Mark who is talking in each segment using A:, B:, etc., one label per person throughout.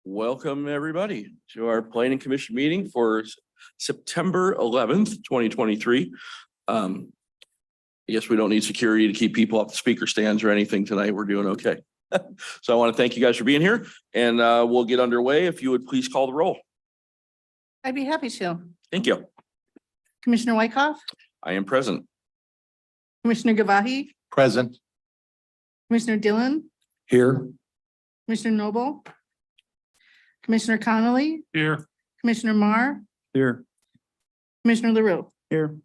A: Welcome, everybody, to our Planning Commission meeting for September 11th, 2023. I guess we don't need security to keep people off the speaker stands or anything tonight. We're doing okay. So I want to thank you guys for being here, and we'll get underway. If you would please call the roll.
B: I'd be happy to.
A: Thank you.
B: Commissioner Wykoff,
A: I am present.
B: Commissioner Gavahi,
C: Present.
B: Commissioner Dillon,
C: Here.
B: Commissioner Noble, Commissioner Connolly,
C: Here.
B: Commissioner Marr,
C: Here.
B: Commissioner LaRue.
C: Here.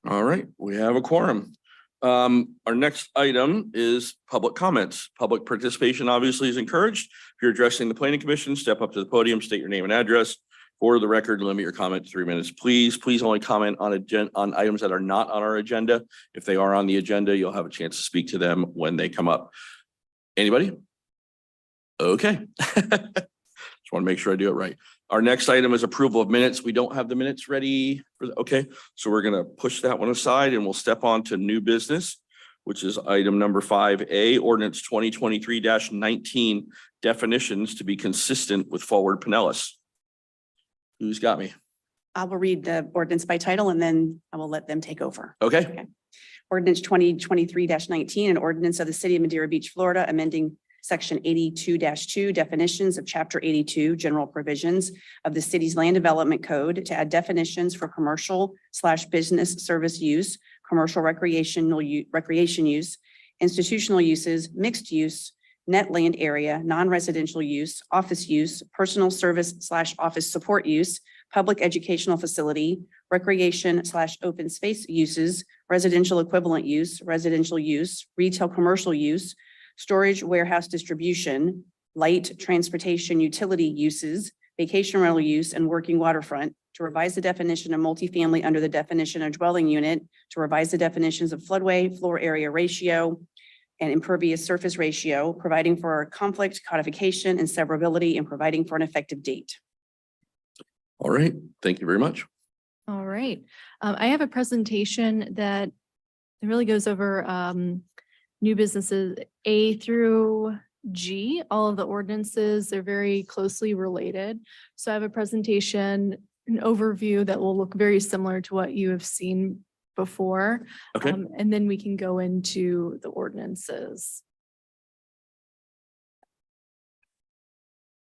A: All right, we have a quorum. Our next item is public comments. Public participation obviously is encouraged. If you're addressing the Planning Commission, step up to the podium, state your name and address. For the record, limit your comment to 3 minutes. Please only comment on items that are not on our agenda. If they are on the agenda, you'll have a chance to speak to them when they come up. Anybody? Okay. Just want to make sure I do it right. Our next item is approval of minutes. We don't have the minutes ready for okay. So we're going to push that one aside and we'll step on to new business, which is item number 5A, ordinance 2023-19, definitions to be consistent with Forward Pinellas. Who's got me?
D: I will read the ordinance by title and then I will let them take over.
A: Okay.
D: Ordinance 2023-19, an ordinance of the city of Madeira Beach, Florida, amending section 82-2 definitions of chapter 82 general provisions of the city's land development code to add definitions for commercial/business service use, commercial recreation use, institutional uses, mixed use, net land area, non-residential use, office use, personal service/office support use, public educational facility, recreation/open space uses, residential equivalent use, residential use, retail commercial use, storage, warehouse distribution, light transportation utility uses, vacation rental use, and working waterfront, to revise the definition of multifamily under the definition of dwelling unit, to revise the definitions of floodway, floor area ratio, and impervious surface ratio, providing for conflict codification and severability, and providing for an effective date.
A: All right. Thank you very much.
E: All right. I have a presentation that really goes over new businesses A through G. All of the ordinances, they're very closely related. So I have a presentation, an overview that will look very similar to what you have seen before.
A: Okay.
E: And then we can go into the ordinances.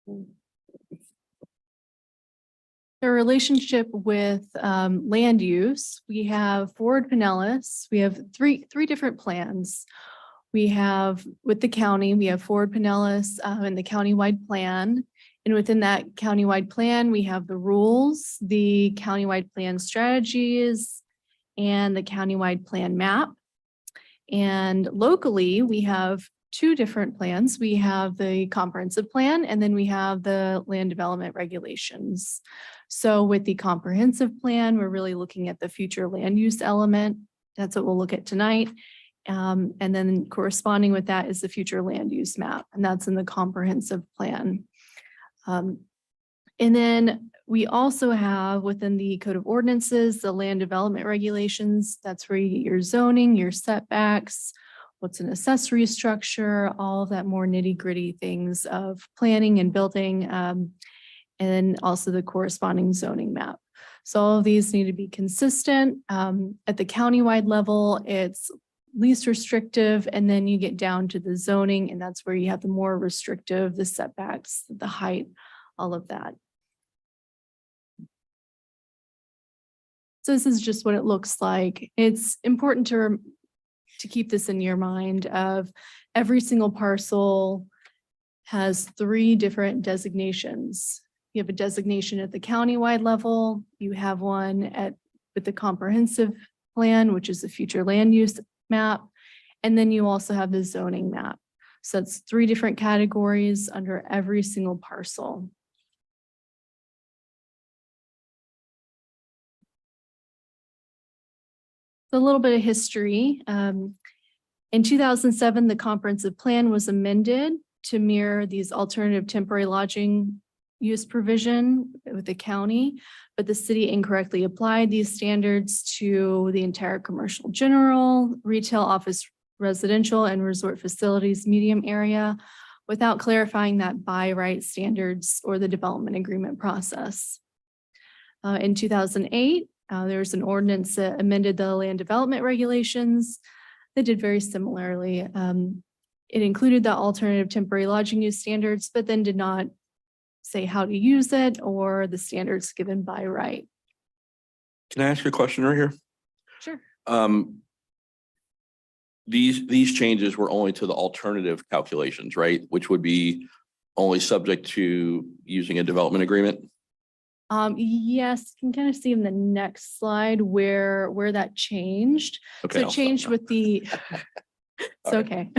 E: The relationship with land use, we have Forward Pinellas. We have three different plans. We have with the county, we have Forward Pinellas and the countywide plan. And within that countywide plan, we have the rules, the countywide plan strategies, and the countywide plan map. And locally, we have two different plans. We have the comprehensive plan, and then we have the land development regulations. So with the comprehensive plan, we're really looking at the future land use element. That's what we'll look at tonight. And then corresponding with that is the future land use map, and that's in the comprehensive plan. And then we also have within the code of ordinances, the land development regulations. That's where you get your zoning, your setbacks, what's an accessory structure, all of that more nitty gritty things of planning and building, and also the corresponding zoning map. So all of these need to be consistent. At the countywide level, it's least restrictive, and then you get down to the zoning, and that's where you have the more restrictive, the setbacks, the height, all of that. So this is just what it looks like. It's important to keep this in your mind of every single parcel has 3 different designations. You have a designation at the countywide level. You have one with the comprehensive plan, which is the future land use map. And then you also have the zoning map. So that's 3 different categories under every single parcel. A little bit of history. In 2007, the comprehensive plan was amended to mirror these alternative temporary lodging use provision with the county, but the city incorrectly applied these standards to the entire commercial general, retail, office, residential, and resort facilities medium area, without clarifying that by right standards or the development agreement process. In 2008, there was an ordinance that amended the land development regulations that did very similarly. It included the alternative temporary lodging use standards, but then did not say how to use it or the standards given by right.
A: Can I ask you a question right here?
E: Sure.
A: These changes were only to the alternative calculations, right? Which would be only subject to using a development agreement?
E: Yes, you can kind of see in the next slide where that changed.
A: Okay.
E: So
A: I'll
E: it
A: stop
E: changed
A: now.
E: with the, it's
A: All right.
E: okay.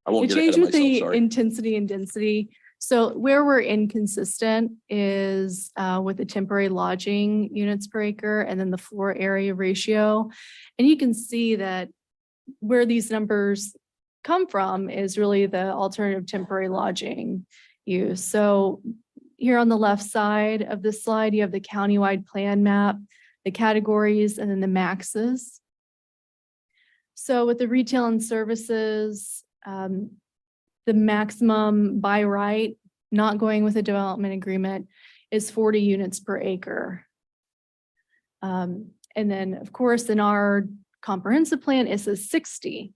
A: I won't
E: It
A: get ahead
E: changed
A: of
E: with
A: myself,
E: the
A: sorry.
E: intensity and density. So where we're inconsistent is with the temporary lodging units per acre and then the floor area ratio. And you can see that where these numbers come from is really the alternative temporary lodging use. So here on the left side of this slide, you have the countywide plan map, the categories, and then the maxes. So with the retail and services, the maximum by right, not going with a development agreement, is 40 units per acre. And then, of course, in our comprehensive plan, it says 60.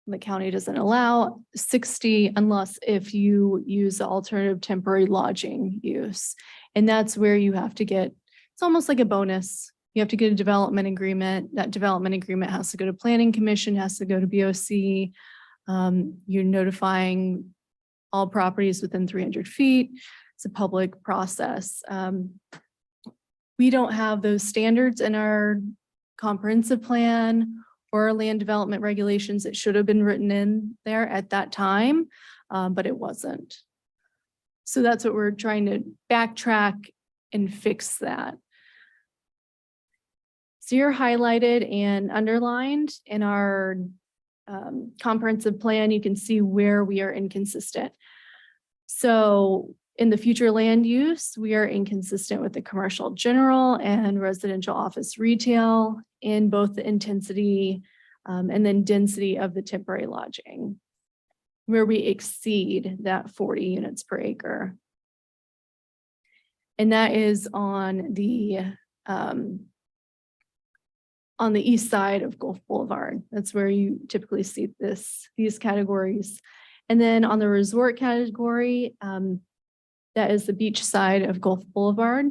E: The county doesn't allow 60 unless if you use the alternative temporary lodging use. And that's where you have to get, it's almost like a bonus. You have to get a development agreement. That development agreement has to go to planning commission, has to go to BOC. You're notifying all properties within 300 feet. It's a public process. We don't have those standards in our comprehensive plan or our land development regulations. It should have been written in there at that time, but it wasn't. So that's what we're trying to backtrack and fix that. So you're highlighted and underlined in our comprehensive plan. You can see where we are inconsistent. So in the future land use, we are inconsistent with the commercial general and residential office retail in both the intensity and then density of the temporary lodging, where we exceed that 40 units per acre. And that is on the east side of Gulf Boulevard. That's where you typically see these categories. And then on the resort category, that is the beach side of Gulf Boulevard.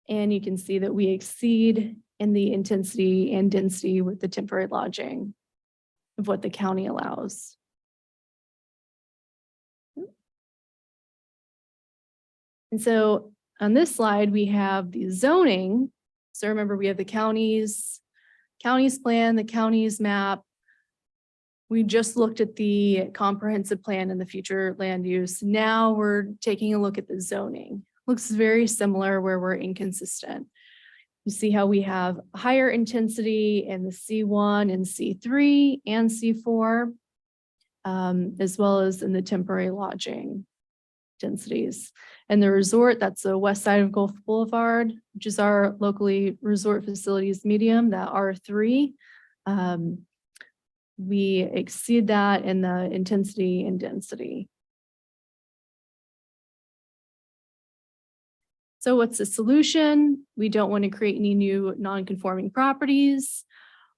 E: And you can see that we exceed in the intensity and density with the temporary lodging of what the county allows. And so on this slide, we have the zoning. So remember, we have the county's plan, the county's map. We just looked at the comprehensive plan and the future land use. Now we're taking a look at the zoning. Looks very similar where we're inconsistent. You see how we have higher intensity in the C1 and C3 and C4, as well as in the temporary lodging densities. And the resort, that's the west side of Gulf Boulevard, which is our locally resort facilities medium, that R3. We exceed that in the intensity and density. So what's the solution? We don't want to create any new non-conforming properties.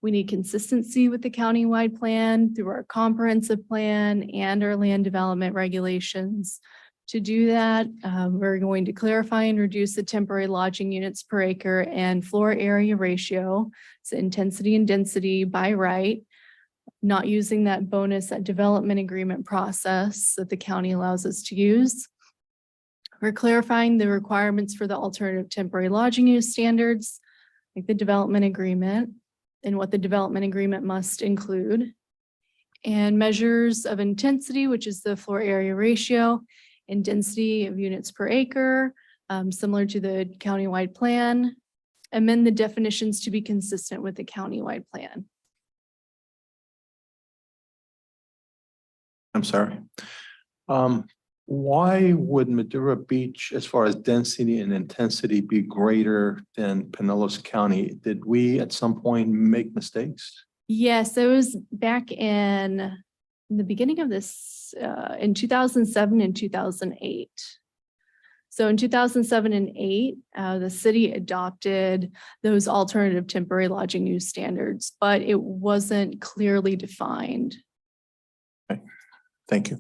E: We need consistency with the countywide plan through our comprehensive plan and our land development regulations. To do that, we're going to clarify and reduce the temporary lodging units per acre and floor area ratio, so intensity and density by right, not using that bonus, that development agreement process that the county allows us to use. We're clarifying the requirements for the alternative temporary lodging use standards, like the development agreement and what the development agreement must include, and measures of intensity, which is the floor area ratio, and density of units per acre, similar to the countywide plan. Amend the definitions to be consistent with the countywide plan.
C: I'm sorry. Why would Madera Beach, as far as density and intensity, be greater than Pinellas County? Did we at some point make mistakes?
E: Yes, it was back in in the beginning of this, in 2007 and 2008. So in 2007 and 8, the city adopted those alternative temporary lodging use standards, but it wasn't clearly defined.
C: Thank you.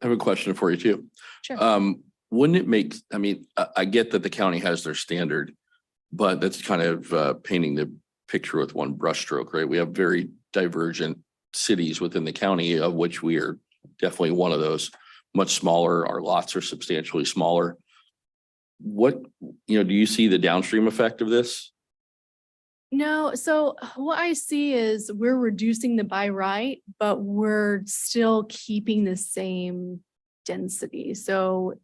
A: I have a question for you too.
E: Sure.
A: Wouldn't it make, I mean, I get that the county has their standard, but that's kind of painting the picture with one brushstroke, right? We have very divergent cities within the county, of which we are definitely one of those. Much smaller, our lots are substantially smaller. What, do you see the downstream effect of this?
E: No, so what I see is we're reducing the by right, but we're still keeping the same density. So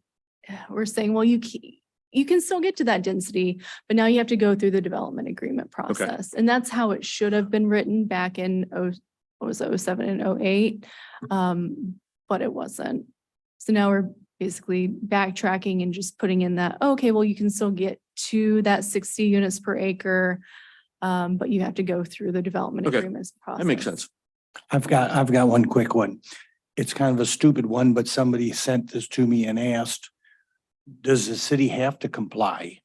E: we're saying, well, you can still get to that density, but now you have to go through the development agreement process. And that's how it should have been written back in 07 and 08. But it wasn't. So now we're basically backtracking and just putting in that, okay, well, you can still get to that 60 units per acre. But you have to go through the development
A: Okay,
E: agreements process.
A: That makes sense.
F: I've got one quick one. It's kind of a stupid one, but somebody sent this to me and asked, does the city have to comply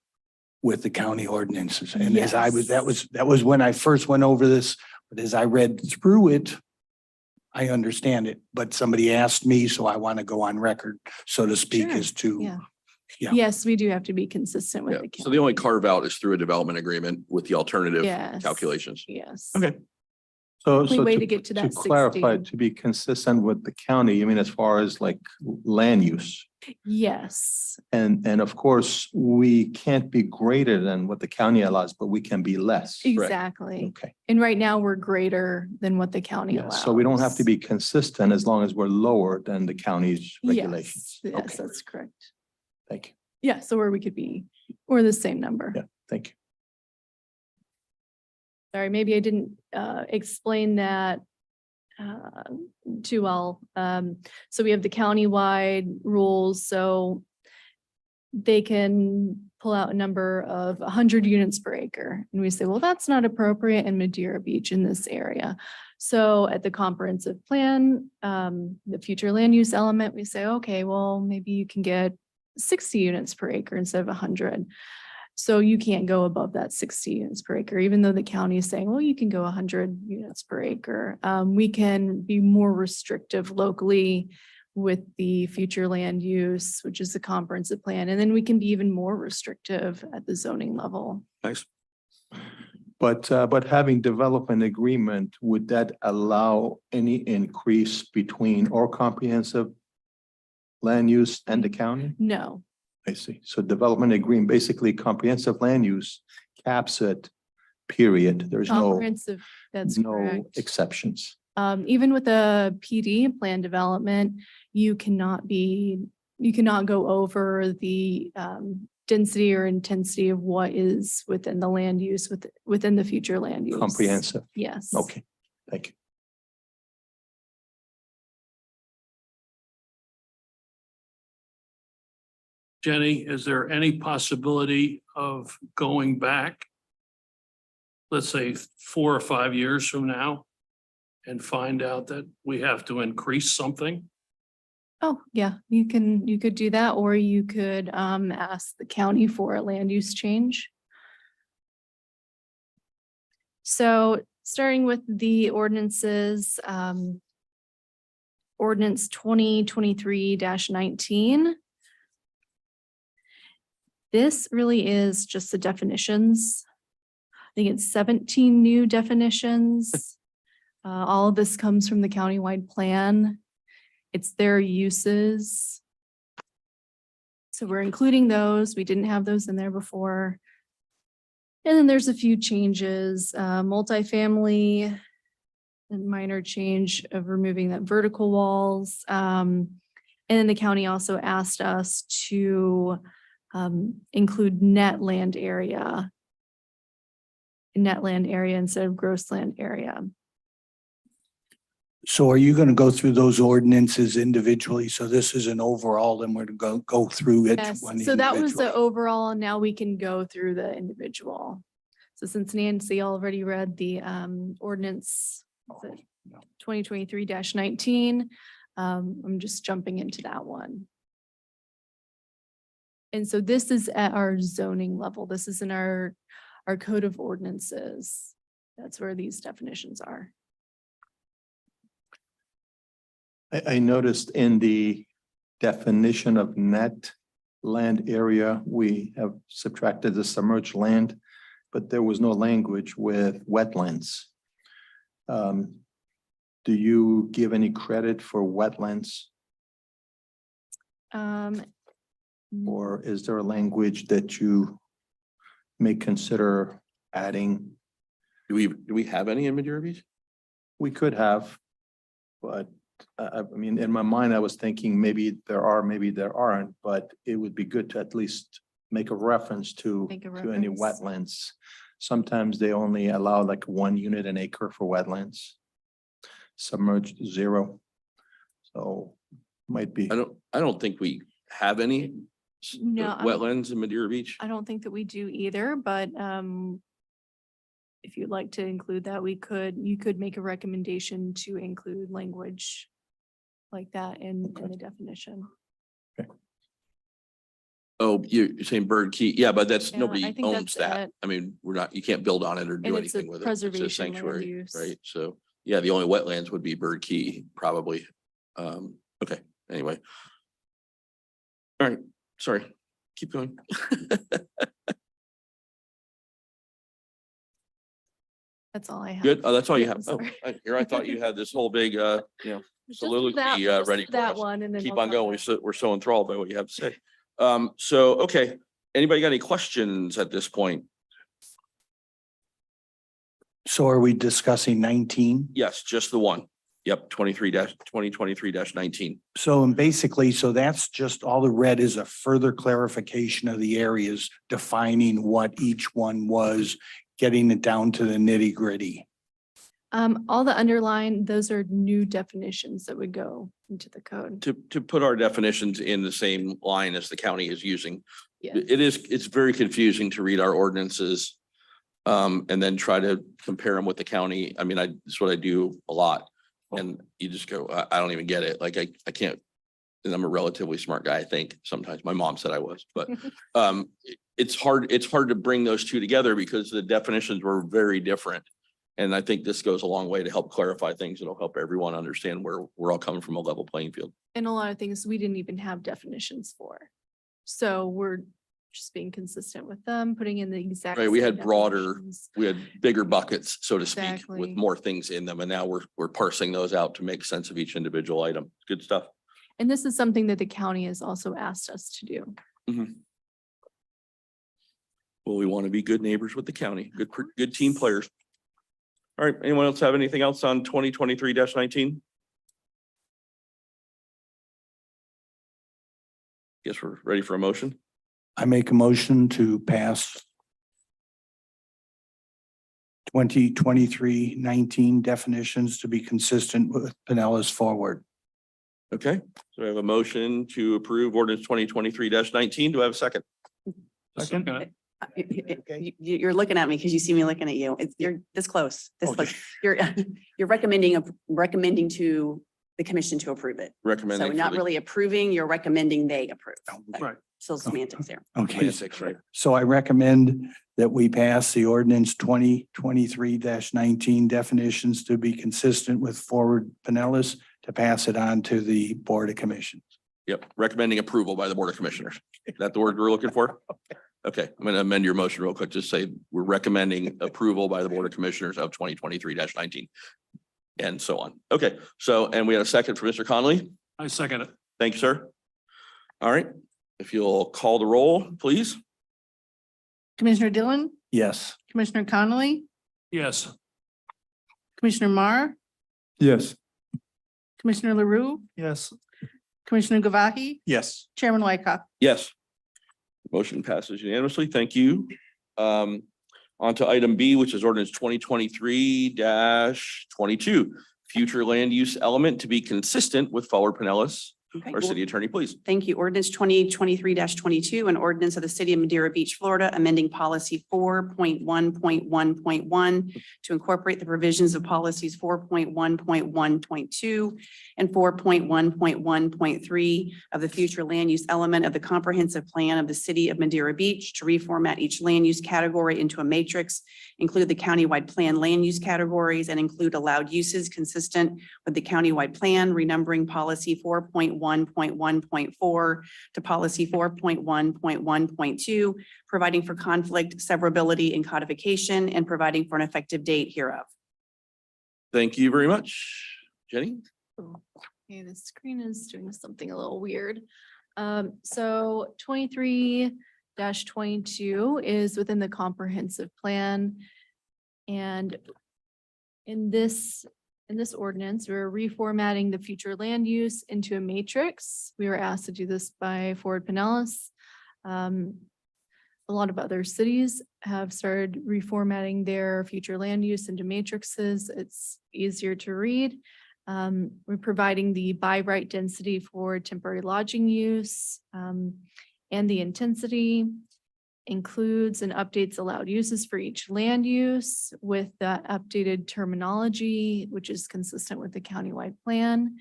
F: with the county ordinances? And as I was, that was when I first went over this, but as I read through it, I understand it, but somebody asked me, so I want to go on record, so to speak,
E: Sure.
F: as to.
E: Yeah.
F: Yeah.
E: Yes, we do have to be consistent with
A: Yeah.
E: the.
A: So the only carve out is through a development agreement with the alternative
E: Yes.
A: calculations.
E: Yes.
A: Okay.
E: Only way to get to that
C: clarify,
E: 60.
C: to be consistent with the county, you mean as far as like land use?
E: Yes,
C: And of course, we can't be greater than what the county allows, but we can be less.
E: exactly.
C: Okay.
E: And right now we're greater than what the county
C: Yeah,
E: allows.
C: so we don't have to be consistent as long as we're lower than the county's regulations.
E: Yes, yes,
C: Okay,
E: that's correct.
C: thank you.
E: Yeah, so where we could be, or the same number.
C: Yeah. Thank you.
E: Sorry, maybe I didn't explain that too well. So we have the countywide rules, so they can pull out a number of 100 units per acre. And we say, well, that's not appropriate in Madeira Beach in this area. So at the comprehensive plan, the future land use element, we say, okay, well, maybe you can get 60 units per acre instead of 100. So you can't go above that 60 units per acre, even though the county is saying, well, you can go 100 units per acre. We can be more restrictive locally with the future land use, which is the comprehensive plan. And then we can be even more restrictive at the zoning level.
A: Nice.
C: But having development agreement, would that allow any increase between or comprehensive land use and the county?
E: No,
C: I see. So development agreement, basically comprehensive land use caps it, period. There's no
E: comprehensive, that's correct.
C: exceptions.
E: Even with a PD plan development, you cannot go over the density or intensity of what is within the land use within the future land use.
C: Comprehensive.
E: Yes.
C: Okay, thank you.
G: Jenny, is there any possibility of going back, let's say 4 or 5 years from now, and find out that we have to increase something?
E: Oh, yeah, you could do that, or you could ask the county for a land use change. So starting with the ordinances, ordinance 2023-19. This really is just the definitions. I think it's 17 new definitions. All of this comes from the countywide plan. It's their uses. So we're including those. We didn't have those in there before. And then there's a few changes, multifamily and minor change of removing that vertical walls. And then the county also asked us to include net land area instead of gross land area.
F: So are you going to go through those ordinances individually? So this is an overall, and we're going to go through each
E: Yes,
F: one.
E: so that was the
F: individually.
E: overall, and now we can go through the individual. So since Nancy already read the ordinance, 2023-19. I'm just jumping into that one. And so this is at our zoning level. This is in our code of ordinances. That's where these definitions are.
C: I noticed in the definition of net land area, we have subtracted the submerged land, but there was no language with wetlands. Do you give any credit for wetlands, or is there a language that you may consider adding?
A: Do we have any in Madeira Beach?
C: We could have, but I mean, in my mind, I was thinking maybe there are, maybe there aren't, but it would be good to at least make a reference to
E: Make a
C: any
E: reference.
C: wetlands. Sometimes they only allow like 1 unit an acre for wetlands. Submerged 0. So might be,
A: I don't think we have any
E: No, I don't-
A: wetlands in Madeira Beach.
E: I don't think that we do either, but if you'd like to include that, you could make a recommendation to include language like that in the definition.
A: Oh, you're saying Bird Key? Yeah, but that's,
E: Yeah,
A: nobody
E: I think
A: owns
E: that's
A: that.
E: it.
A: I mean, you can't build on it or do
E: And it's a
A: anything with it. It's a
E: preservation land
A: sanctuary,
E: use.
A: right? So, yeah, the only wetlands would be Bird Key, probably. Okay, anyway. All right, sorry, keep going.
E: That's all I have.
A: Good. Oh, that's all you
E: Yeah,
A: have.
E: I'm
A: Oh,
E: sorry.
A: here I thought you had this whole big,
E: Just
A: soliloquy,
E: just
A: ready for
E: that
A: us.
E: one and then
A: keep
E: I'll
A: on
E: come
A: going.
E: back.
A: We're so enthralled by what you have to say. So, okay, anybody got any questions at this point?
F: So are we discussing 19?
A: Yes, just the one. Yep, 2023-19.
F: So and basically, so that's just all the red is a further clarification of the areas, defining what each one was, getting it down to the nitty gritty.
E: All the underline, those are new definitions that would go into the code.
A: To put our definitions in the same line as the county is using.
E: Yeah.
A: It's very confusing to read our ordinances. And then try to compare them with the county. I mean, that's what I do a lot. And you just go, I don't even get it. Like, I can't, and I'm a relatively smart guy, I think, sometimes. My mom said I was, but it's hard to bring those two together because the definitions were very different. And I think this goes a long way to help clarify things. It'll help everyone understand where we're all coming from, a level playing field.
E: And a lot of things we didn't even have definitions for. So we're just being consistent with them, putting in the exact.
A: Right, we
E: same
A: had broader-
E: definitions.
A: We had bigger buckets, so to speak, with
E: Exactly.
A: more things in them. And now we're parsing those out to make sense of each individual item. Good stuff.
E: And this is something that the county has also asked us to do.
A: Well, we want to be good neighbors with the county, good team players. All right, anyone else have anything else on 2023-19? Guess we're ready for a motion.
F: I make a motion to pass 2023-19 definitions to be consistent with Pinellas Forward.
A: Okay, so we have a motion to approve ordinance 2023-19. Do I have a second?
G: Second.
D: You're looking at me because you see me looking at you. You're this close, this
F: Okay.
D: close. You're recommending to the commission to approve it.
A: Recommending.
D: So
A: for
D: not
A: the-
D: really approving, you're recommending they approve.
G: Right.
D: So semantics there.
F: Okay,
A: Semantics, right?
F: so I recommend that we pass the ordinance 2023-19 definitions to be consistent with Forward Pinellas to pass it on to the Board of Commissions.
A: Yep, recommending approval by the Board of Commissioners. Is that the word we're looking for? Okay, I'm gonna amend your motion real quick. Just say we're recommending approval by the Board of Commissioners of 2023-19. And so on. Okay, so, and we had a second for Mr. Connolly.
G: I second it.
A: Thank you, sir. All right, if you'll call the roll, please.
B: Commissioner Dillon,
F: Yes.
B: Commissioner Connolly,
G: Yes.
B: Commissioner Mar,
C: yes.
B: Commissioner LaRue,
C: Yes.
B: Commissioner Gavaki,
C: Yes.
B: Chairman Whitecop.
A: Yes. Motion passes unanimously. Thank you. On to item B, which is ordinance 2023-22. Future land use element to be consistent with Forward Pinellas
D: Okay.
A: Our city attorney, please.
D: Thank you. Ordinance 2023-22, an ordinance of the city of Madeira Beach, Florida, amending policy 4.1.1.1 to incorporate the provisions of policies 4.1.1.2 and 4.1.1.3 of the future land use element of the comprehensive plan of the city of Madeira Beach to reformat each land use category into a matrix, include the countywide plan land use categories, and include allowed uses consistent with the countywide plan, renumbering policy 4.1.1.4 to policy 4.1.1.2, providing for conflict, severability, and codification, and providing for an effective date hereof.
A: Thank you very much. Jenny?
E: Okay, the screen is doing something a little weird. So 23-22 is within the comprehensive plan. And in this ordinance, we're reformatting the future land use into a matrix. We were asked to do this by Ford Pinellas. A lot of other cities have started reformatting their future land use into matrices. It's easier to read. We're providing the by right density for temporary lodging use, and the intensity includes and updates allowed uses for each land use with that updated terminology, which is consistent with the countywide plan,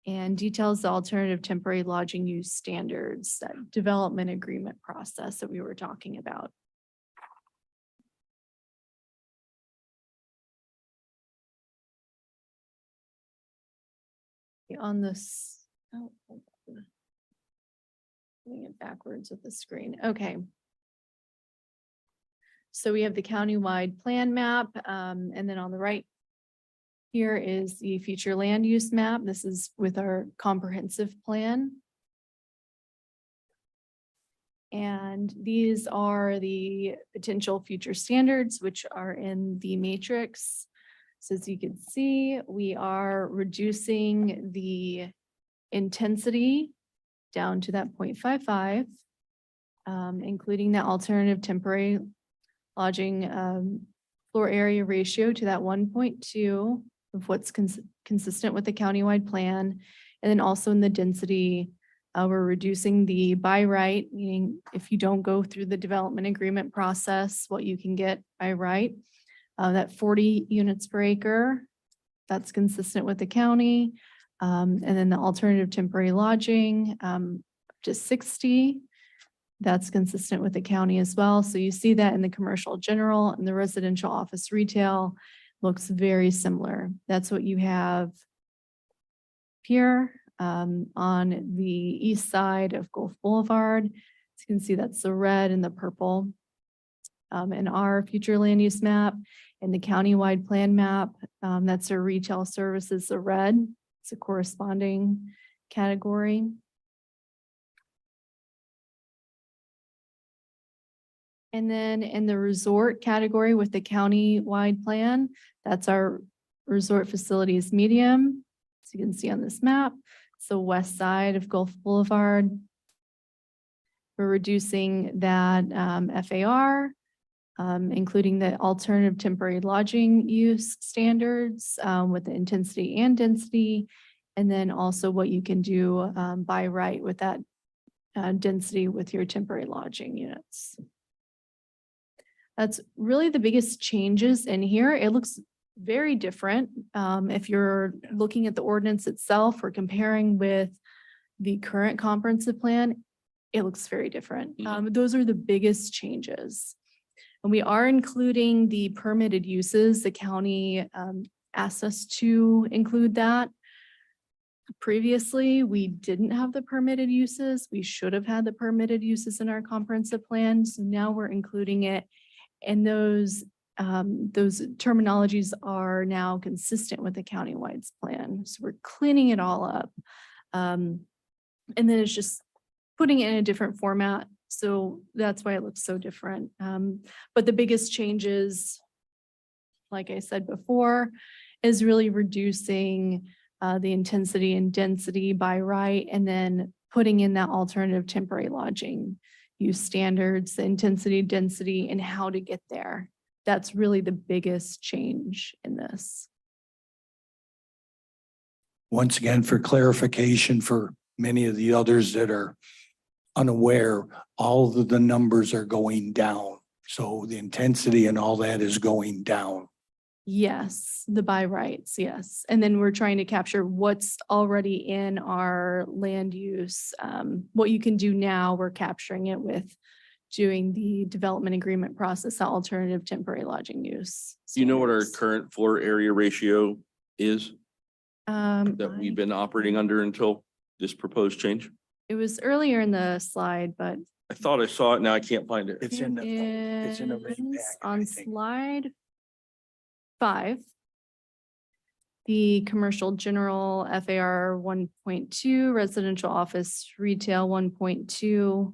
E: and details the alternative temporary lodging use standards, that development agreement process that we were talking about. On this, oh, hold on. Doing it backwards with the screen. Okay. So we have the countywide plan map, and then on the right here is the future land use map. This is with our comprehensive plan. And these are the potential future standards, which are in the matrix. So as you can see, we are reducing the intensity down to that 0.55, including the alternative temporary lodging floor area ratio to that 1.2 of what's consistent with the countywide plan. And then also in the density, we're reducing the by right, meaning if you don't go through the development agreement process, what you can get by right. That 40 units per acre, that's consistent with the county. And then the alternative temporary lodging, to 60, that's consistent with the county as well. So you see that in the commercial general and the residential office retail looks very similar. That's what you have here on the east side of Gulf Boulevard. As you can see, that's the red and the purple. In our future land use map and the countywide plan map, that's our retail services, the red. It's a corresponding category. And then in the resort category with the county-wide plan, that's our resort facilities medium. So you can see on this map, it's the west side of Gulf Boulevard. We're reducing that FAR, including the alternative temporary lodging use standards with the intensity and density, and then also what you can do by right with that density with your temporary lodging units. That's really the biggest changes in here. It looks very different. If you're looking at the ordinance itself or comparing with the current comprehensive plan, it looks very different. Those are the biggest changes. And we are including the permitted uses. The county asked us to include that. Previously, we didn't have the permitted uses. We should have had the permitted uses in our comprehensive plan. So now we're including it. And those terminologies are now consistent with the countywide plan. So we're cleaning it all up. And then it's just putting it in a different format. So that's why it looks so different. But the biggest changes, like I said before, is really reducing the intensity and density by right, and then putting in that alternative temporary lodging use standards, the intensity, density, and how to get there. That's really the biggest change in this.
F: Once again, for clarification for many of the others that are unaware, all of the numbers are going down. So the intensity and all that is going down.
E: Yes, the by rights, yes. And then we're trying to capture what's already in our land use. What you can do now, we're capturing it with doing the development agreement process, that alternative temporary lodging use.
A: Do you know what our
E: standards.
A: current floor area ratio is that we've been operating under until this proposed change?
E: It was earlier in the slide, but
A: I thought I saw it. Now I can't find it.
F: It's in the, it's in the red
E: is
F: bag, I
E: on
F: think.
E: slide 5. The commercial general FAR 1.2, residential office retail 1.2.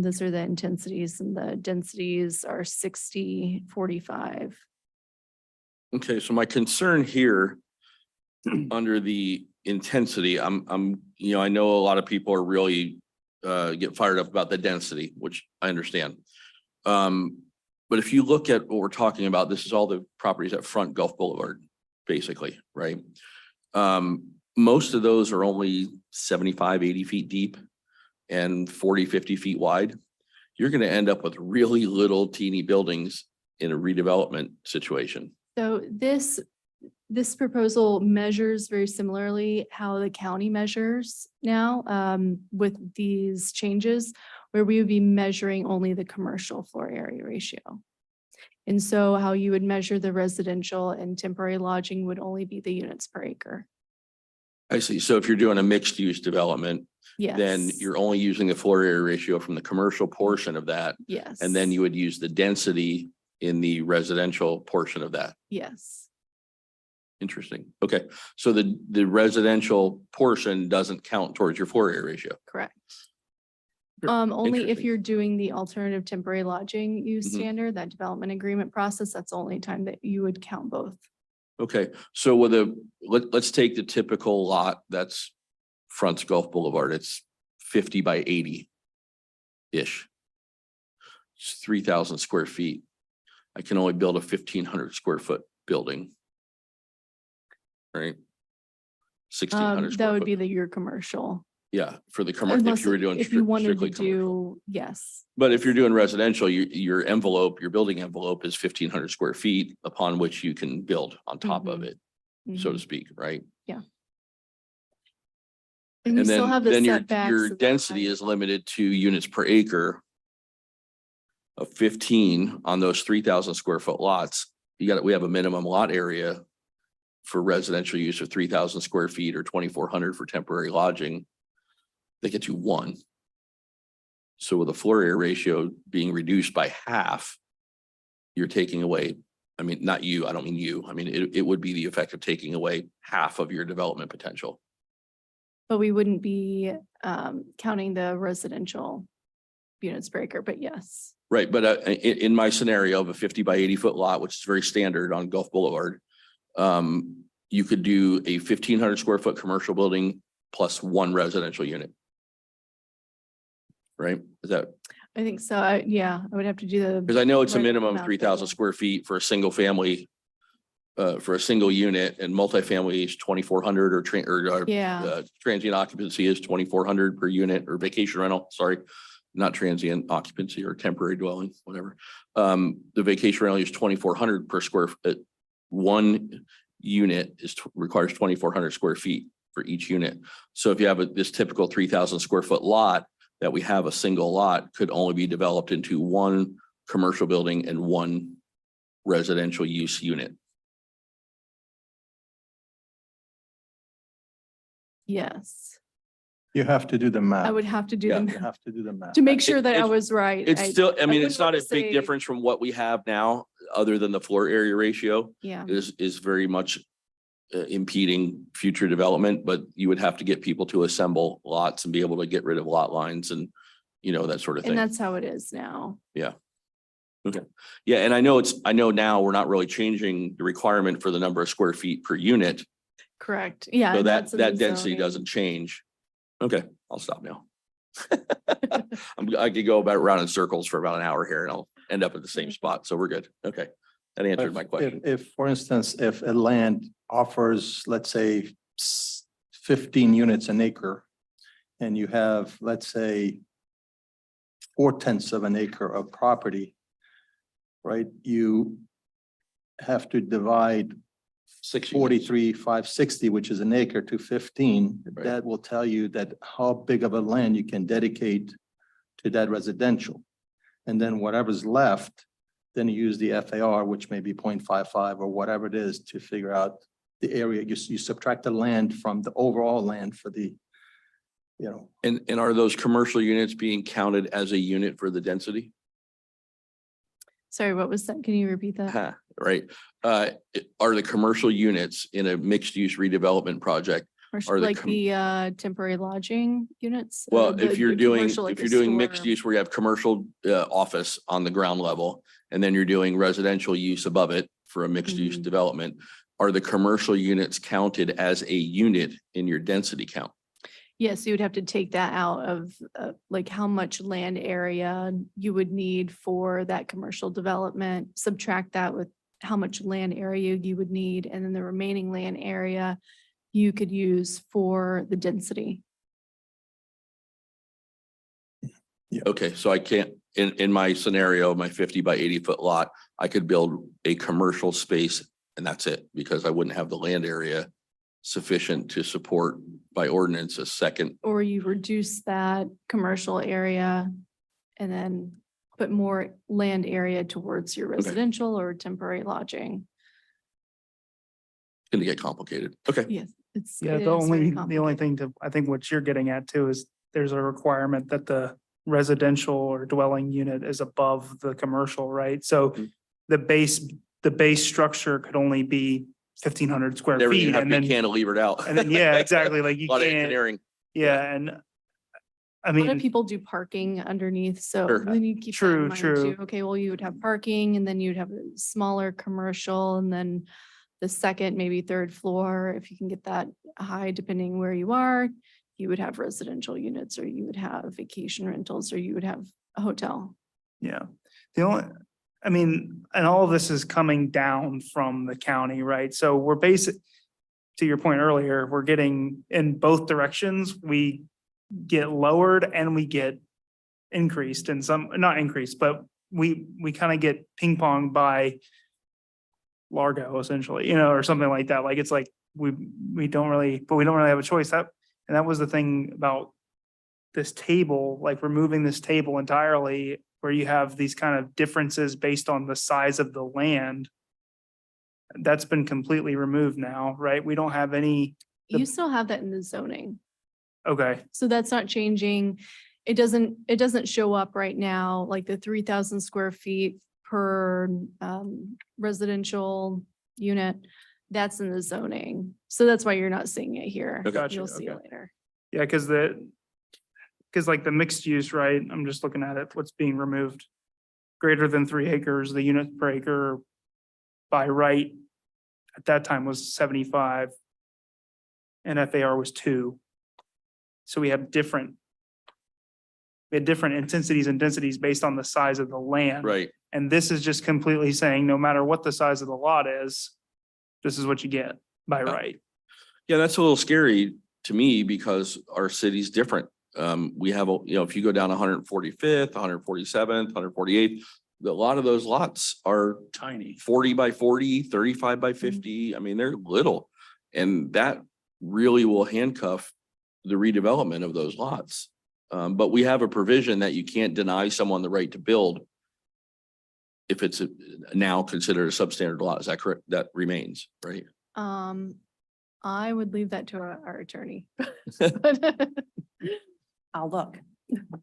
E: Those are the intensities, and the densities are 60-45.
A: Okay, so my concern here under the intensity, I know a lot of people are really get fired up about the density, which I understand. But if you look at what we're talking about, this is all the properties at Front Gulf Boulevard, basically, right? Most of those are only 75, 80 feet deep and 40, 50 feet wide. You're going to end up with really little teeny buildings in a redevelopment situation.
E: So this proposal measures very similarly how the county measures now with these changes, where we would be measuring only the commercial floor area ratio. And so how you would measure the residential and temporary lodging would only be the units per acre.
A: I see. So if you're doing a mixed use development,
E: Yes.
A: then you're only using the floor area ratio from the commercial portion of that.
E: Yes.
A: And then you would use the density in the residential portion of that.
E: Yes.
A: Interesting. Okay, so the residential portion doesn't count towards your floor area ratio.
E: Correct.
A: Sure.
E: Only if
A: Interesting.
E: you're doing the alternative temporary lodging use
A: Mhm.
E: standard, that development agreement process, that's the only time that you would count both.
A: Okay, so let's take the typical lot that's Front Gulf Boulevard. It's 50 by 80-ish. It's 3,000 square feet. I can only build a 1,500 square foot building. Right? 1,600
E: That
A: square
E: would
A: foot.
E: be your commercial.
A: Yeah, for the commercial,
E: Unless
A: if you were doing
E: if you wanted to
A: strictly commercial.
E: do, yes,
A: But if you're doing residential, your envelope, your building envelope is 1,500 square feet upon which you can build on top of
E: Mhm.
A: it, so to
E: Mhm.
A: speak, right?
E: And we
A: And
E: still
A: then,
E: have the
A: then
E: setbacks.
A: your
E: and the
A: density
E: height.
A: is limited to units per acre of 15 on those 3,000 square foot lots. We have a minimum lot area for residential use of 3,000 square feet or 2,400 for temporary lodging. They get you 1. So with the floor area ratio being reduced by half, you're taking away, I mean, not you, I don't mean you. I mean, it would be the effect of taking away half of your development potential.
E: But we wouldn't be counting the residential units per acre, but yes.
A: Right, but in my scenario of a 50 by 80 foot lot, which is very standard on Gulf Boulevard, you could do a 1,500 square foot commercial building plus 1 residential unit. Right? Is that,
E: I think so. Yeah, I would have to do the.
A: because I know it's a
E: right
A: minimum
E: amount
A: 3,000
E: there.
A: square feet for a single family, for a single unit, and multifamily is 2,400 or
E: Yeah,
A: transient occupancy is 2,400 per unit, or vacation rental, sorry, not transient occupancy or temporary dwelling, whatever. The vacation rental is 2,400 per square foot. One unit requires 2,400 square feet for each unit. So if you have this typical 3,000 square foot lot, that we have a single lot could only be developed into 1 commercial building and 1 residential use unit.
E: yes.
C: You have to do the math.
E: I would have to do
A: Yeah.
E: the
C: You have to do the math.
E: to make sure that I
A: It's-
E: was right.
A: It's still, I mean,
E: wouldn't
A: it's not a
E: wanna
A: big
E: say-
A: difference from what we have now, other than the floor area ratio
E: Yeah,
A: is very much impeding future development, but you would have to get people to assemble lots and be able to get rid of lot lines and, that sort of
E: and
A: thing.
E: that's how it is now.
A: Yeah, and I know now we're not really changing the requirement for the number of square feet per unit.
E: Correct. Yeah.
A: So
E: and
A: that
E: that's in the
A: density
E: zoning.
A: doesn't change. Okay, I'll stop now. I could go about around in circles for about an hour here and I'll end up at the same spot. So we're good. Okay. That answered my question.
C: If, for instance, if a land offers, let's say, 15 units an acre, and you have, let's say, 4/10 of an acre of property, right? You have to divide
A: 6 units.
C: 43,560, which is an acre, to 15.
A: Right.
C: That will tell you that how big of a land you can dedicate to that residential. And then whatever's left, then you use the FAR, which may be 0.55 or whatever it is, to figure out the area. You subtract the land from the overall land for the, you know,
A: And are those commercial units being counted as a unit for the density?
E: Sorry, what was that? Can you repeat that?
A: Huh, right. Are the commercial units in a mixed use redevelopment project?
E: Or
A: Are the
E: like
A: com-
E: the temporary lodging units?
A: Well,
E: The-
A: if you're
E: the
A: doing,
E: commercial, like
A: if
E: the
A: you're doing
E: store-
A: mixed use where you have commercial office on the ground level, and then you're doing residential use above it for a mixed use
E: Mhm.
A: development, are the commercial units counted as a unit in your density count?
E: Yes, you would have to take that out of like how much land area you would need for that commercial development, subtract that with how much land area you would need, and then the remaining land area you could use for the density.
A: Okay, so I can't, in my scenario, my 50 by 80 foot lot, I could build a commercial space and that's it, because I wouldn't have the land area sufficient to support by ordinance a second.
E: Or you reduce that commercial area and then put more land area towards your residential or temporary lodging.
A: It's gonna get complicated. Okay,
E: Yes, it's.
H: Yeah,
E: it
H: the
E: is very
H: only
E: complicated.
H: thing to, I think what you're getting at too is there's a requirement that the residential or dwelling unit is above the commercial, right? So
A: Mhm.
H: the base structure could only be 1,500 square
A: everything
H: feet
A: have
H: and
A: to be
H: then,
A: cantilevered out.
H: and then, yeah, exactly, like you
A: Lot of
H: can't,
A: engineering.
H: yeah, and I
E: A lot of
H: mean,
E: people do parking underneath, so
A: Sure.
E: then you keep that in
H: True,
E: mind
H: true.
E: too. Okay, well, you would have parking and then you'd have a smaller commercial and then the second, maybe third floor, if you can get that high, depending where you are, you would have residential units or you would have vacation rentals or you would have a hotel.
H: yeah. The only, I mean, and all of this is coming down from the county, right? So we're basic, to your point earlier, we're getting in both directions. We get lowered and we get increased in some, not increased, but we kind of get ping pong by Largo essentially, or something like that. Like, it's like, we don't really have a choice. And that was the thing about this table, like removing this table entirely, where you have these kind of differences based on the size of the land. That's been completely removed now, right? We don't have any, The-
E: You still have that in the zoning.
H: okay,
E: So that's not changing. It doesn't show up right now, like the 3,000 square feet per residential unit. That's in the zoning. So that's why you're not seeing it here.
A: Okay.
H: Gotcha,
E: You'll see it
H: okay.
E: later.
H: yeah, because like the mixed use, right? I'm just looking at it, what's being removed. Greater than 3 acres, the units per acre by right at that time was 75. And FAR was 2. So we had different intensities and densities based on the size of the land.
A: Right.
H: And this is just completely saying, no matter what the size of the lot is, this is what you get by right.
A: Yeah, that's a little scary to me because our city's different. We have, if you go down 145th, 147th, 148th, a lot of those lots are
G: Tiny.
A: 40 by 40, 35 by 50. I mean, they're little. And that really will handcuff the redevelopment of those lots. But we have a provision that you can't deny someone the right to build if it's now considered a substandard lot. Is that correct? That remains, right?
E: I would leave that to our attorney.
D: I'll look.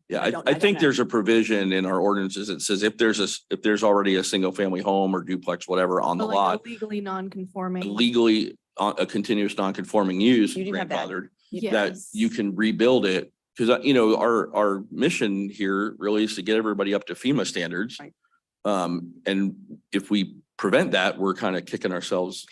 A: Yeah,
D: I
A: I
D: don't
A: think
D: know.
A: there's a provision in our ordinances that says if there's already a single family home or duplex, whatever on the
E: But like a
A: lot,
E: legally non-conforming.
A: legally a continuous non-conforming use
D: You do have that.
A: grandfathered, that
E: Yes.
A: you can rebuild it. Because, our mission here really is to get everybody up to FEMA standards.
D: Right.
A: And if we prevent that, we're kind of kicking ourselves,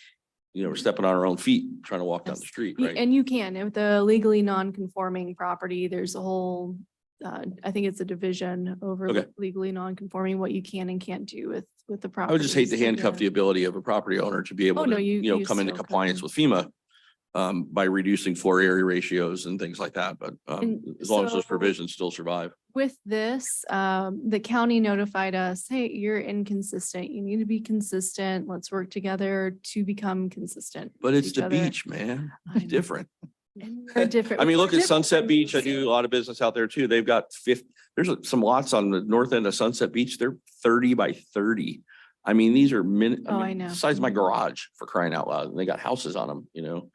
A: we're stepping on our own feet, trying to walk down the
E: Yes.
A: street,
E: Y-
A: right?
E: And you can, with the legally non-conforming property, there's a whole, I think it's a division over
A: Okay.
E: legally non-conforming, what you can and can't do with the property.
A: I would just hate to handcuff the ability of a property owner to be able
E: Oh, no,
A: to,
E: you
A: come into
E: still
A: compliance
E: could.
A: with FEMA. by reducing floor area ratios and things like that, but
E: And
A: as long as those
E: so-
A: provisions still survive.
E: With this, the county notified us, hey, you're inconsistent. You need to be consistent. Let's work together to become consistent.
A: But
E: with
A: it's
E: each
A: the
E: other."
A: beach, man.
E: I
A: It's
E: know.
A: different.
E: And we're different.
A: I mean,
E: We're
A: look at
E: different
A: Sunset Beach. I
E: places.
A: do a lot of business out there too. They've got there's some lots on the north end of Sunset Beach. They're 30 by 30. I mean, these are
E: I know.
A: the size of my garage, for crying out loud. And they got houses on them, you know?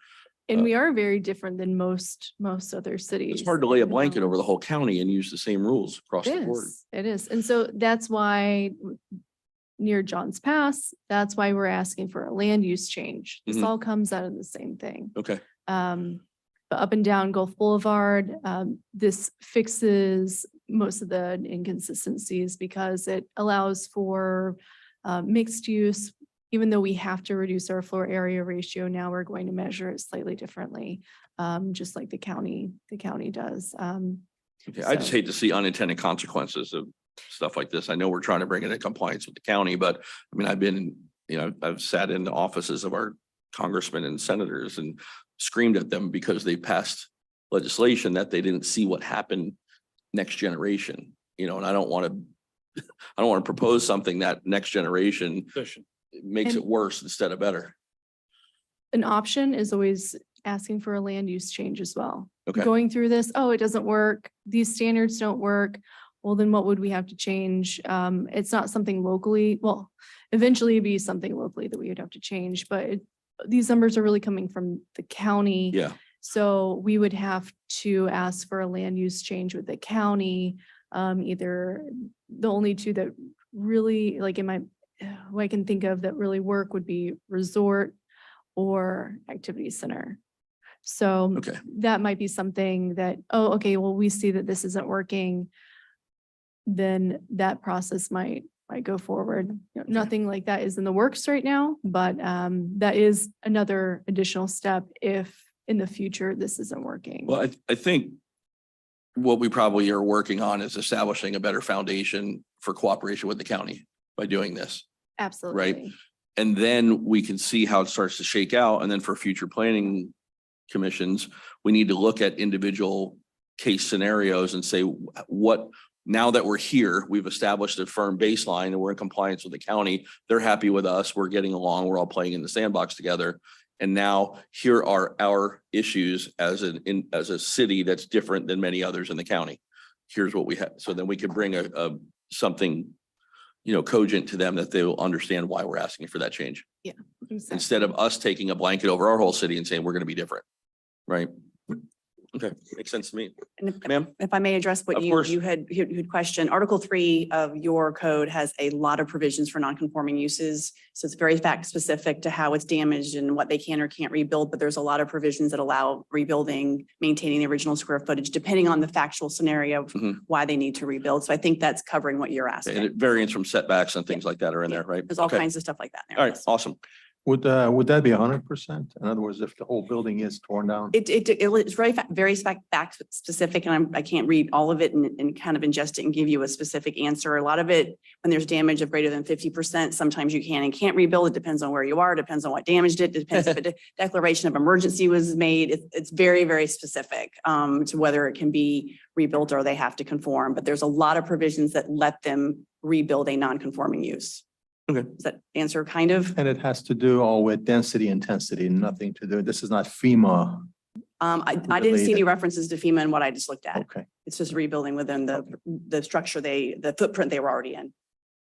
E: And we are very different than most other cities.
A: It's hard to lay a
E: in the
A: blanket over the
E: Valley.
A: whole county and use the same rules across
E: It
A: the board.
E: is, it is. And so that's why near John's Pass, that's why we're asking for a land use change. This
A: Mhm.
E: all comes out of the same thing.
A: Okay,
E: But up and down Gulf Boulevard, this fixes most of the inconsistencies because it allows for mixed use. Even though we have to reduce our floor area ratio, now we're going to measure it slightly differently, just like the county does.
A: okay. I just
E: So-
A: hate to see unintended consequences of stuff like this. I know we're trying to bring it in compliance with the county, but I mean, I've sat in the offices of our congressmen and senators and screamed at them because they passed legislation that they didn't see what happened next generation, you know, and I don't want to propose something that next generation makes
E: And-
A: it worse instead of better.
E: An option is always asking for a land use change as well.
A: Okay.
E: Going through this, oh, it doesn't work, these standards don't work. Well, then what would we have to change? It's not something locally, well, eventually it'd be something locally that we would have to change, but these numbers are really coming from the county.
A: Yeah,
E: So we would have to ask for a land use change with the county. Either the only two that really, like in my, who I can think of that really work would be resort or activity center. So
A: okay.
E: that might be something that, oh, okay, well, we see that this isn't working. Then that process might go forward. You know, nothing like that is in the works right now, but that is another additional step if in the future this isn't working.
A: Well, I think what we probably are working on is establishing a better foundation for cooperation with the county by doing this.
E: Absolutely.
A: And then we can see how it starts to shake out. And then for future planning commissions, we need to look at individual case scenarios and say what, now that we're here, we've established a firm baseline and we're in compliance with the county. They're happy with us. We're getting along. We're all playing in the sandbox together. And now here are our issues as a city that's different than many others in the county. Here's what we have. So then we could bring something, you know, cogent to them that they will understand why we're asking for that change. Instead of us taking a blanket over our whole city and saying, we're going to be different. Right? Okay, makes sense to me.
D: And if-
A: Ma'am?
D: If I may address what
A: Of
D: you,
A: course.
D: you had questioned, Article 3 of your code has a lot of provisions for non-conforming uses. So it's very fact specific to how it's damaged and what they can or can't rebuild, but there's a lot of provisions that allow rebuilding, maintaining the original square footage, depending on the factual scenario of
A: Mhm.
D: why they need to rebuild. So I think that's covering what you're
A: And
D: asking.
A: it variance from setbacks and things like that are in
D: Yeah.
A: there, right?
D: There's all
A: Okay.
D: kinds of stuff like that in
A: All
D: there.
A: right, awesome.
C: Would that be 100%? In other words, if the whole building is torn down?
D: It's very fact specific, and I can't read all of it and kind of ingest it and give you a specific answer. A lot of it, when there's damage of greater than 50%, sometimes you can and can't rebuild. It depends on where you are, depends on what damaged it, depends if a declaration of emergency was made. It's very, very specific to whether it can be rebuilt or they have to conform. But there's a lot of provisions that let them rebuild a non-conforming use.
A: Okay.
D: Does that answer kind of?
C: And it has to do all with density, intensity, nothing to do, this is not FEMA.
D: I didn't see any references to FEMA in what I just looked at.
C: Okay.
D: It's just rebuilding within the structure the footprint they were already in.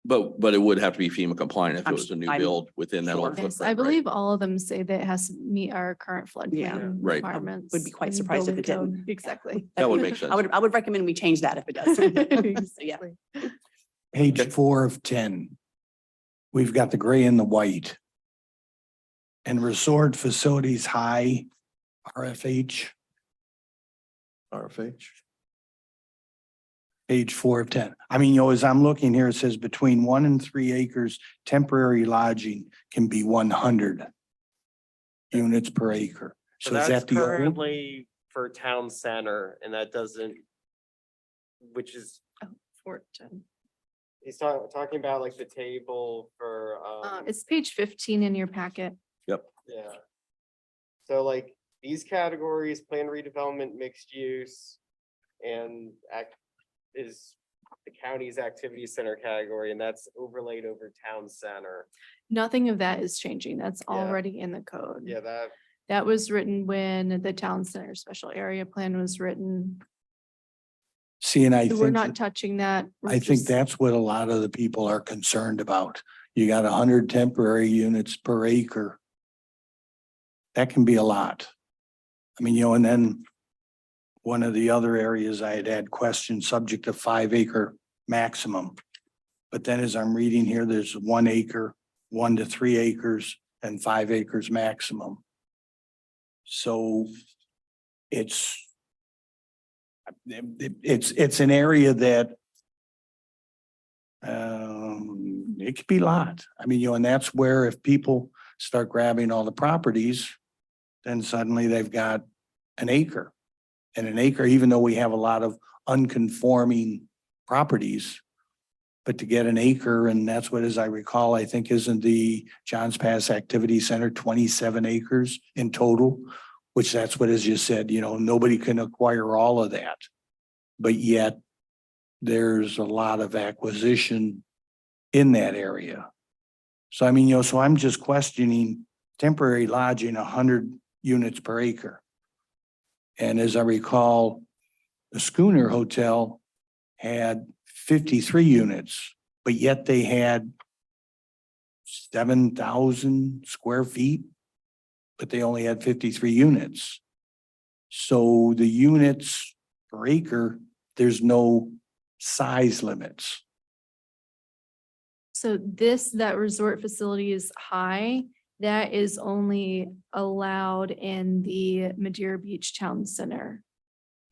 A: But it would have to be FEMA compliant if it
D: I'm
A: was a new
D: I'm
A: build within that
D: sure.
A: old
E: Yes,
A: footprint.
E: I
A: right?
E: believe all of them say that it has to meet our current
D: Yeah.
E: floodplain
A: Right.
E: requirements.
D: Would be quite
E: in the
D: surprised if it
E: building
D: didn't.
E: code. Exactly.
A: That would make sense.
D: I would recommend we change that if it does. So, yeah.
E: Exactly.
F: Page
A: Okay.
F: 4 of 10. We've got the gray and the white. And resort facilities high, RFH,
C: RFH.
F: page 4 of 10. I mean, you know, as I'm looking here, it says between 1 and 3 acres, temporary lodging can be 100 units per acre.
I: So
F: So is
I: that's
F: that the old?
I: currently for town center and that doesn't, which is, he's talking about like the table for,
E: It's page 15 in your packet.
I: yeah. So like, these categories, plan redevelopment, mixed use, and is the county's activity center category, and that's overlaid over town center.
E: Nothing of that is changing. That's
I: Yeah.
E: already in the code.
I: Yeah, that,
E: That was written when the town center special area plan was written.
F: See, and I
E: So we're
F: think,
E: not touching that. We're
F: I think
E: just-
F: that's what a lot of the people are concerned about. You got 100 temporary units per acre. That can be a lot. I mean, and then one of the other areas I had questions, subject to 5 acre maximum. But then as I'm reading here, there's 1 acre, 1 to 3 acres, and 5 acres maximum. So it's an area that it could be a lot. I mean, and that's where if people start grabbing all the properties, then suddenly they've got an acre. And an acre, even though we have a lot of unconforming properties, but to get an acre, and that's what, as I recall, I think isn't the Johns Pass Activity Center 27 acres in total, which that's what, as you said, nobody can acquire all of that. But yet there's a lot of acquisition in that area. So I mean, so I'm just questioning temporary lodging 100 units per acre. And as I recall, the Schooner Hotel had 53 units, but yet they had 7,000 square feet, but they only had 53 units. So the units per acre, there's no size limits.
E: So that resort facility is high. That is only allowed in the Madeira Beach Town Center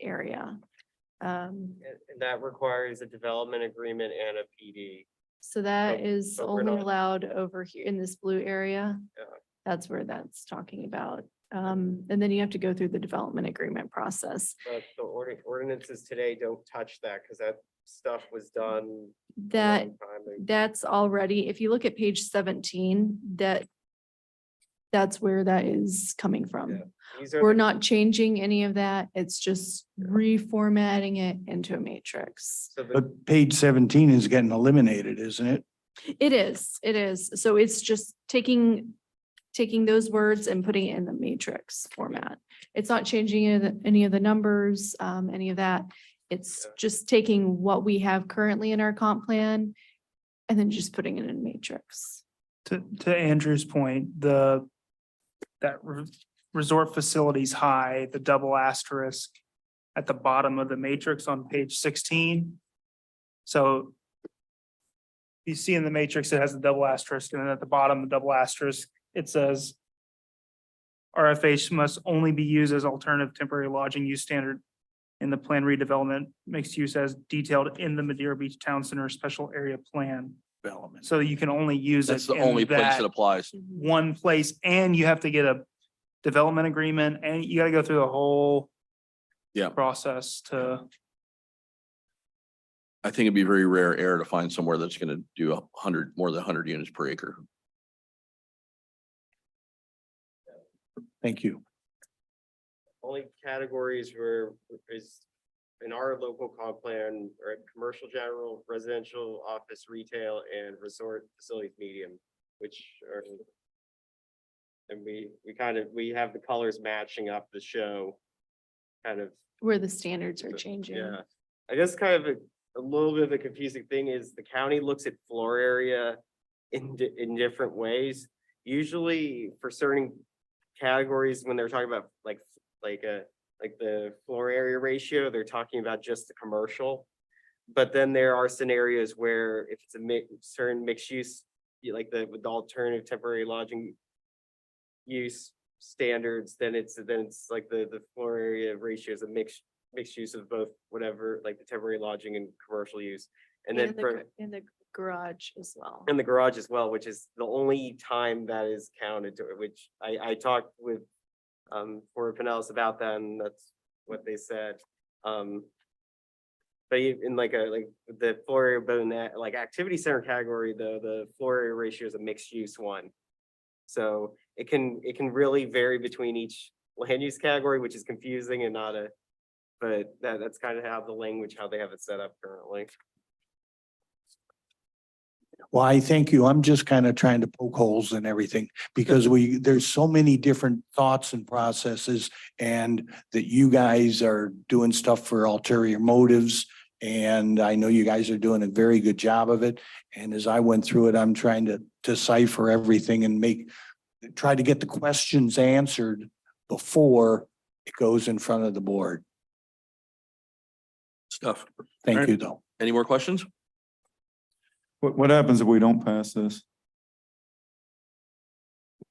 E: area.
I: and that requires a development agreement and a PD.
E: So that
I: But-
E: is
I: but we're
E: only
I: not-
E: allowed over here in this blue area.
I: Yeah.
E: That's where that's talking about. And then you have to go through the development agreement process.
I: But the ordinances today don't touch that because that stuff was done. a
E: That,
I: long time ago.
E: that's already, if you look at page 17, that's where that is coming
I: Yeah.
E: from.
I: These are
E: We're
I: the-
E: not changing any of that. It's just reformatting it into a matrix.
I: So the,
F: But page 17 is getting eliminated, isn't it?
E: It is, it is. So it's just taking those words and putting it in the matrix format. It's not changing any of the numbers, any of that. It's
I: Yeah.
E: just taking what we have currently in our comp plan and then just putting it in matrix.
H: To Andrew's point, resort facilities high, the double asterisk at the bottom of the matrix on page 16. So you see in the matrix, it has the double asterisk, and then at the bottom, the double asterisk, it says RFH must only be used as alternative temporary lodging use standard in the plan redevelopment mixed use as detailed in the Madeira Beach Town Center Special Area Plan.
F: Development.
H: So you can only use it
A: That's the
H: in
A: only place
H: that
A: that applies.
H: one place, and you have to get a development agreement, and you gotta go through the whole
A: Yeah.
H: process to,
A: I think it'd be very rare air to find somewhere that's gonna do 100, more than 100 units per acre.
F: Thank you.
I: only categories is in our local comp plan are commercial general, residential, office, retail, and resort facilities medium, which are. And we have the colors matching up to show kind of.
E: Where the standards are changing.
I: Yeah, I guess kind of a little bit of a confusing thing is the county looks at floor area in different ways. Usually for certain categories, when they're talking about like the floor area ratio, they're talking about just the commercial. But then there are scenarios where if it's certain mixed use, like with the alternative temporary lodging use standards, then it's like the floor area ratio is a mixed use of both, whatever, like the temporary lodging and commercial use. And then
E: In the garage as well.
I: in the garage as well, which is the only time that is counted to, which I talked with for Pinellas about that, and that's what they said. But in like the floor area, but in that like activity center category, the floor area ratio is a mixed use one. So it can really vary between each land use category, which is confusing and not a, but that's kind of how the language, how they have it set up currently.
F: Well, I thank you. I'm just kind of trying to poke holes in everything because there's so many different thoughts and processes and that you guys are doing stuff for ulterior motives. And I know you guys are doing a very good job of it. And as I went through it, I'm trying to decipher everything and try to get the questions answered before it goes in front of the board.
A: Stuff.
F: Thank
A: Alright.
F: you, though.
A: Any more questions?
J: What happens if we don't pass this?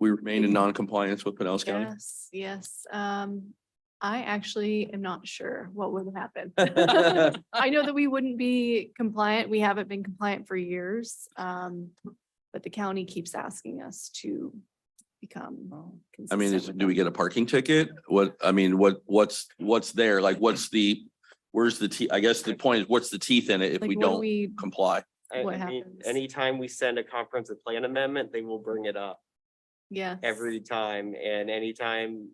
A: We remain in non-compliance with Pinellas County.
E: Yes, yes. I actually am not sure what would happen. I know that we wouldn't be compliant. We haven't been compliant for years. But the county keeps asking us to become.
A: I mean,
E: consistent with
A: do we
E: them.
A: get a parking ticket? What's there? Like, where's the teeth? I guess the point is, what's the teeth in it if
E: Like,
A: we
E: what do
A: don't
E: we,
A: comply?
E: What
I: I mean,
E: happens?
I: anytime we send a comprehensive plan amendment, they will bring it up
E: yes.
I: every time. And anytime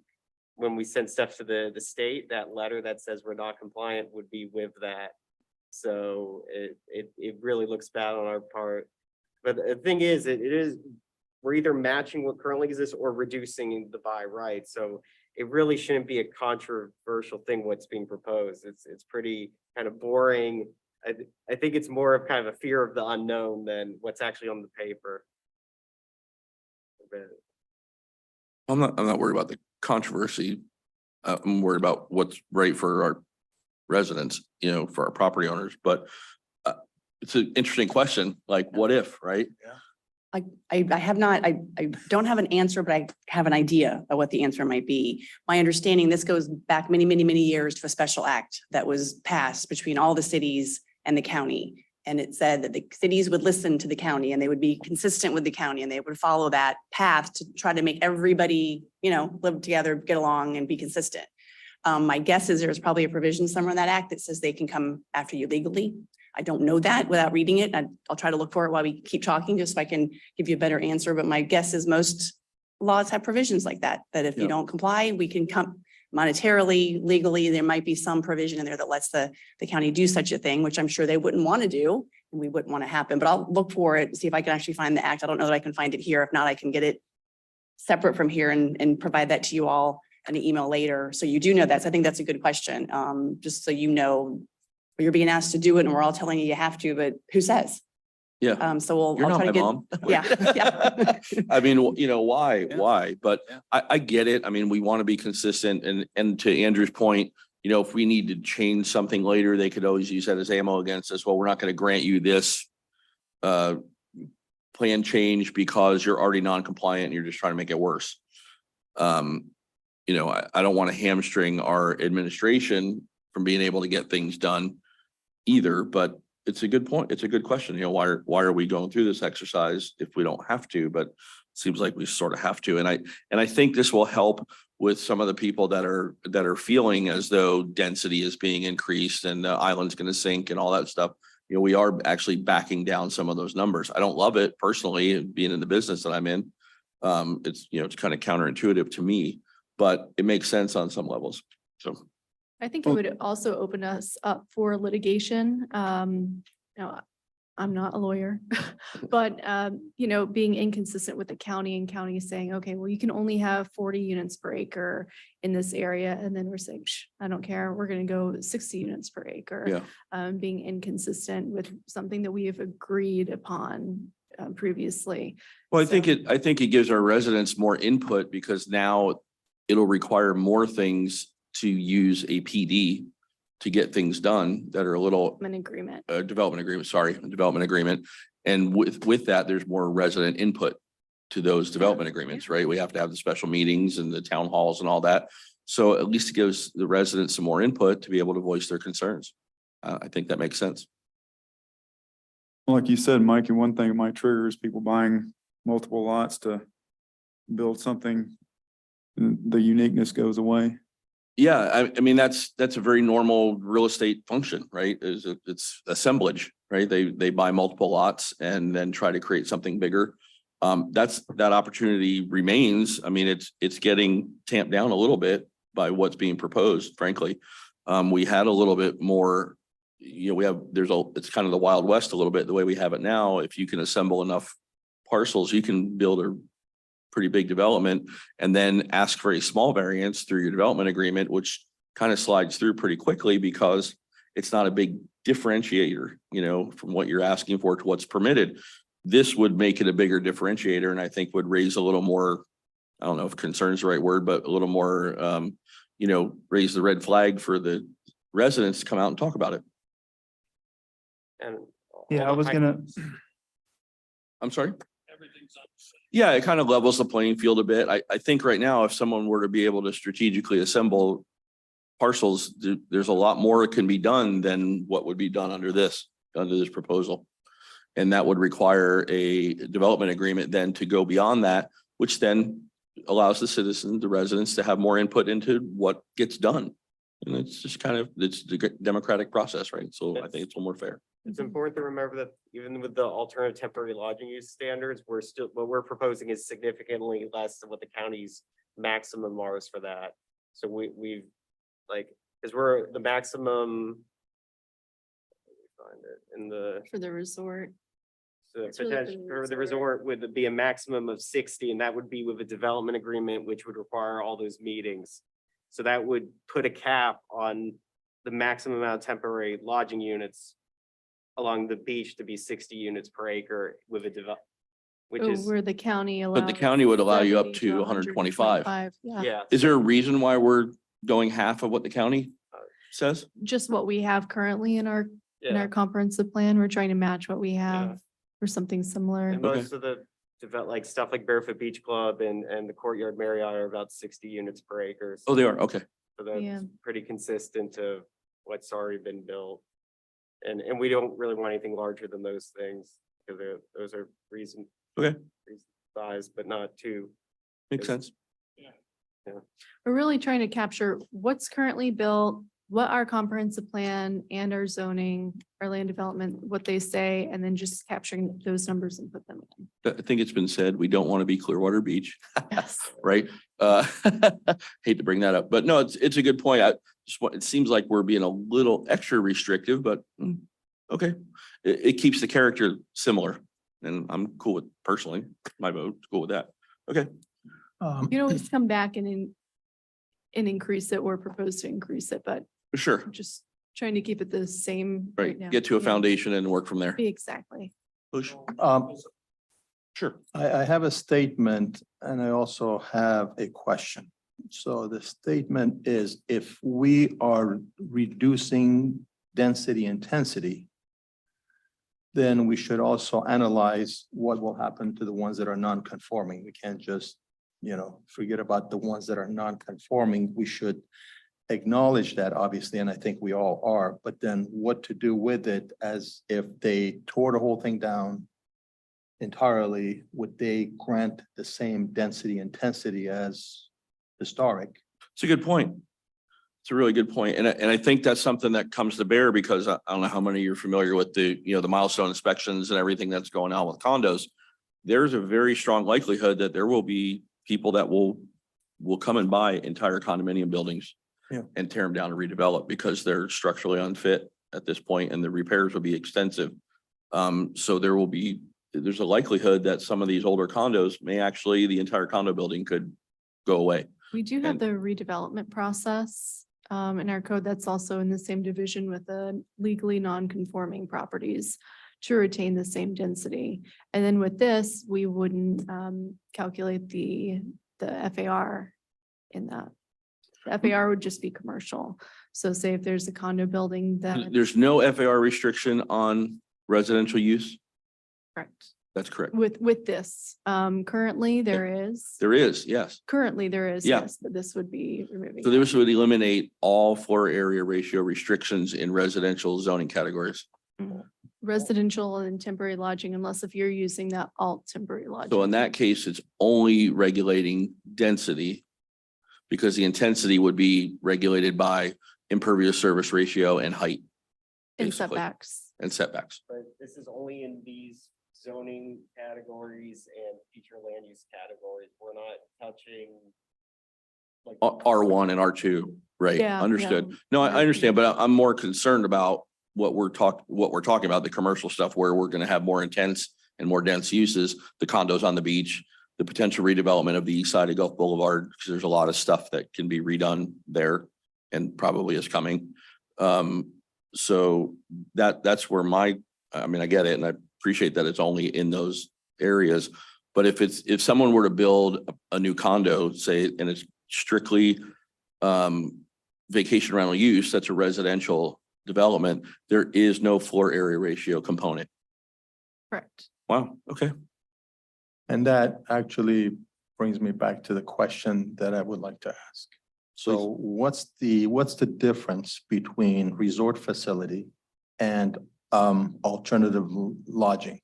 I: when we send stuff to the state, that letter that says we're not compliant would be with that. So it really looks bad on our part. But the thing is, we're either matching what currently exists or reducing the by right. So it really shouldn't be a controversial thing what's being proposed. It's pretty kind of boring. I think it's more of kind of a fear of the unknown than what's actually on the paper. But
A: I'm not worried about the controversy. I'm worried about what's right for our residents, for our property owners, but it's an interesting question, like what if, right?
D: I have not, I don't have an answer, but I have an idea of what the answer might be. My understanding, this goes back many, many, many years to a special act that was passed between all the cities and the county. And it said that the cities would listen to the county and they would be consistent with the county and they would follow that path to try to make everybody, live together, get along and be consistent. My guess is there's probably a provision somewhere in that act that says they can come after you legally. I don't know that without reading it. I'll try to look for it while we keep talking, just so I can give you a better answer. But my guess is most laws have provisions like that, that if you
A: Yeah.
D: don't comply, we can come monetarily, legally, there might be some provision in there that lets the county do such a thing, which I'm sure they wouldn't want to do and we wouldn't want to happen, but I'll look for it and see if I can actually find the act. I don't know that I can find it here. If not, I can get it separate from here and provide that to you all in an email later. So you do know that. So I think that's a good question. Just so you know, you're being asked to do it and we're all telling you have to, but who says?
A: Yeah.
D: So
A: You're
D: I'll
A: not
D: try to
A: my
D: get.
A: mom.
D: Yeah.
A: I mean, why,
F: Yeah.
A: why? But
F: Yeah.
A: I get it. I mean, we want to be consistent and to Andrew's point, if we need to change something later, they could always use that as ammo against us. Well, we're not going to grant you this plan change because you're already non-compliant and you're just trying to make it worse. I don't want to hamstring our administration from being able to get things done either, but it's a good point. It's a good question. Why are we going through this exercise if we don't have to? But it seems like we sort of have to. And I think this will help with some of the people that are feeling as though density is being increased and the island's going to sink and all that stuff. We are actually backing down some of those numbers. I don't love it personally, being in the business that I'm in. It's kind of counterintuitive to me, but it makes sense on some levels. So.
E: I think it would also open us up for litigation. I'm not a lawyer, but being inconsistent with the county and county saying, okay, well, you can only have 40 units per acre in this area. And then we're saying, I don't care. We're going to go 60 units per acre.
A: Yeah.
E: Being inconsistent with something that we have agreed upon previously.
A: Well, I
E: So-
A: think it gives our residents more input because now it'll require more things to use a PD to get things done that are a little
E: An agreement.
A: development agreement. And with that, there's more resident input to those development agreements, right? We have to have the special meetings and the town halls and all that. So at least it gives the residents some more input to be able to voice their concerns. I think that makes sense.
J: Like you said, Mike, and one thing that might trigger is people buying multiple lots to build something. And the uniqueness goes away.
A: Yeah, I mean, that's a very normal real estate function, right? It's assemblage, right? They buy multiple lots and then try to create something bigger. that opportunity remains. I mean, it's getting tamped down a little bit by what's being proposed, frankly. We had a little bit more, it's kind of the Wild West a little bit, the way we have it now. If you can assemble enough parcels, you can build a pretty big development and then ask for a small variance through your development agreement, which kind of slides through pretty quickly because it's not a big differentiator, from what you're asking for to what's permitted. This would make it a bigger differentiator and I think would raise a little more, I don't know if concern is the right word, but a little more, raise the red flag for the residents to come out and talk about it.
I: And
H: Yeah, I
I: all the
H: was
I: fac-
H: gonna,
A: I'm sorry?
G: Everything's on the same.
A: Yeah, it kind of levels the playing field a bit. I think right now, if someone were to be able to strategically assemble parcels, there's a lot more that can be done than what would be done under this proposal. And that would require a development agreement then to go beyond that, which then allows the citizens, the residents to have more input into what gets done. And it's just it's the democratic process, right? So I think it's a little more fair.
I: It's important to remember that even with the alternative temporary lodging use standards, what we're proposing is significantly less than what the county's maximum are for that. So we've because we're the maximum. Let me find it in the.
E: For the resort.
I: The
E: It's really for the
I: potential for the
E: resort.
I: resort would be a maximum of 60, and that would be with a development agreement, which would require all those meetings. So that would put a cap on the maximum amount of temporary lodging units along the beach to be 60 units per acre with a which is,
E: Where the county allows.
A: But the county would allow you up
E: 70
A: to 125.
E: 125, Yeah,
I: yeah.
A: Is there a reason why we're going half of what the county says?
E: just what we have currently in our
I: Yeah.
E: comprehensive plan. We're trying to match what we
I: Yeah.
E: have or something similar.
I: And
A: Okay.
I: most of the stuff like Barefoot Beach Club and the Courtyard Marriott are about 60 units per acre.
A: Oh, they are. Okay.
I: So
E: Yeah.
I: that's pretty consistent to what's already been built. And we don't really want anything larger than those things, because those are reason.
A: Okay.
I: Size, but not too.
A: Makes sense.
E: We're really trying to capture what's currently built, what our comprehensive plan and our zoning, our land development, what they say, and then just capturing those numbers and put them in.
A: I think it's been said, we don't want to be Clearwater Beach,
E: Yes.
A: right? Hate to bring that up, but no, it's a good point. It seems like we're being a little extra restrictive, but okay. It keeps the character similar and I'm cool with, personally, my vote, cool with that. Okay.
E: You can always come back and increase it or propose to increase it, but
A: Sure,
E: just trying to keep it the same
A: right.
E: right now.
A: Get to a
E: Yeah.
A: foundation and work from there.
E: Exactly.
A: Push. Sure.
C: I have a statement and I also have a question. So the statement is, if we are reducing density intensity, then we should also analyze what will happen to the ones that are non-conforming. We can't just, forget about the ones that are non-conforming. We should acknowledge that, obviously, and I think we all are, but then what to do with it, as if they tore the whole thing down entirely, would they grant the same density intensity as historic?
A: It's a good point. It's a really good point. And I think that's something that comes to bear because I don't know how many of you are familiar with the milestone inspections and everything that's going on with condos. There's a very strong likelihood that there will be people that will come and buy entire condominium buildings and tear them down and redevelop because they're structurally unfit at this point and the repairs will be extensive. So there's a likelihood that some of these older condos the entire condo building could go away.
E: We do have
A: And-
E: the redevelopment process in our code that's also in the same division with the legally non-conforming properties to retain the same density. And then with this, we wouldn't calculate the FAR in that. The FAR would just be commercial. So say if there's a condo building that.
A: There's no FAR restriction on residential use.
E: Correct.
A: That's correct.
E: With this, currently there is.
A: There is, yes.
E: Currently there is,
A: Yeah.
E: yes, but this would be removing.
A: So
E: that.
A: this would eliminate all floor area ratio restrictions in residential zoning categories.
E: Residential and temporary lodging, unless if you're using that alt temporary lodging.
A: So in that case, it's only regulating density because the intensity would be regulated by impervious surface ratio and height.
E: And
A: basically,
E: setbacks.
A: And setbacks.
I: But this is only in these zoning categories and future land use categories. We're not touching. Like,
A: R1 and R2, right?
E: Yeah,
A: Understood.
E: yeah.
A: No, I understand, but I'm more concerned about what we're talking about, the commercial stuff where we're gonna have more intense and more dense uses, the condos on the beach, the potential redevelopment of the east side of Gulf Boulevard, because there's a lot of stuff that can be redone there and probably is coming. So that's where I mean, I get it and I appreciate that it's only in those areas. But if someone were to build a new condo, say, and it's strictly vacation rental use, that's a residential development, there is no floor area ratio component.
E: Correct.
A: Wow, okay.
C: And that actually brings me back to the question that I would like to ask. So what's the difference between resort facility and alternative lodging?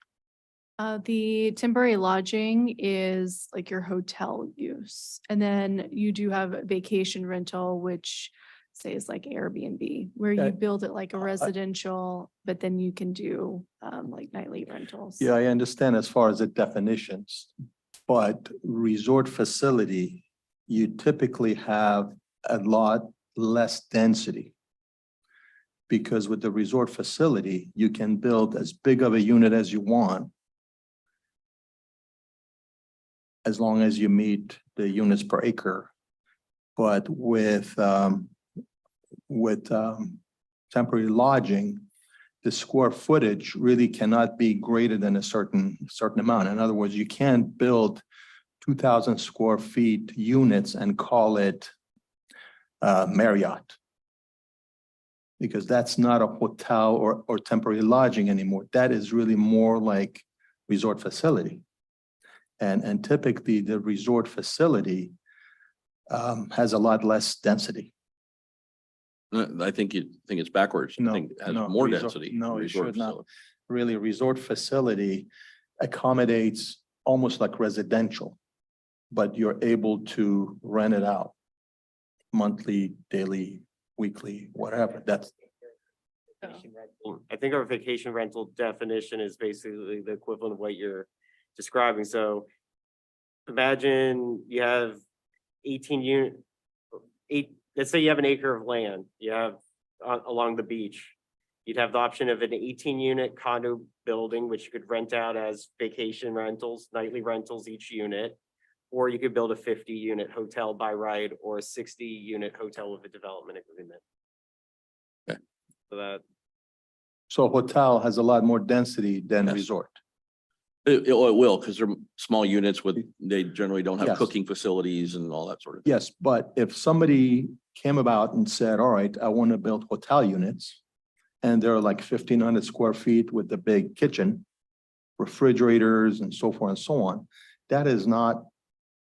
E: The temporary lodging is like your hotel use. And then you do have a vacation rental, which say is like Airbnb, where you
C: Okay.
E: build it like a residential, but then you can do like nightly rentals.
C: Yeah, I understand as far as the definitions, but resort facility, you typically have a lot less density. Because with the resort facility, you can build as big of a unit as you want, as long as you meet the units per acre. But with temporary lodging, the square footage really cannot be greater than a certain amount. In other words, you can't build 2,000 square feet units and call it Marriott. Because that's not a hotel or temporary lodging anymore. That is really more like resort facility. And typically the resort facility has a lot less density.
A: I think it's backwards. I
C: No,
A: think it has
C: no,
A: more
C: resort-
A: density.
C: no, it
A: resort
C: should not.
A: facility.
C: Really, a resort facility accommodates almost like residential, but you're able to rent it out monthly, daily, weekly, whatever. That's
I: Vacation rental. I think our vacation rental definition is basically the equivalent of what you're describing. So imagine you have 18 let's say you have an acre of land, you have along the beach. You'd have the option of an 18-unit condo building, which you could rent out as vacation rentals, nightly rentals each unit. Or you could build a 50-unit hotel by right or a 60-unit hotel with a development agreement.
A: Okay.
C: so hotel has a lot more density than
A: Yes.
C: resort.
A: It will, because they're small units they generally don't have
C: Yes.
A: cooking facilities and all that sort of thing.
C: Yes, but if somebody came about and said, all right, I want to build hotel units. And they're like 1,500 square feet with the big kitchen, refrigerators and so forth and so on. That is not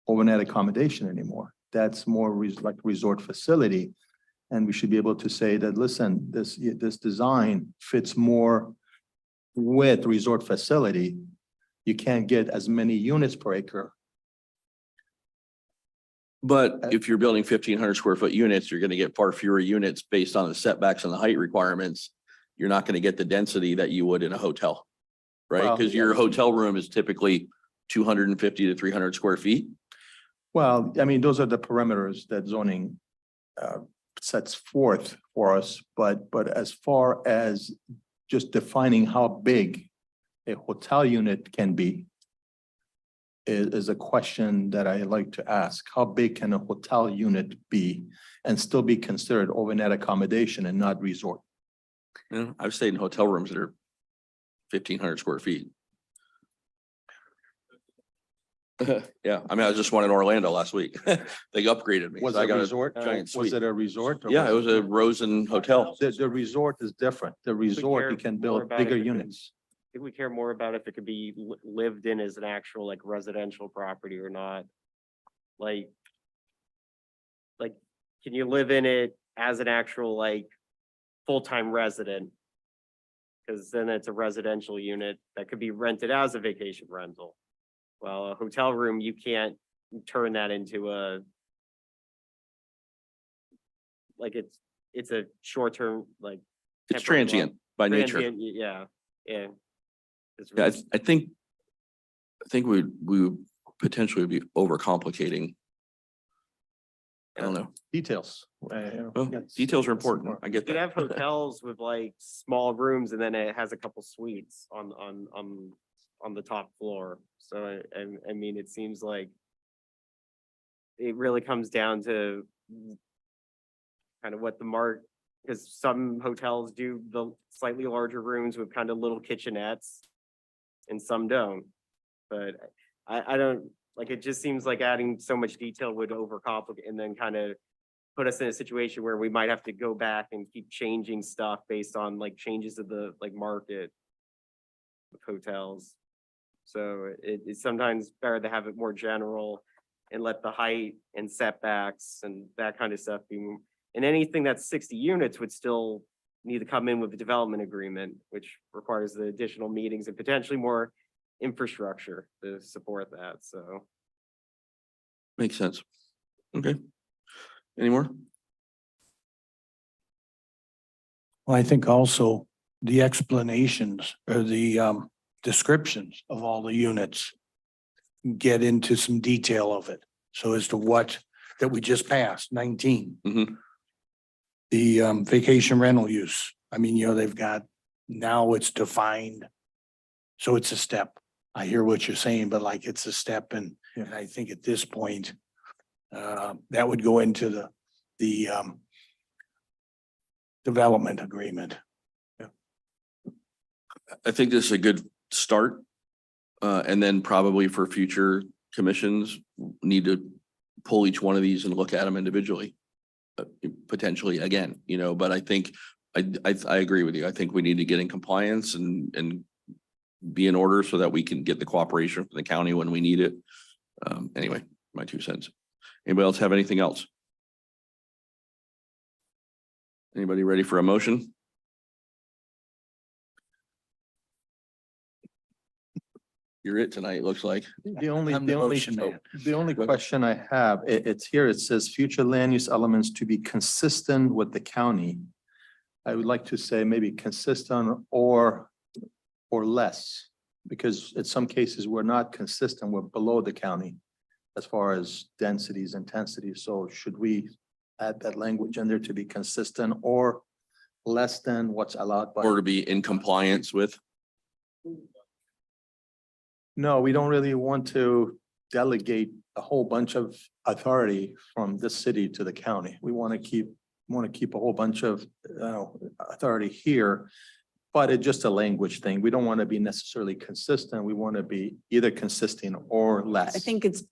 C: overnight accommodation anymore. That's more like resort facility. And we should be able to say that, listen, this design fits more with resort facility. You can't get as many units per acre.
A: But if you're building 1,500 square foot units, you're gonna get far fewer units based on the setbacks and the height requirements. You're not gonna get the density that you would in a hotel. Right?
C: Well,
A: Because your
C: yes.
A: hotel room is typically 250 to 300 square feet.
C: Well, I mean, those are the parameters that zoning sets forth for us, but as far as just defining how big a hotel unit can be is a question that I like to ask. How big can a hotel unit be and still be considered overnight accommodation and not resort?
A: You know, I've stayed in hotel rooms that are 1,500 square feet. Yeah, I mean, I was just one in Orlando last week. They upgraded me.
C: Was
A: so I
C: it
A: got
C: a
A: a
C: resort?
A: giant
C: Was
A: suite.
C: it a resort? or
A: Yeah, it was a Rosen Hotel.
C: The resort is different. The resort,
I: care
C: you can
I: more
C: build
I: about
C: bigger
I: if it could-
C: units.
I: I think we care more about if it could be lived in as an actual like residential property or not. Like, can you live in it as an actual like full-time resident? Because then it's a residential unit that could be rented as a vacation rental. Well, a hotel room, you can't turn that into like it's a short-term, like.
A: It's
I: temporary
A: transient by nature.
I: transient, yeah, yeah.
A: Yeah, I think we would potentially be overcomplicating. I don't know.
C: Details.
A: Well, details are important. I get
I: You could
A: that.
I: have hotels with like small rooms and then it has a couple suites on the top floor. So I mean, it seems like it really comes down to kind of what the because some hotels do the slightly larger rooms with kind of little kitchenettes and some don't. But I don't, like, it just seems like adding so much detail would overcomplicate and then kind of put us in a situation where we might have to go back and keep changing stuff based on like changes of the like market of hotels. So it's sometimes better to have it more general and let the height and setbacks and that kind of stuff be. And anything that's 60 units would still need to come in with the development agreement, which requires the additional meetings and potentially more infrastructure to support that, so.
A: Makes sense. Okay. Any more?
F: Well, I think also the explanations or the descriptions of all the units get into some detail of it. So as to what that we just passed, 19.
A: Mhm.
F: The vacation rental use. I mean, they've got, now it's defined. So it's a step. I hear what you're saying, but like it's a step and I think at this point, that would go into the development agreement.
A: I think this is a good start. And then probably for future commissions, need to pull each one of these and look at them individually. Potentially again, but I think I agree with you. I think we need to get in compliance and be in order so that we can get the cooperation from the county when we need it. Anyway, my 2 cents. Anybody else have anything else? Anybody ready for a motion? You're it tonight, looks like.
C: The only,
F: I'm the
C: the only,
F: motion man.
C: the only
A: Go ahead.
C: question I have, it's here, it says future land use elements to be consistent with the county. I would like to say maybe consistent or less, because in some cases, we're not consistent, we're below the county as far as densities, intensities. So should we add that language in there to be consistent or less than what's allowed by?
A: Or to be in compliance with.
C: No, we don't really want to delegate a whole bunch of authority from this city to the county. We want to keep a whole bunch of authority here. But it's just a language thing. We don't want to be necessarily consistent. We want to be either consistent or less.
D: I think it's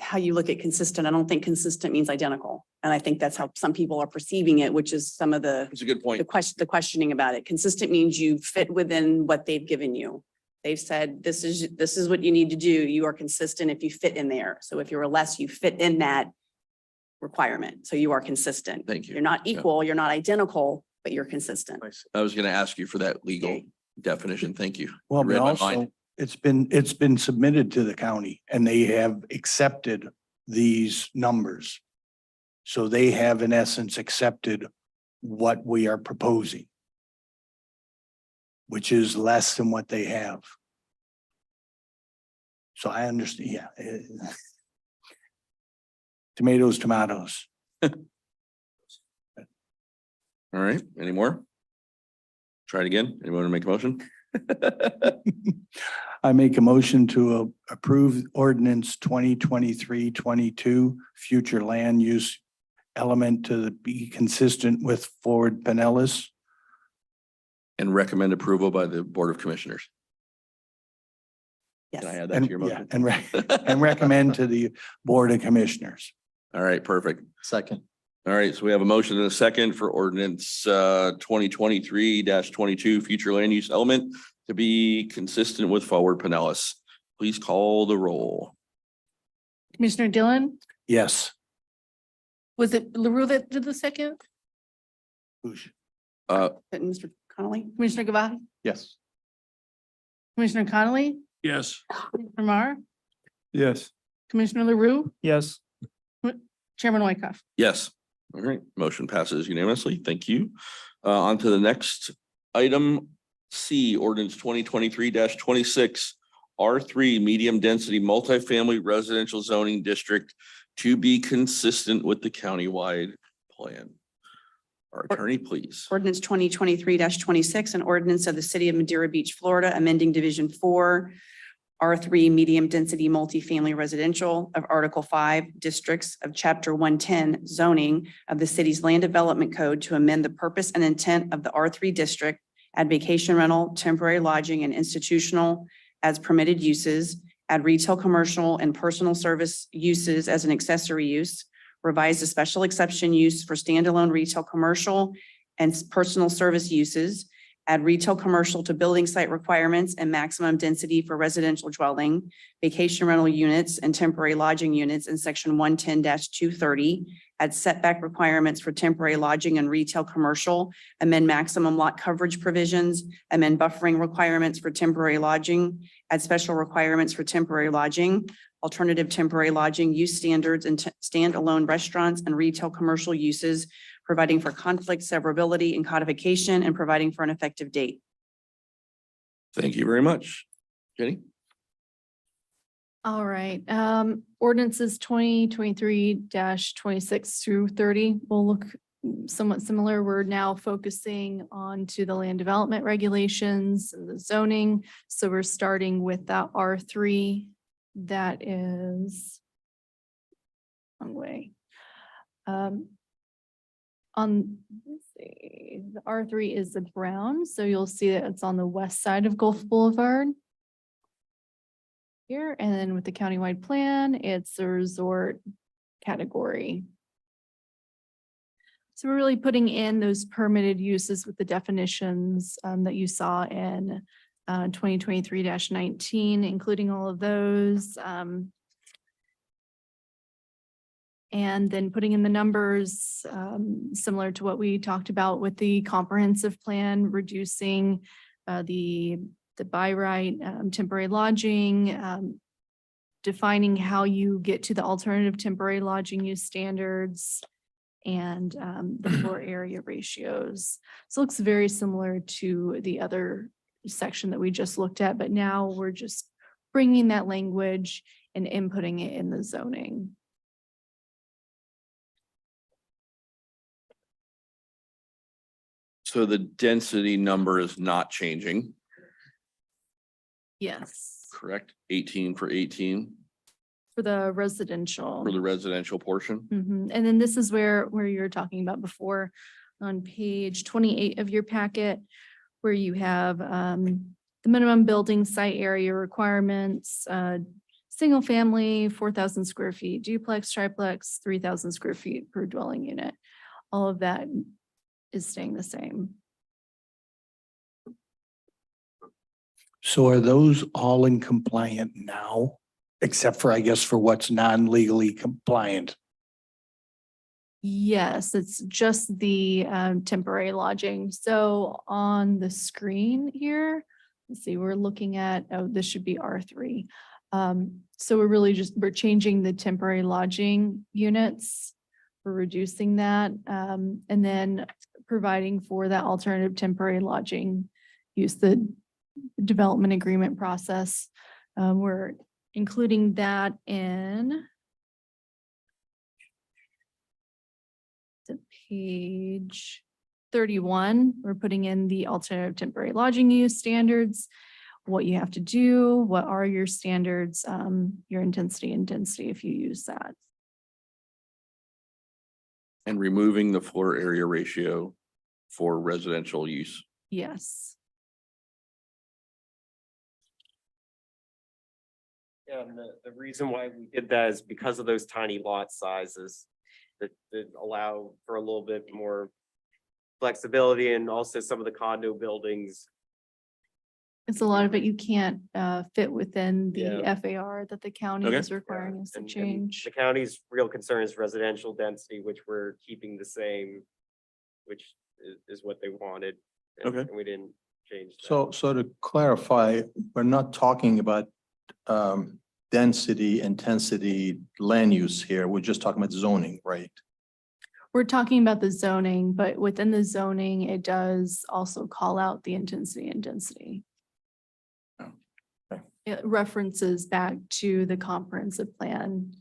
D: how you look at consistent. I don't think consistent means identical. And I think that's how some people are perceiving it, which is some of the
A: It's a good point.
D: the questioning about it. Consistent means you fit within what they've given you. They've said, this is what you need to do. You are consistent if you fit in there. So if you're less, you fit in that requirement. So you are consistent.
A: Thank you.
D: You're not equal, you're not identical, but you're consistent.
A: I was gonna ask you for that legal definition. Thank you.
F: Well,
A: You read
F: but
A: my
F: also,
A: mind.
F: it's been submitted to the county and they have accepted these numbers. So they have in essence accepted what we are proposing, which is less than what they have. So I understand, yeah. Tomatoes, tomatoes.
A: All right, any more? Try it again. Anyone want to make a motion?
F: I make a motion to approve ordinance 2023-22 future land use element to be consistent with Forward Pinellas.
A: And recommend approval by the Board of Commissioners.
D: Yes.
A: Can I add that to your
F: Yeah,
A: motion?
F: and recommend to the Board of Commissioners.
A: All right, perfect.
C: Second.
A: All right, so we have a motion and a second for ordinance 2023-22 future land use element to be consistent with Forward Pinellas. Please call the roll.
B: Commissioner Dillon,
F: Yes.
B: was it LaRue that did the second?
A: Uh,
D: Mr. Connolly?
B: Commissioner Gavahi,
C: Yes.
B: Commissioner Connolly,
G: Yes,
B: Commissioner Mar,
J: Yes.
B: Commissioner LaRue,
H: Yes,
B: Chairman Wyckoff.
A: yes. All right, motion passes unanimously. Thank you. On to the next item, C, ordinance 2023-26, R3 medium density multifamily residential zoning district to be consistent with the countywide plan. Our attorney, please.
D: Ordinance 2023-26, an ordinance of the city of Madeira Beach, Florida, amending Division 4, R3 medium density multifamily residential of Article 5 districts of Chapter 110 zoning of the city's land development code to amend the purpose and intent of the R3 district, add vacation rental, temporary lodging, and institutional as permitted uses, add retail, commercial, and personal service uses as an accessory use, revise the special exception use for standalone retail, commercial, and personal service uses, add retail, commercial to building site requirements and maximum density for residential dwelling, vacation rental units and temporary lodging units in section 110-230, add setback requirements for temporary lodging and retail, commercial, amend maximum lot coverage provisions, amend buffering requirements for temporary lodging, add special requirements for temporary lodging, alternative temporary lodging use standards and standalone restaurants and retail commercial uses, providing for conflict severability and codification, and providing for an effective date.
A: Thank you very much. Jenny?
E: All right, ordinances 2023-26 through 30 will look somewhat similar. We're now focusing on to the land development regulations and the zoning. So we're starting with that R3 that is wrong way. Let's see, the R3 is the brown, so you'll see that it's on the west side of Gulf Boulevard. Here, and then with the countywide plan, it's the resort category. So we're really putting in those permitted uses with the definitions that you saw in 2023-19, including all of those. And then putting in the numbers similar to what we talked about with the comprehensive plan, reducing the by right, temporary lodging, defining how you get to the alternative temporary lodging use standards, and the floor area ratios. So it looks very similar to the other section that we just looked at, but now we're just bringing that language and inputting it in the zoning.
A: So the density number is not changing,
E: Yes,
A: correct? 18 for 18
E: for the residential.
A: for the residential portion.
E: Mhm. And then this is where you're talking about before on page 28 of your packet, where you have the minimum building site area requirements, single family, 4,000 square feet, duplex, triplex, 3,000 square feet per dwelling unit. All of that is staying the same.
F: So are those all in compliant now, except for, I guess, for what's non-legally compliant?
E: Yes, it's just the temporary lodging. So on the screen here, let's see, we're looking at, oh, this should be R3. So we're changing the temporary lodging units. We're reducing that and then providing for that alternative temporary lodging use, the development agreement process. We're including that in page 31. We're putting in the alternative temporary lodging use standards, what you have to do, what are your standards, your intensity and density if you use that.
A: And removing the floor area ratio for residential use.
E: Yes.
I: Yeah, and the reason why we did that is because of those tiny lot sizes that allow for a little bit more flexibility, and also some of the condo buildings.
E: It's a lot of it you can't fit within the
I: Yeah.
E: FAR that the county
A: Okay.
E: is requiring us to
I: And
E: change.
I: the county's real concern is residential density, which we're keeping the same, which is what they wanted. and-
A: Okay.
I: And we didn't change that.
C: So to clarify, we're not talking about density, intensity, land use here. We're just talking about zoning, right?
E: We're talking about the zoning, but within the zoning, it does also call out the intensity and density.
C: Okay.
E: It references back to the comprehensive plan,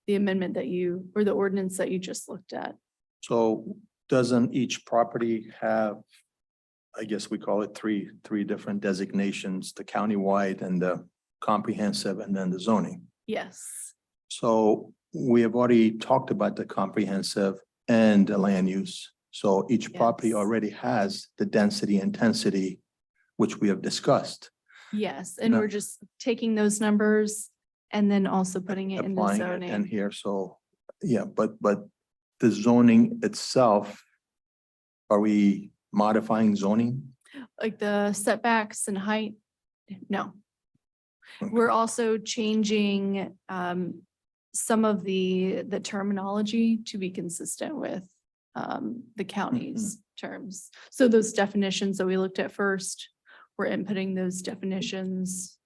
E: the amendment that you, or the ordinance that you just looked at.
C: So doesn't each property have, I guess we call it three different designations, the countywide and the comprehensive and then the zoning?
E: Yes,
C: So we have already talked about the comprehensive and the land use. So each property
E: Yes.
C: already has the density intensity, which we have discussed.
E: yes, and
C: No.
E: we're just taking those numbers and then also putting it in the
C: Applying it in
E: zoning.
C: here, so, yeah, but the zoning itself, are we modifying zoning?
E: Like the setbacks and height, no.
C: Okay.
E: We're also changing some of the terminology to be consistent with the county's terms. So those definitions that we looked at first, we're inputting those definitions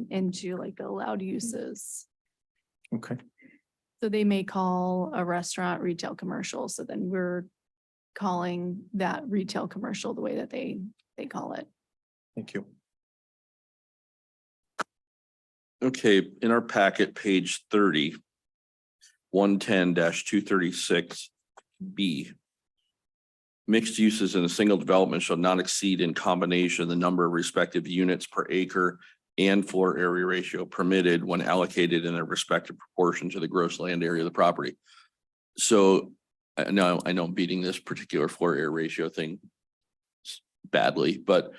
E: into like allowed uses.
C: Okay,
E: So they may call a restaurant retail commercial, so then we're calling that retail commercial the way that they call it.
C: thank you.
A: Okay, in our packet, page 30, 110-236B. Mixed uses in a single development shall not exceed in combination the number of respective units per acre and floor area ratio permitted when allocated in a respective proportion to the gross land area of the property. So I know I'm beating this particular floor area ratio thing badly, but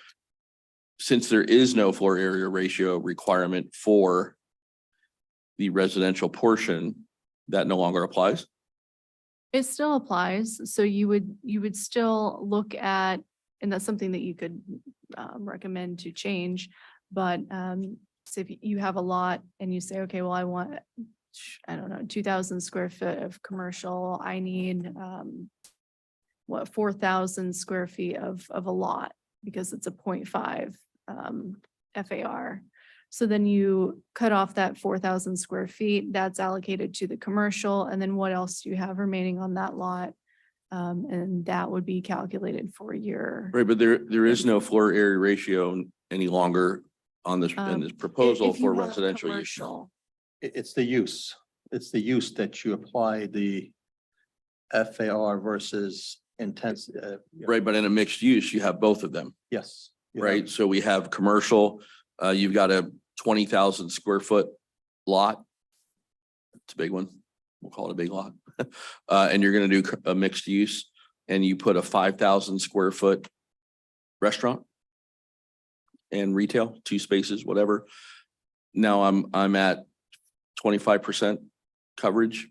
A: since there is no floor area ratio requirement for the residential portion, that no longer applies?
E: It still applies, so you would still look at, and that's something that you could recommend to change. But so if you have a lot and you say, okay, well, I want, I don't know, 2,000 square foot of commercial, I need 4,000 square feet of a lot because it's a 0.5 FAR. So then you cut off that 4,000 square feet, that's allocated to the commercial, and then what else do you have remaining on that lot? And that would be calculated for your.
A: Right, but there is no floor area ratio any longer on this, in this proposal
E: If you
A: for
E: have
A: residential use.
E: commercial,
C: It's the use. It's the use that you apply the FAR versus intense.
A: Right, but in a mixed use, you have both of them,
C: Yes. you have-
A: right? So we have commercial, you've got a 20,000 square foot lot. It's a big one. We'll call it a big lot. And you're gonna do a mixed use and you put a 5,000 square foot restaurant and retail, 2 spaces, whatever. Now I'm at 25% coverage.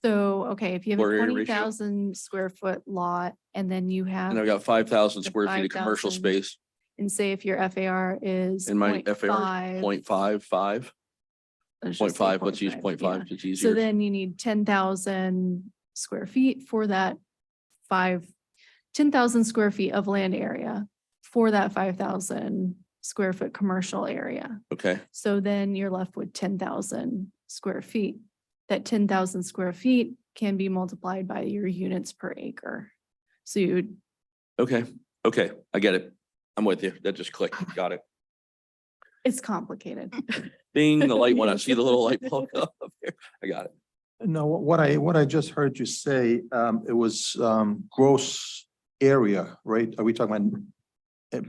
E: so, okay, if you have
A: Floor
E: a
A: area ratio.
E: 20,000 square foot lot and then you have,
A: And I've got 5,000
E: The
A: square feet of commercial
E: 5,000
A: space
E: and say if your FAR is
A: in my FAR,
E: 0.5,
A: 0.55,
E: let's just say
A: 0.5, let's use
E: 0.5,
A: 0.5,
E: yeah.
A: it's
E: So
A: easier.
E: then you need 10,000 square feet for that 10,000 square feet of land area for that 5,000 square foot commercial area.
A: Okay,
E: So then you're left with 10,000 square feet. That 10,000 square feet can be multiplied by your units per acre. So you,
A: okay, I get it. I'm with you. That just clicked. Got it.
E: it's complicated.
A: Ding, the light went on. See the little light bulb up there? I got it.
C: No, what I just heard you say, it was gross area, right? Are we talking about?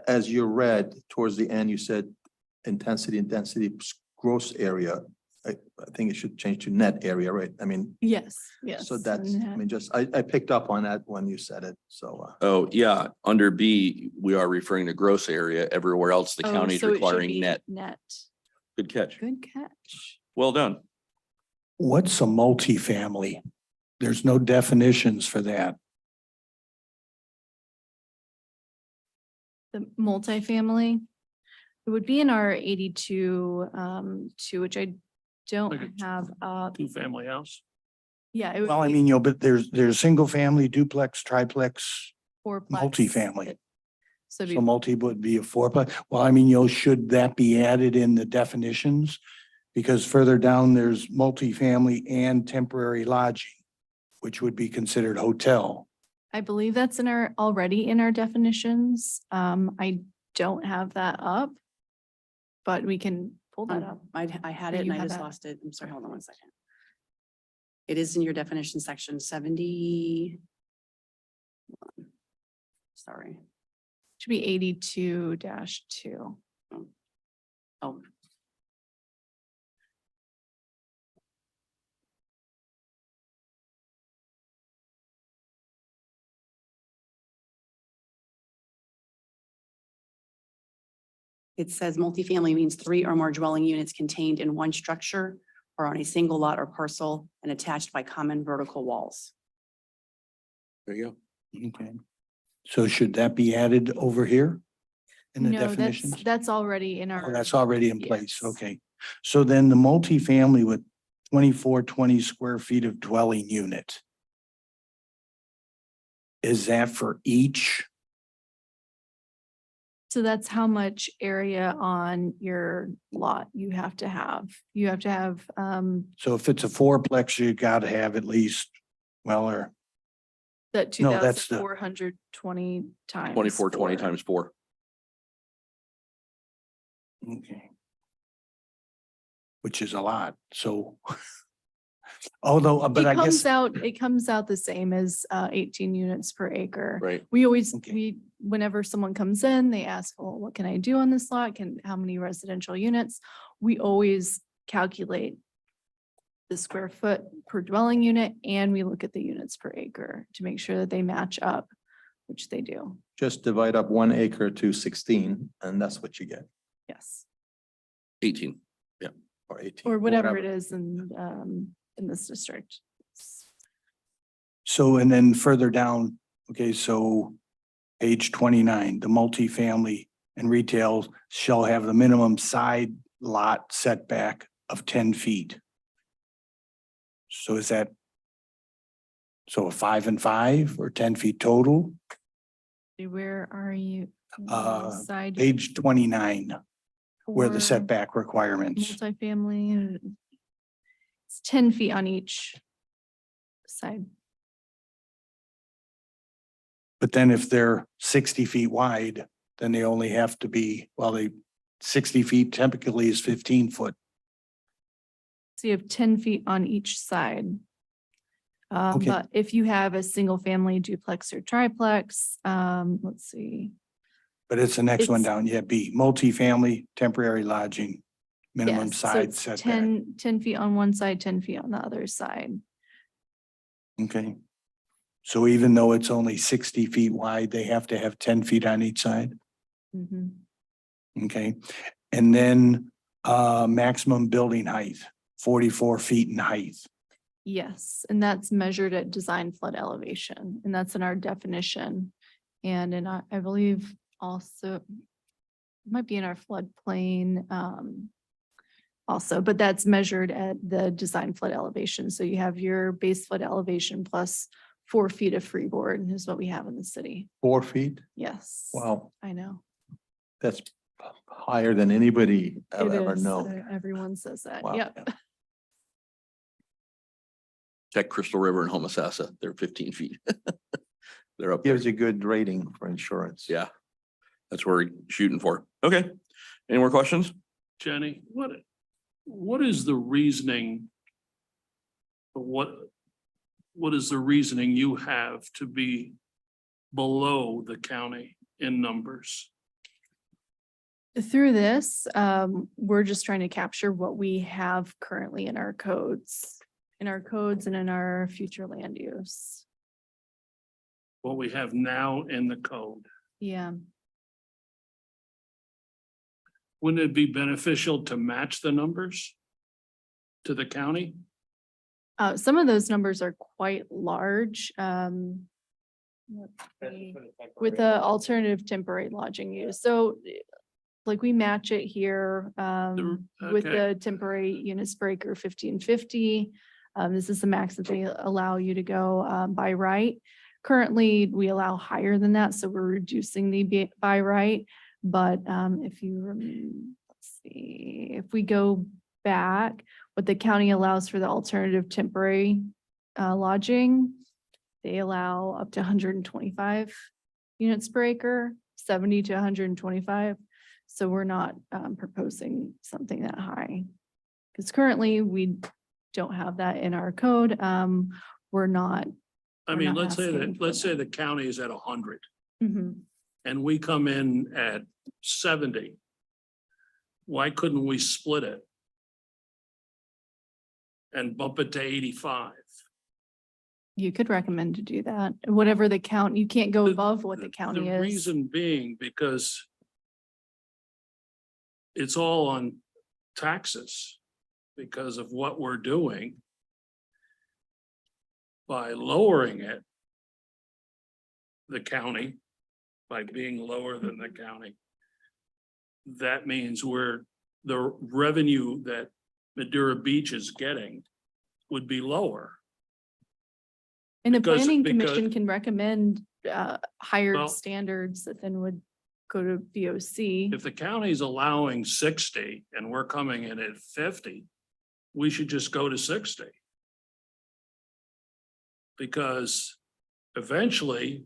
C: As you read towards the end, you said intensity, gross area. I think it should change to net area, right? I mean,
E: Yes, yes.
C: so that's,
E: and
C: I mean, just, I picked up on that when you said it, so.
A: Oh, yeah, under B, we are referring to gross area. Everywhere else, the
E: Oh,
A: county's
E: so it should
A: requiring
E: be
A: net.
E: Net.
A: Good catch.
E: Good catch.
A: Well done.
F: What's a multifamily? There's no definitions for that.
E: The multifamily, it would be in our 82, which I don't
G: Like a
E: have,
G: Two-family house.
E: yeah. It would
F: Well, I
E: be
F: mean, but there's single family, duplex, triplex,
E: fourplex.
F: multifamily.
E: So it'd
F: So
E: be
F: multi would be a fourplex. Well, I mean, should that be added in the definitions? Because further down, there's multifamily and temporary lodging. which would be considered hotel.
E: I believe that's already in our definitions. I don't have that up. But we can pull that up.
D: I had
E: Or
D: it
E: you
D: and I
E: have
D: just
E: that?
D: lost it. I'm sorry, hold on one second. It is in your definition section 70. Sorry.
E: Should be 82-2.
D: Oh, it says multifamily means 3 or more dwelling units contained in one structure or on a single lot or parcel and attached by common vertical walls.
A: There you go.
F: Okay. So should that be added over here in the
E: No,
F: definitions?
E: that's already in
F: Oh,
E: our.
F: that's already in place.
E: Yes.
F: Okay. So then the multifamily with 2420 square feet of dwelling unit. Is that for each?
E: So that's how much area on your lot you have to have. You have to have,
F: So if it's a fourplex, you gotta have at least, well, or,
E: that
F: No, that's the-
E: 2,420 times.
A: 2420
E: 4.
A: times 4.
F: okay. Which is a lot, so. Although, but I guess,
E: It comes out the same as 18 units per acre.
A: Right.
E: We always,
F: Okay.
E: whenever someone comes in, they ask, well, what can I do on this lot? How many residential units? We always calculate the square foot per dwelling unit, and we look at the units per acre to make sure that they match up, which they do.
C: Just divide up 1 acre to 16, and that's what you get,
E: Yes.
A: 18.
C: or 18.
E: Or whatever it is in this district.
F: so, and then further down, okay, so page 29, the multifamily and retail shall have the minimum side lot setback of 10 feet. So is that so a 5 and 5 or 10 feet total?
E: Where are you? Side
F: Page 29, where the
E: for
F: setback requirements.
E: Multifamily. It's 10 feet on each side.
F: But then if they're 60 feet wide, then they only have to be, 60 feet typically is 15 foot.
E: So you have 10 feet on each side.
F: Okay.
E: But if you have a single family duplex or triplex, let's see.
F: But it's the next one
E: It's-
F: down, yeah, B, multifamily, temporary lodging, minimum
E: Yes, so
F: side
E: it's
F: setback.
E: 10 feet on one side, 10 feet on the other side.
F: Okay. So even though it's only 60 feet wide, they have to have 10 feet on each side,
E: Mhm.
F: okay? And then maximum building height, 44 feet in height.
E: Yes, and that's measured at design flood elevation, and that's in our definition. And in our, I believe also it might be in our floodplain also, but that's measured at the design flood elevation. So you have your base flood elevation plus 4 feet of freeboard is what we have in the city.
C: 4 feet?
E: Yes.
C: Wow,
E: I know.
C: that's higher than anybody I've
E: It
C: ever
E: is.
C: known.
E: Everyone says that.
C: Wow.
E: Yep.
A: Check Crystal River and Homosassa. They're 15 feet. They're up there.
C: Gives you good rating for insurance.
A: Yeah. That's what we're shooting for. Okay. Any more questions?
G: Jenny, what is the reasoning? What is the reasoning you have to be below the county in numbers?
E: Through this, we're just trying to capture what we have currently in our codes and in our future land use.
G: What we have now in the code?
E: Yeah,
G: Wouldn't it be beneficial to match the numbers to the county?
E: some of those numbers are quite large. Let's see. With the alternative temporary lodging use. So like we match it here with
G: Okay.
E: the temporary units per acre 1550. This is the max that they allow you to go by right. Currently, we allow higher than that, so we're reducing the by right. But if you, let's see, if we go back, what the county allows for the alternative temporary lodging, they allow up to 125 units per acre, 70 to 125. So we're not proposing something that high. Because currently we don't have that in our code. We're not.
G: I
E: We're
G: mean,
E: not
G: let's say
E: asking
G: that,
E: for
G: let's say
E: that.
G: the county is at 100
E: Mhm.
G: and we come in at 70. Why couldn't we split it? And bump it to 85?
E: You could recommend to do that, whatever the count, you can't go above what the county
G: The
E: is.
G: reason being because it's all on taxes because of what we're doing. By lowering it, the county, by being lower than the county, that means the revenue that Madeira Beach is getting would be lower.
E: And the
G: because-
E: planning
G: because-
E: commission can recommend higher
G: Well-
E: standards that then would go to VOC.
G: If the county's allowing 60 and we're coming in at 50, we should just go to 60. Because eventually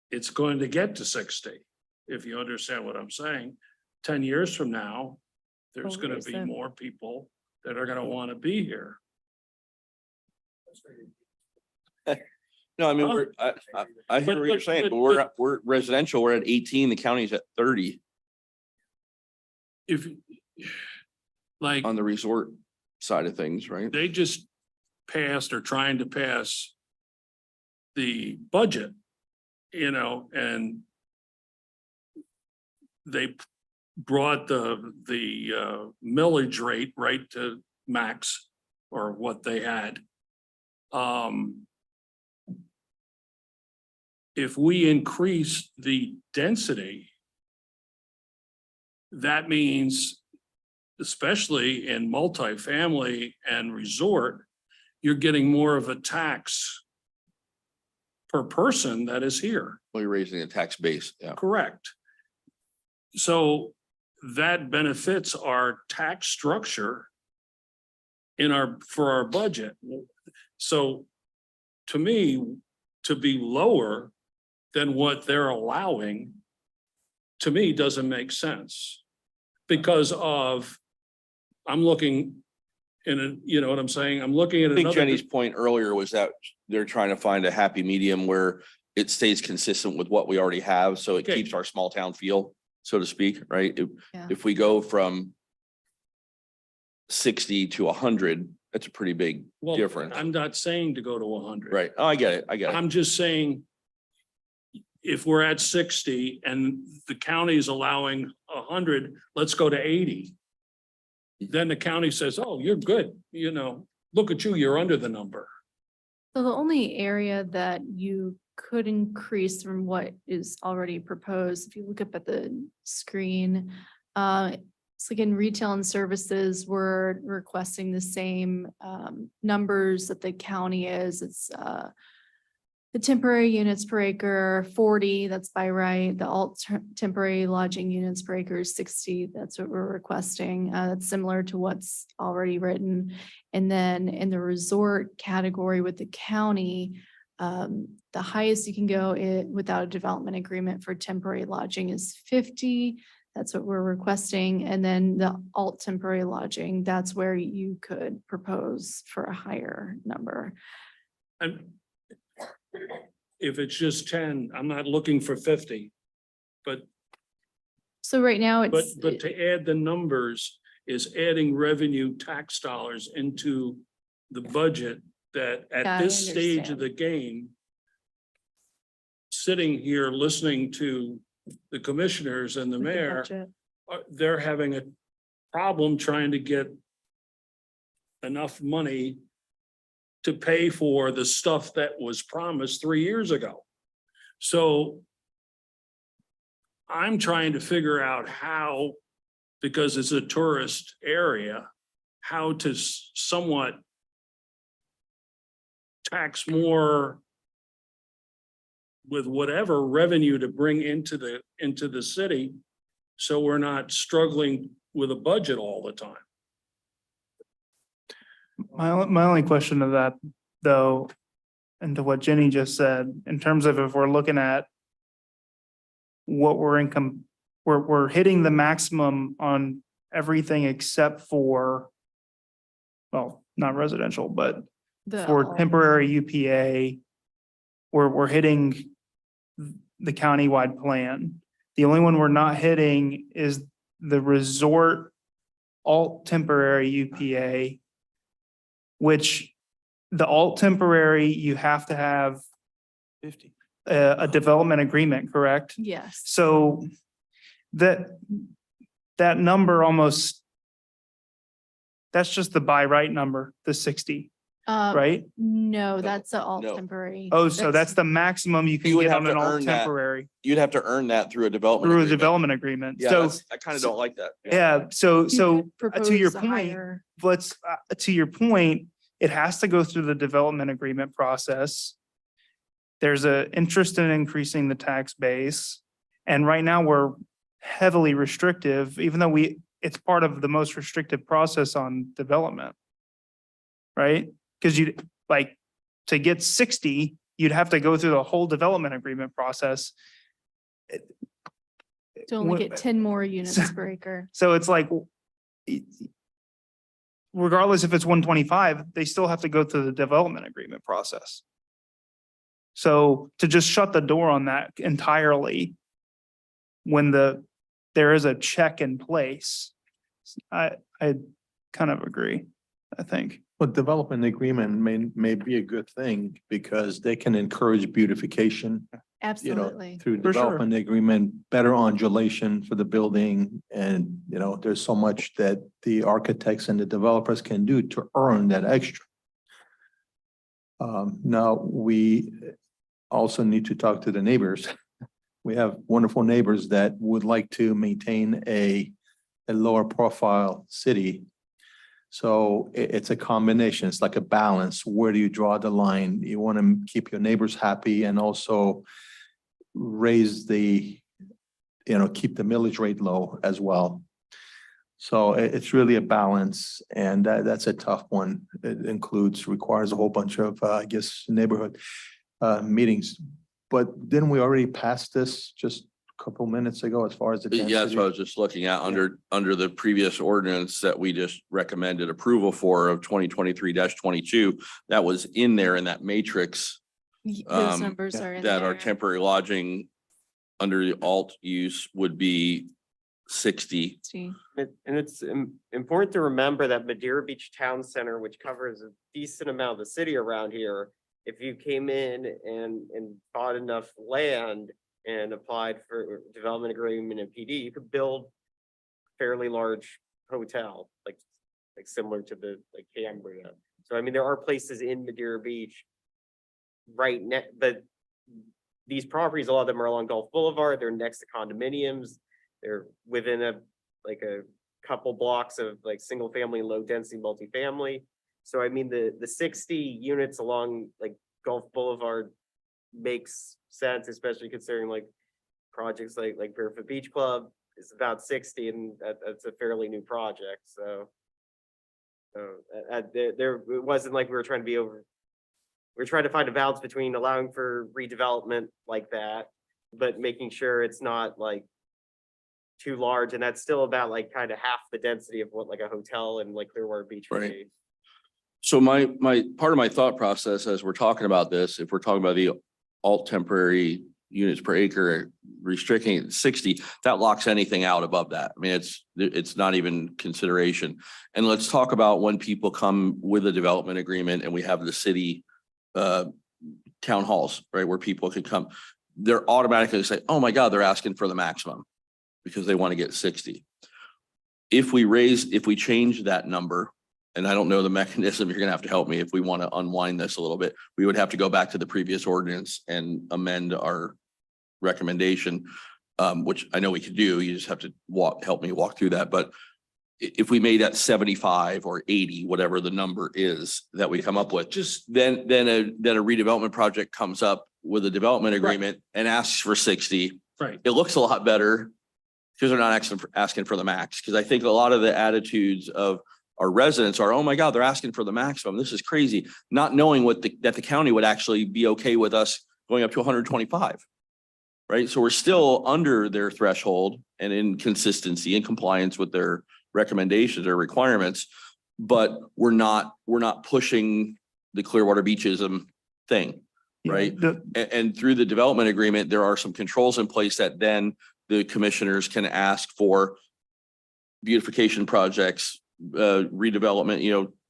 G: it's going to get to 60, if you understand what I'm saying. 10 years from now, there's
E: Oh,
G: gonna
E: is
G: be
E: it?
G: more people that are gonna wanna be here.
A: No, I mean,
G: Huh?
A: I hear what you're saying, but we're residential, we're at 18, the county's at 30
G: If, like,
A: on the resort side of things, right?
G: they just passed or trying to pass the budget, and they brought the millage rate right to max or what they had. If we increase the density, that means, especially in multifamily and resort, you're getting more of a tax per person that is here.
A: Well, you're raising the tax base, yeah.
G: Correct. So that benefits our tax structure for our budget. So to me, to be lower than what they're allowing, to me, doesn't make sense. Because I'm looking you know what I'm saying? I'm looking at
A: I think
G: another.
A: Jenny's point earlier was that they're trying to find a happy medium where it stays consistent with what we already have, so it
G: Okay.
A: keeps our small town feel, so to speak, right?
E: Yeah.
A: If we go from 60 to 100, that's a pretty big
G: Well,
A: difference,
G: I'm not saying to go to 100.
A: right? Oh, I get it, I get it.
G: I'm just saying, if we're at 60 and the county is allowing 100, let's go to 80. Then the county says, oh, you're good, look at you, you're under the number.
E: So the only area that you could increase from what is already proposed, if you look up at the screen, it's like in retail and services, we're requesting the same numbers that the county is. It's the temporary units per acre, 40, that's by right. The temporary lodging units per acre is 60. That's what we're requesting. That's similar to what's already written. And then in the resort category with the county, the highest you can go without a development agreement for temporary lodging is 50. That's what we're requesting. And then the alt temporary lodging, that's where you could propose for a higher number.
G: And if it's just 10, I'm not looking for 50. But
E: So right now it's.
G: to add the numbers is adding revenue tax dollars into the budget that
E: Yeah,
G: at
E: I
G: this stage of
E: understand.
G: the game, sitting here listening to the commissioners and the
E: with the
G: mayor,
E: budget.
G: they're having a problem trying to get enough money to pay for the stuff that was promised 3 years ago. So I'm trying to figure out how, because it's a tourist area, how to somewhat tax more with whatever revenue to bring into the city, so we're not struggling with a budget all the time.
H: My only question to that though, and to what Jenny just said, in terms of if we're looking at what we're hitting the maximum on everything except for, well, not residential, but for temporary UPA, we're hitting the countywide plan. The only one we're not hitting is the resort alt temporary UPA, which the alt temporary, you have to have
F: 50.
H: a development agreement, correct?
E: Yes.
H: So that number almost, that's just the by right number, the 60, right?
E: No, that's a alt
A: no.
E: temporary.
H: Oh, so that's the maximum you can
A: You would
H: get
A: have
H: on
A: to
H: an alt
A: earn that
H: temporary
A: You'd have to earn that through a development.
H: through a
A: agreement.
H: development agreement.
A: Yeah,
H: So,
A: I kind of don't like that.
H: yeah, so
E: You could
H: to your
E: propose a
H: point,
E: higher-
H: let's, to your point, it has to go through the development agreement process. There's a interest in increasing the tax base. And right now we're heavily restrictive, even though it's part of the most restrictive process on development. Right? Because to get 60, you'd have to go through the whole development agreement process.
E: To only
H: What-
E: get 10 more units per acre.
H: So it's like, regardless if it's 125, they still have to go through the development agreement process. So to just shut the door on that entirely when there is a check in place, I kind of agree, I think.
C: But development agreement may be a good thing because they can encourage beautification, you know,
E: Absolutely.
C: through
H: For sure.
C: development agreement, better undulation for the building. And, you know, there's so much that the architects and the developers can do to earn that extra. Now, we also need to talk to the neighbors. We have wonderful neighbors that would like to maintain a lower profile city. So it's a combination. It's like a balance. Where do you draw the line? You want to keep your neighbors happy and also raise keep the millage rate low as well. So it's really a balance, and that's a tough one. It requires a whole bunch of, neighborhood meetings. But didn't we already pass this just a couple minutes ago as far as the
A: Yeah, that's
C: density?
A: what I was just looking at under the previous ordinance that we just recommended approval for of 2023-22. That was in there in that matrix.
E: Those numbers are in
A: That our
E: there.
A: temporary lodging under the alt use would be 60.
E: See.
I: And it's important to remember that Madeira Beach Town Center, which covers a decent amount of the city around here, if you came in and bought enough land and applied for development agreement and PD, you could build a fairly large hotel, like similar to Cambria. So I mean, there are places in Madeira Beach right next, but these properties, a lot of them are along Gulf Boulevard. They're next to condominiums. They're within a couple blocks of single family, low density multifamily. So I mean, the 60 units along Gulf Boulevard makes sense, especially considering projects like Barefoot Beach Club is about 60, and that's a fairly new project. So it wasn't like we were trying to be over. We're trying to find a balance between allowing for redevelopment like that, but making sure it's not too large, and that's still about kind of half the density of what a hotel in Clearwater Beach would
A: Right.
I: be.
A: So my part of my thought process as we're talking about this, if we're talking about the alt temporary units per acre, restricting it to 60, that locks anything out above that. I mean, it's not even consideration. And let's talk about when people come with a development agreement and we have the city town halls, right, where people can come. They're automatically say, oh my God, they're asking for the maximum because they want to get 60. If we change that number, and I don't know the mechanism, you're gonna have to help me if we want to unwind this a little bit. We would have to go back to the previous ordinance and amend our recommendation, which I know we could do. You just have to help me walk through that. But if we made that 75 or 80, whatever the number is that we come up with, just then a redevelopment project comes up with a development agreement and asks for 60.
G: Right.
A: It looks a lot better because they're not asking for the max. Because I think a lot of the attitudes of, our residents are, oh my God, they're asking for the maximum. This is crazy. Not knowing that the county would actually be okay with us going up to 125. Right? So we're still under their threshold and in consistency and compliance with their recommendations or requirements. But we're not pushing the Clearwater Beachism thing.
H: Yeah,
A: Right. And through the development agreement, there are some controls in place that then the commissioners can ask for beautification projects, redevelopment,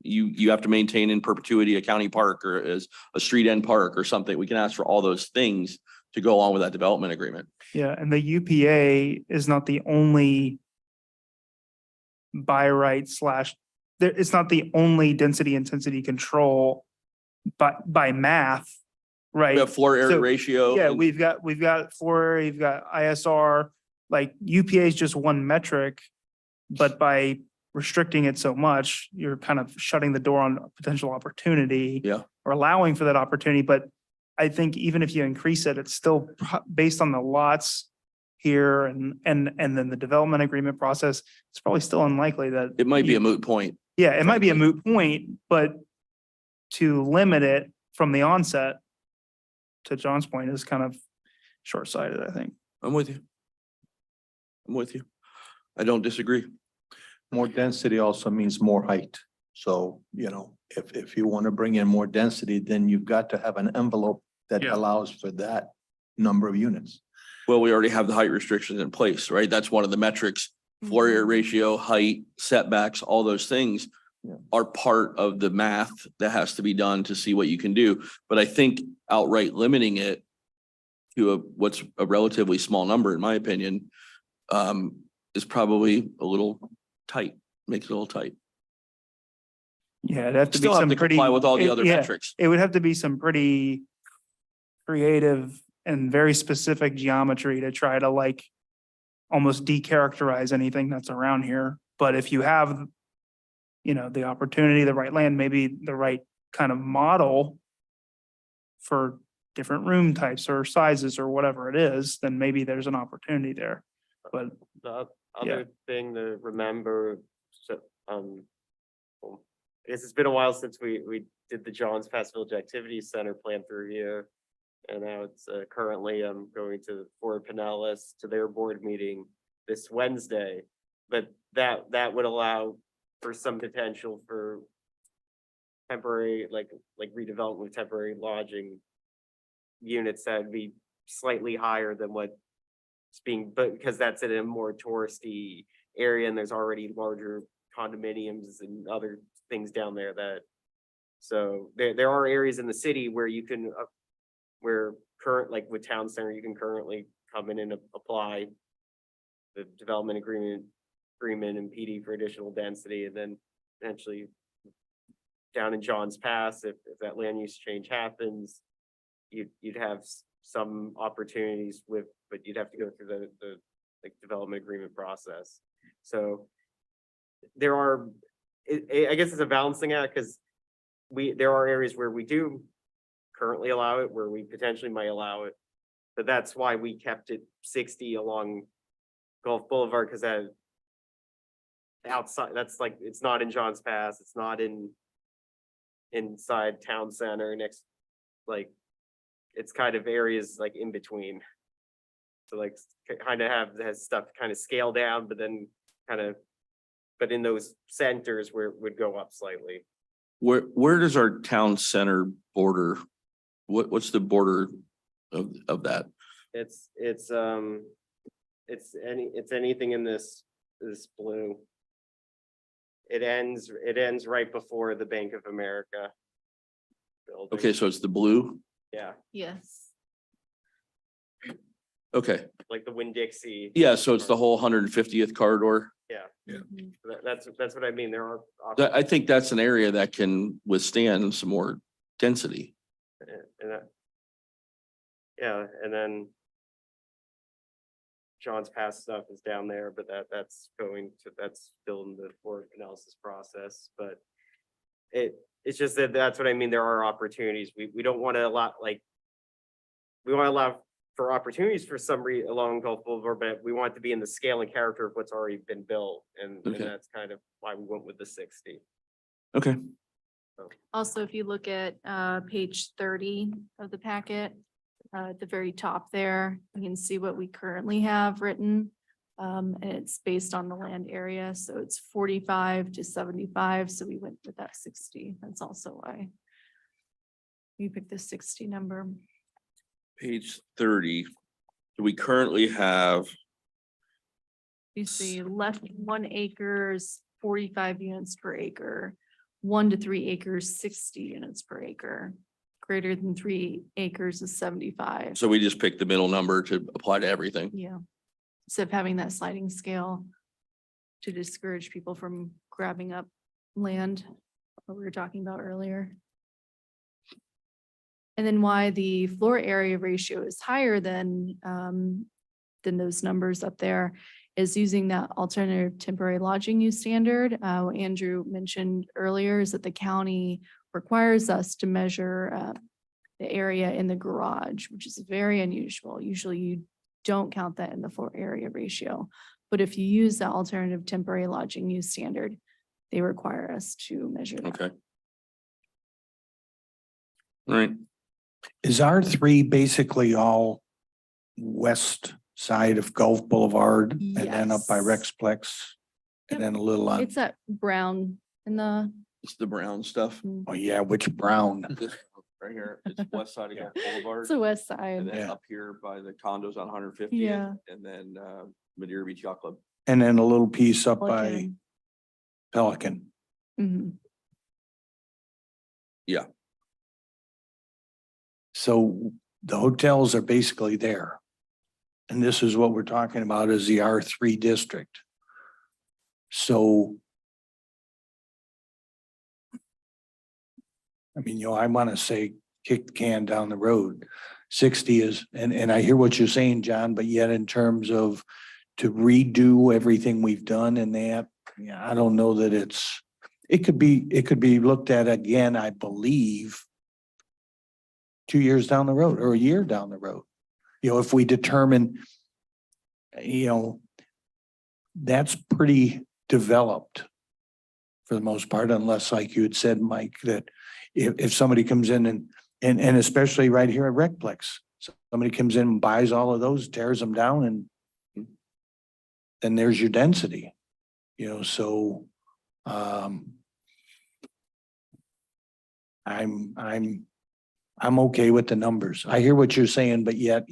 A: you have to maintain in perpetuity a county park or as a street end park or something. We can ask for all those things to go along with that development agreement.
H: Yeah, and the UPA is not the only by right slash, it's not the only density intensity control, but by math, right?
A: We have floor area
H: So,
A: ratio.
H: Yeah,
A: and-
H: we've got floor area, you've got ISR, like UPA is just one metric. But by restricting it so much, you're kind of shutting the door on potential opportunity.
A: Yeah.
H: Or allowing for that opportunity, but I think even if you increase it, it's still based on the lots here and then the development agreement process, it's probably still unlikely that.
A: It might be a moot point.
H: Yeah, it might be a moot point, but to limit it from the onset, to John's point, is kind of short-sighted, I think.
A: I'm with you. I don't disagree.
C: More density also means more height. So, if you want to bring in more density, then you've got to have an envelope that
G: Yeah.
C: allows for that number of units.
A: Well, we already have the height restrictions in place, right? That's one of the metrics. Floor area ratio, height, setbacks, all those things
C: Yeah.
A: are part of the math that has to be done to see what you can do. But I think outright limiting it to what's a relatively small number, in my opinion, is probably a little tight, makes it a little tight.
H: Yeah, it'd have to be
A: Still have
H: some
A: to
H: pretty.
A: comply with all the other
H: yeah,
A: metrics.
H: It would have to be some pretty creative and very specific geometry to try to almost decharacterize anything that's around here. But if you have, the opportunity, the right land, maybe the right kind of model for different room types or sizes or whatever it is, then maybe there's an opportunity there. But
I: The
H: Yeah.
I: other thing to remember, so, well, I guess it's been a while since we did the Johns Pass Village Activities Center plan through here. And now it's currently going to Fort Pinellas to their board meeting this Wednesday. But that would allow for some potential for temporary, like redevelopment with temporary lodging units that would be slightly higher than what it's being, but because that's in a more touristy area and there's already larger condominiums and other things down there that. So there are areas in the city where you can, where like with Town Center, you can currently come in and apply the development agreement and PD for additional density, and then potentially down in Johns Pass, if that land use change happens, you'd have some opportunities but you'd have to go through the development agreement process. So there are, I guess it's a balancing act, because there are areas where we do currently allow it, where we potentially might allow it. But that's why we kept it 60 along Gulf Boulevard, because that outside, that's it's not in Johns Pass, it's not inside Town Center next, it's kind of areas in between. So kind of has stuff kind of scale down, but then but in those centers where it would go up slightly.
A: Where does our town center border? What's the border of that?
I: It's anything in this blue. It ends right before the Bank of America building.
A: Okay, so it's the blue?
I: Yeah,
E: Yes.
A: Okay,
I: like the Winn-Dixie.
A: yeah, so it's the whole 150th corridor.
I: That's what I mean. There are.
A: I think that's an area that can withstand some more density.
I: Yeah, and then John's Pass stuff is down there, but that's still in the board analysis process, but it's just that's what I mean. There are opportunities. We don't want to allow, we want to allow for opportunities for some along Gulf Boulevard, but we want it to be in the scale and character of what's already been built. And
A: Okay.
I: that's kind of why we went with the 60.
A: Okay,
E: Also, if you look at page 30 of the packet, at the very top there, you can see what we currently have written. And it's based on the land area, so it's 45 to 75, so we went with that 60. That's also why we picked the 60 number.
A: page 30. Do we currently have,
E: You see less than 1 acres, 45 units per acre, 1 to 3 acres, 60 units per acre. Greater than 3 acres is 75.
A: so we just picked the middle number to apply to everything?
E: Yeah. Instead of having that sliding scale to discourage people from grabbing up land, what we were talking about earlier. And then why the floor area ratio is higher than those numbers up there is using that alternative temporary lodging use standard. What Andrew mentioned earlier is that the county requires us to measure the area in the garage, which is very unusual. Usually you don't count that in the floor area ratio. But if you use the alternative temporary lodging use standard, they require us to measure that.
A: Okay. All right,
F: Is R3 basically all west side of Gulf Boulevard and then up by
E: Yes.
F: Rexplex? And then a little on,
E: It's that brown in the,
A: it's the brown stuff.
F: oh yeah, which brown?
A: This right here, it's west side of Gulf Boulevard.
E: it's the west
A: And
E: side.
A: then
F: Yeah.
A: up here by the condos on 150th.
E: Yeah.
A: And then Madeira Beach Yacht Club.
F: And then a little piece up by
E: Pelican.
F: Pelican.
E: Mhm.
F: So the hotels are basically there. And this is what we're talking about is the R3 district. So I mean, I want to say kick the can down the road. 60 is, and I hear what you're saying, John, but yet in terms of to redo everything we've done and that, yeah, I don't know that it could be looked at again, I believe, 2 years down the road or a year down the road. If we determine, that's pretty developed for the most part, unless like you had said, Mike, that if somebody comes in and especially right here at Recplex, somebody comes in and buys all of those, tears them down and then there's your density, so, I'm okay with the numbers. I hear what you're saying, but yet,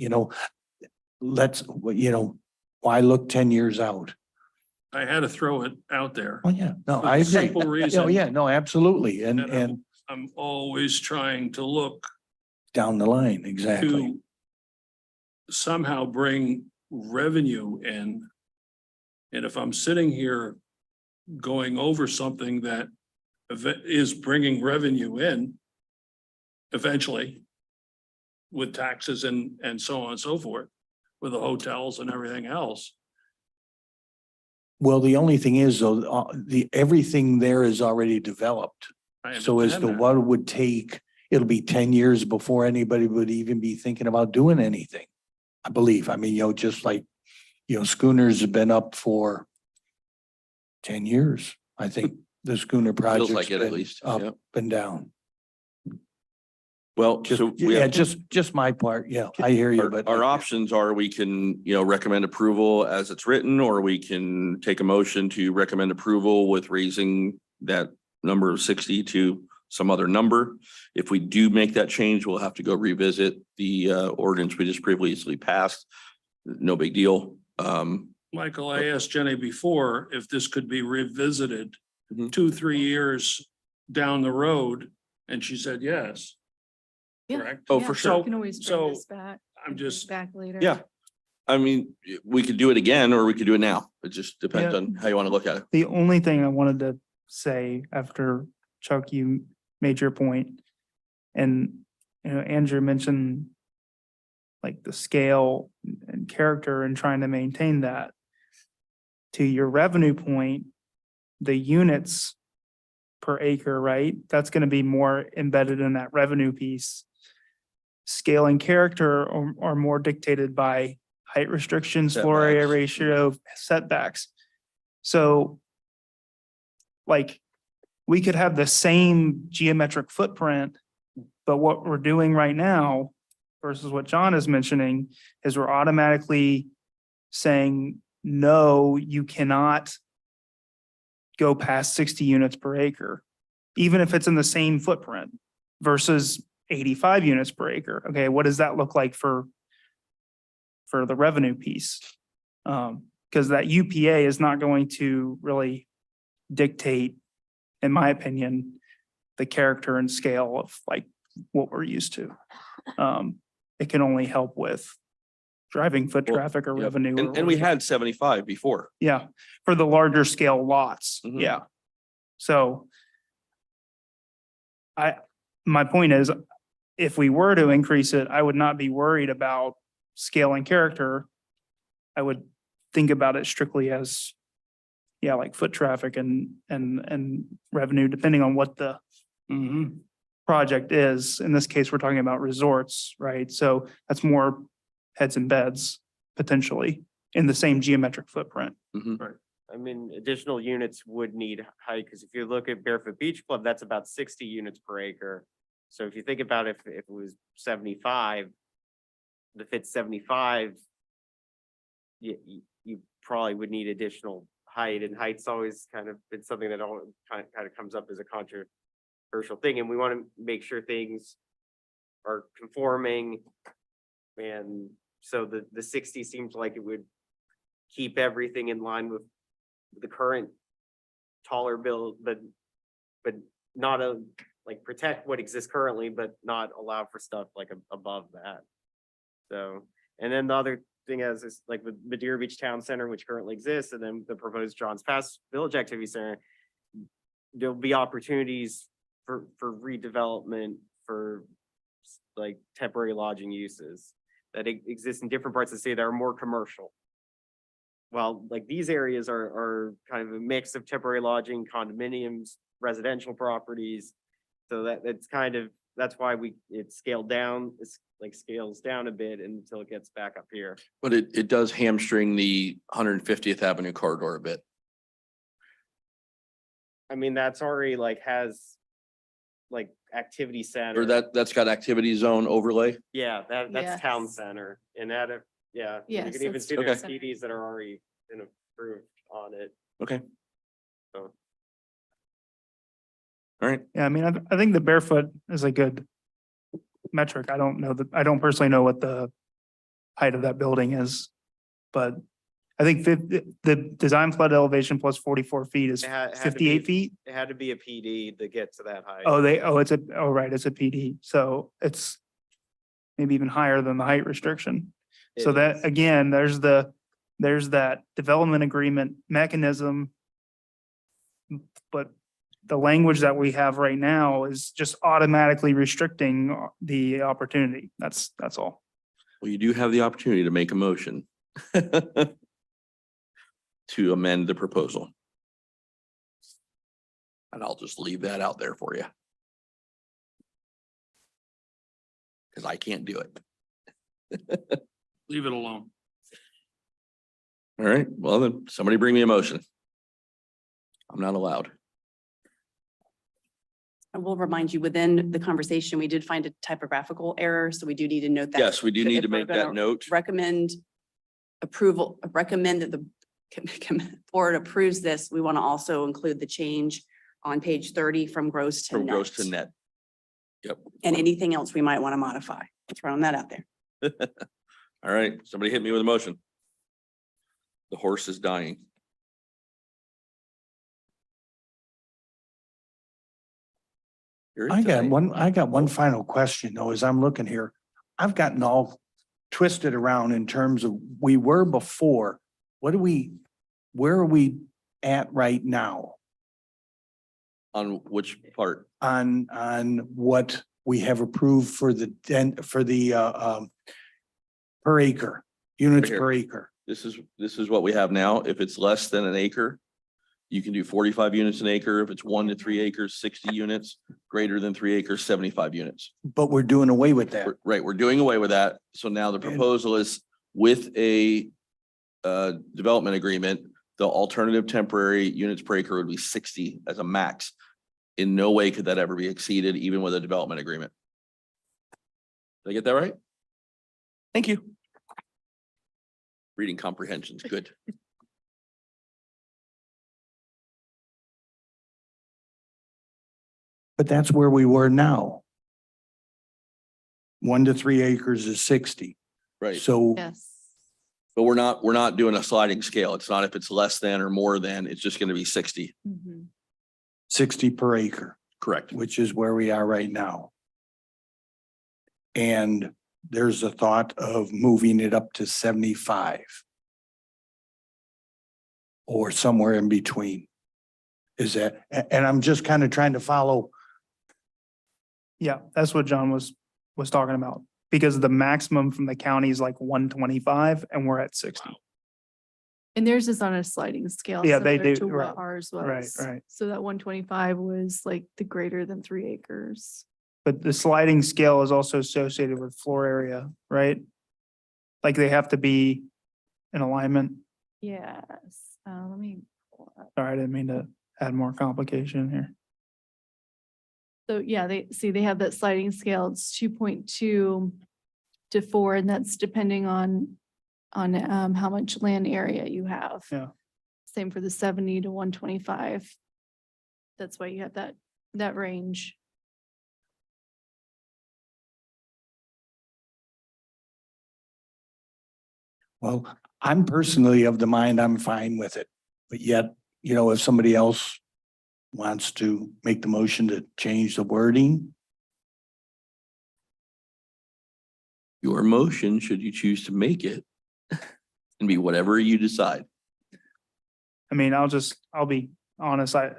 F: why look 10 years out?
G: I had to throw it out there.
F: Oh, yeah, no,
G: For
F: I
G: the
F: agree.
G: simple
F: Oh,
G: reason-
F: yeah, no, absolutely. And,
G: And
F: and
G: I'm always trying to look
F: down the line, exactly.
G: to somehow bring revenue in. And if I'm sitting here going over something that is bringing revenue in eventually with taxes and so on and so forth, with the hotels and everything else.
F: Well, the only thing is though, everything there is already developed.
G: I
F: So as to
G: understand that.
F: what it would take, it'll be 10 years before anybody would even be thinking about doing anything. I believe, I mean, just like, schooners have been up for 10 years. I think the schooner project's
A: like it at
F: been
A: least,
F: up
A: yeah.
F: and down.
A: Well,
F: Just,
A: so we
F: yeah,
A: have,
F: just my part. Yeah, I hear you, but.
A: our options are we can, recommend approval as it's written, or we can take a motion to recommend approval with raising that number of 60 to some other number. If we do make that change, we'll have to go revisit the ordinance we just previously passed. No big deal.
G: Michael, I asked Jenny before if this could be revisited
A: Mhm.
G: 2-3 years down the road, and she said yes.
E: Yeah.
G: Correct?
A: Oh,
E: Yeah,
A: for
E: You
A: sure.
E: can always
G: so
E: bring this back.
G: I'm just,
E: Back later.
A: Yeah. I mean, we could do it again or we could do it now. It just depends
H: Yeah.
A: on how you want to look at it.
H: The only thing I wanted to say after Chuck, you made your point, and, Andrew mentioned like the scale and character and trying to maintain that. To your revenue point, the units per acre, right? That's gonna be more embedded in that revenue piece. scale and character are more dictated by height restrictions, floor area
A: Setbacks.
H: ratio, setbacks. So like, we could have the same geometric footprint, but what we're doing right now versus what John is mentioning is we're automatically saying, no, you cannot go past 60 units per acre, even if it's in the same footprint versus 85 units per acre. Okay, what does that look like for the revenue piece? Because that UPA is not going to really dictate, in my opinion, the character and scale of like what we're used to. It can only help with driving foot
A: Well,
H: traffic or
A: Yep.
H: revenue.
A: And we had 75 before.
H: Yeah, for the larger scale lots,
A: Mhm.
H: yeah. So my point is, if we were to increase it, I would not be worried about scale and character. I would think about it strictly as, yeah, like foot traffic and revenue, depending on what the project is. In this case, we're talking about resorts, right? So that's more heads and beds potentially in the same geometric footprint.
A: Mhm.
I: I mean, additional units would need height, because if you look at Barefoot Beach Club, that's about 60 units per acre. So if you think about if it was 75, to fit 75, you probably would need additional height, and height's always kind of been something that all kind of comes up as a controversial thing, and we want to make sure things are conforming. And so the 60 seems like it would keep everything in line with the current taller build, but not like protect what exists currently, but not allow for stuff like above that. So, and then the other thing is like with Madeira Beach Town Center, which currently exists, and then the proposed Johns Pass Village Activity Center, there'll be opportunities for redevelopment for like temporary lodging uses that exist in different parts of the city that are more commercial. Well, like these areas are kind of a mix of temporary lodging, condominiums, residential properties. So that's why it scaled down, it's like scales down a bit until it gets back up here.
A: But it does hamstring the 150th Avenue corridor a bit.
I: I mean, that's already like has like activity center.
A: Or that's got activity zone overlay.
I: Yeah, that's town
E: Yes.
I: center and that, yeah. You
E: Yes,
I: can even
E: that's
I: see
E: true.
I: there's
E: Okay.
I: PDs that are already been approved on it.
A: Okay.
I: So.
A: All right.
H: Yeah, I mean, I think the barefoot is a good metric. I don't personally know what the height of that building is. But I think the design flood elevation plus 44 feet is
I: It had to
H: 58
I: be-
H: feet.
I: It had to be a PD to get to that height.
H: Right, it's a PD. So it's maybe even higher than the height restriction. So
I: It
H: that,
I: is.
H: again, there's that development agreement mechanism. But the language that we have right now is just automatically restricting the opportunity. That's all.
A: Well, you do have the opportunity to make a motion to amend the proposal. And I'll just leave that out there for you. Because I can't do it.
G: Leave it alone.
A: All right, well then, somebody bring me a motion. I'm not allowed.
D: I will remind you, within the conversation, we did find a typographical error, so we do need to note that.
A: Yes, we do
D: So
A: need
D: if
A: to
D: we're
A: make that
D: gonna
A: note.
D: Recommend that the board approves this. We want to also include the change on page 30 from gross to
A: From
D: net.
A: gross to net. Yep.
D: And anything else we might want to modify. Throwing that out there.
A: All right, somebody hit me with a motion. The horse is dying. You're
F: I got
A: today.
F: one final question though, as I'm looking here. I've gotten all twisted around in terms of we were before. Where are we at right now
A: On which part?
F: on what we have approved for the per acre, units
A: Right here.
F: per acre?
A: This is what we have now. If it's less than an acre, You can do 45 units an acre. If it's 1 to 3 acres, 60 units, greater than 3 acres, 75 units.
F: But we're doing away with that.
A: Right, we're doing away with that. So now the proposal is with a development agreement, the alternative temporary units per acre would be 60 as a max. In no way could that ever be exceeded, even with a development agreement. Did I get that right?
H: Thank you.
A: Reading comprehension's good.
F: But that's where we were now. 1 to 3 acres is 60.
A: Right,
F: So
E: Yes.
A: but we're not doing a sliding scale. It's not if it's less than or more than, it's just gonna be 60.
E: Mhm.
F: 60 per acre,
A: Correct.
F: which is where we are right now. And there's a thought of moving it up to 75. Or somewhere in between. Is that, and I'm just kind of trying to follow.
H: Yeah, that's what John was talking about. Because the maximum from the county is like 125 and we're at 60.
E: And theirs is on a sliding scale.
H: Yeah, they
E: similar
H: do,
E: to what
H: right,
E: Ours
H: right,
E: was.
H: right.
E: So that 125 was like the greater than 3 acres.
H: But the sliding scale is also associated with floor area, right? Like they have to be in alignment.
E: Yes, let me. pull up.
H: Sorry, I didn't mean to add more complication here.
E: So yeah, they have that sliding scale. It's 2.2 to 4, and that's depending on how much land area you have.
H: Yeah.
E: Same for the 70 to 125. That's why you have that range.
F: Well, I'm personally of the mind I'm fine with it, but yet, if somebody else wants to make the motion to change the wording,
A: Your motion, should you choose to make it, and be whatever you decide.
H: I mean, I'll be honest, I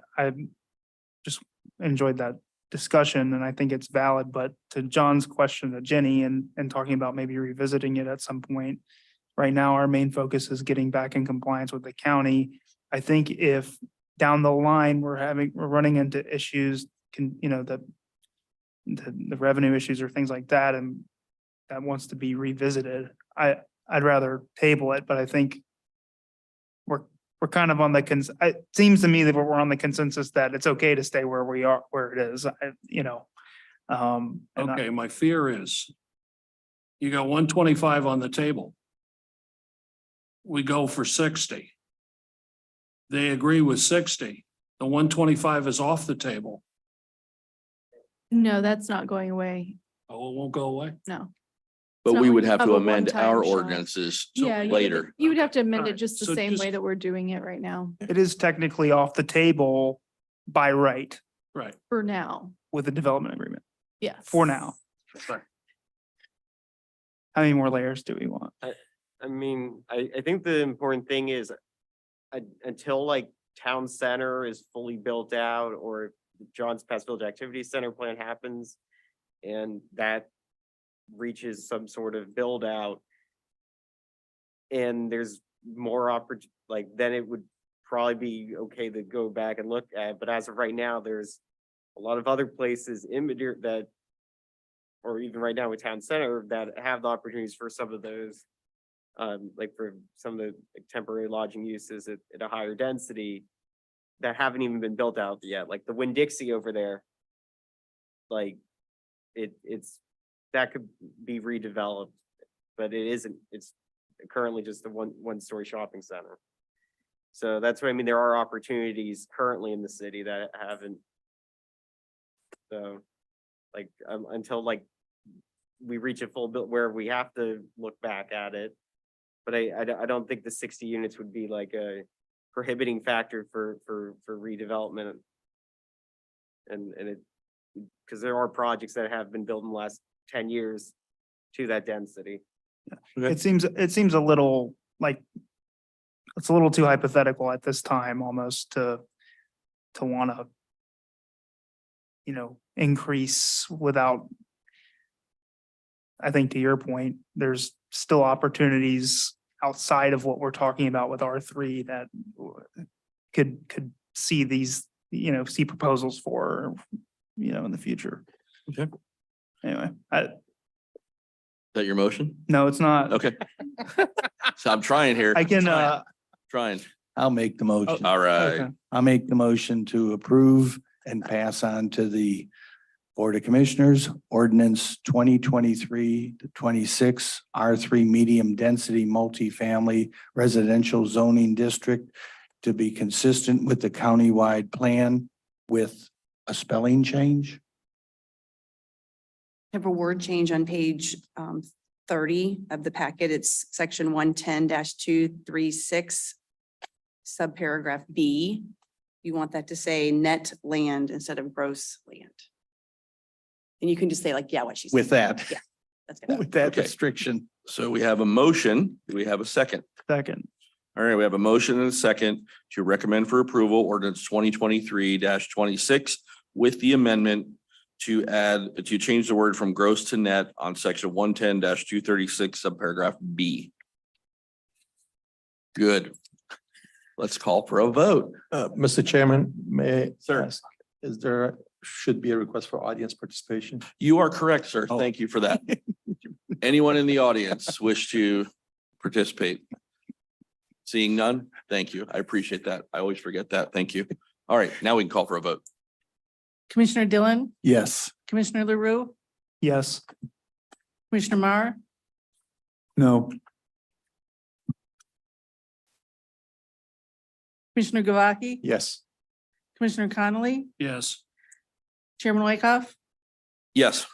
H: just enjoyed that discussion and I think it's valid, but to John's question to Jenny and talking about maybe revisiting it at some point. Right now, our main focus is getting back in compliance with the county. I think if down the line, we're running into issues, the revenue issues or things like that, and that wants to be revisited, I'd rather table it, but I think we're kind of on the it seems to me that we're on the consensus that it's okay to stay where we are, where it is,
G: Okay, my fear is you got 125 on the table. We go for 60. They agree with 60. The 125 is off the table.
E: No, that's not going away.
G: Oh, it won't go away.
E: No.
A: But
E: not
A: we
E: like
A: would
E: you
A: have
E: have
A: to
E: a
A: amend our
E: one-time shot.
A: ordinances
E: Yeah.
A: later.
E: You would have to amend it
G: Alright,
E: just the
G: so
E: same
G: just-
E: way that we're doing it right now,
H: it is technically off the table by right
G: Right.
E: for now.
H: with the development agreement,
E: Yes.
H: for now.
G: Right.
H: How many more layers do we want?
I: I mean, I think the important thing is until like town center is fully built out or John's Pass Village Activity Center plan happens and that reaches some sort of build out and there's more then it would probably be okay to go back and look at, but as of right now, there's a lot of other places in Madeira that or even right now with town center that have the opportunities for some of those like for some of the temporary lodging uses at a higher density that haven't even been built out yet, like the Winn-Dixie over there. Like it's that could be redeveloped, but it isn't, it's currently just a one-story shopping center. So that's what I mean, there are opportunities currently in the city that haven't. So like until like we reach a full build where we have to look back at it. But I don't think the 60 units would be like a prohibiting factor for redevelopment. And it, because there are projects that have been built in the last 10 years to that density.
H: It seems a little like, it's a little too hypothetical at this time almost to wanna, increase without. I think to your point, there's still opportunities outside of what we're talking about with R3 that could see these, see proposals for, in the future.
A: Okay.
H: Anyway,
A: Is that your motion?
H: no, it's not.
A: Okay. So I'm trying here.
H: I can,
A: Trying.
F: I'll make the motion.
A: All right.
H: okay.
F: I'll make the motion to approve and pass on to the Board of Commissioners, ordinance 2023-26 R3 medium density multifamily residential zoning district to be consistent with the countywide plan with a spelling change.
D: Have a word change on page 30 of the packet. It's section 110-236, subparagraph B. You want that to say net land instead of gross land. And you can just say like, yeah, what she said.
F: With that,
D: Yeah, that's good.
F: with that
A: Okay.
F: restriction.
A: So we have a motion. Do we have a second?
H: Second.
A: All right, we have a motion and a second to recommend for approval ordinance 2023-26 with the amendment to change the word from gross to net on section 110-236 subparagraph B. Good. Let's call for a vote.
C: Mr. Chairman, may I
A: Sir.
C: ask, should be a request for audience participation?
A: You are correct, sir.
F: Oh.
A: Thank you for that. Anyone in the audience wish to participate? Seeing none? Thank you. I appreciate that. I always forget that. Thank you. All right, now we can call for a vote.
B: Commissioner Dillon,
F: Yes.
B: Commissioner LaRue,
H: Yes.
B: Commissioner Mar,
J: No,
B: Commissioner Gavaki,
C: Yes.
B: Commissioner Connolly,
G: Yes.
B: Chairman Whitcoff,
A: Yes.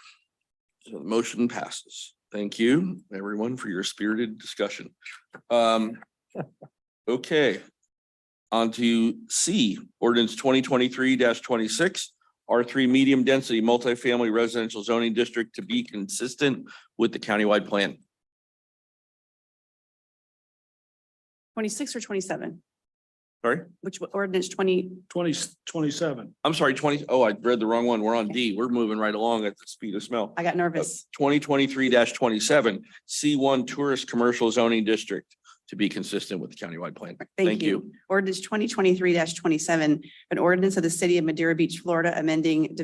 A: So the motion passes. Thank you, everyone, for your spirited discussion. Okay. On to C, ordinance 2023-26, R3 medium density multifamily residential zoning district to be consistent with the countywide plan.
D: 26 or 27?
A: Sorry,
D: Which ordinance 20?
G: 27.
A: I'm sorry, 20. Oh, I read the wrong one. We're on D. We're moving right along at the speed of smell.
D: I got nervous.
A: 2023-27, C1 tourist commercial zoning district to be consistent with the countywide plan.
D: Thank you. Ordinance 2023-27, an ordinance of the city of Madeira Beach, Florida, amending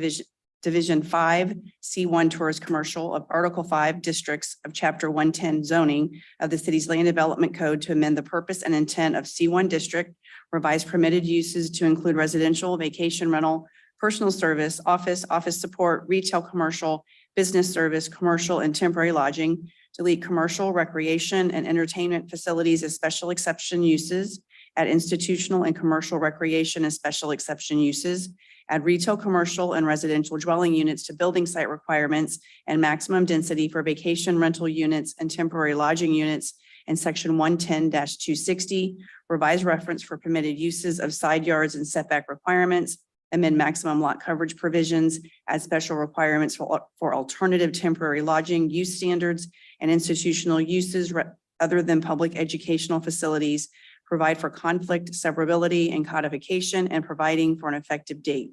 D: Division 5, C1 Tourist Commercial of Article 5 Districts of Chapter 110 zoning of the city's land development code to amend the purpose and intent of C1 district, revise permitted uses to include residential, vacation rental, personal service, office support, retail, commercial, business service, commercial, and temporary lodging, delete commercial, recreation, and entertainment facilities as special exception uses, add institutional and commercial recreation as special exception uses, add retail, commercial, and residential dwelling units to building site requirements and maximum density for vacation rental units and temporary lodging units in section 110-260, revise reference for permitted uses of side yards and setback requirements, amend maximum lot coverage provisions, add special requirements for alternative temporary lodging use standards and institutional uses other than public educational facilities, provide for conflict, severability, and codification, and providing for an effective date.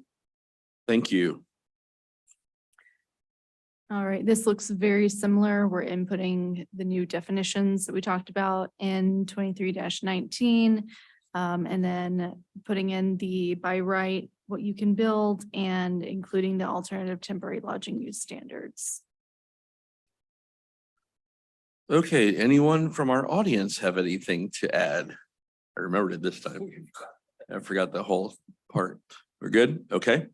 A: Thank you.
E: All right, this looks very similar. We're inputting the new definitions that we talked about in 23-19. And then putting in the by right, what you can build, and including the alternative temporary lodging use standards.
A: Okay, anyone from our audience have anything to add? I remembered it this time. I forgot the whole part. We're good? Okay.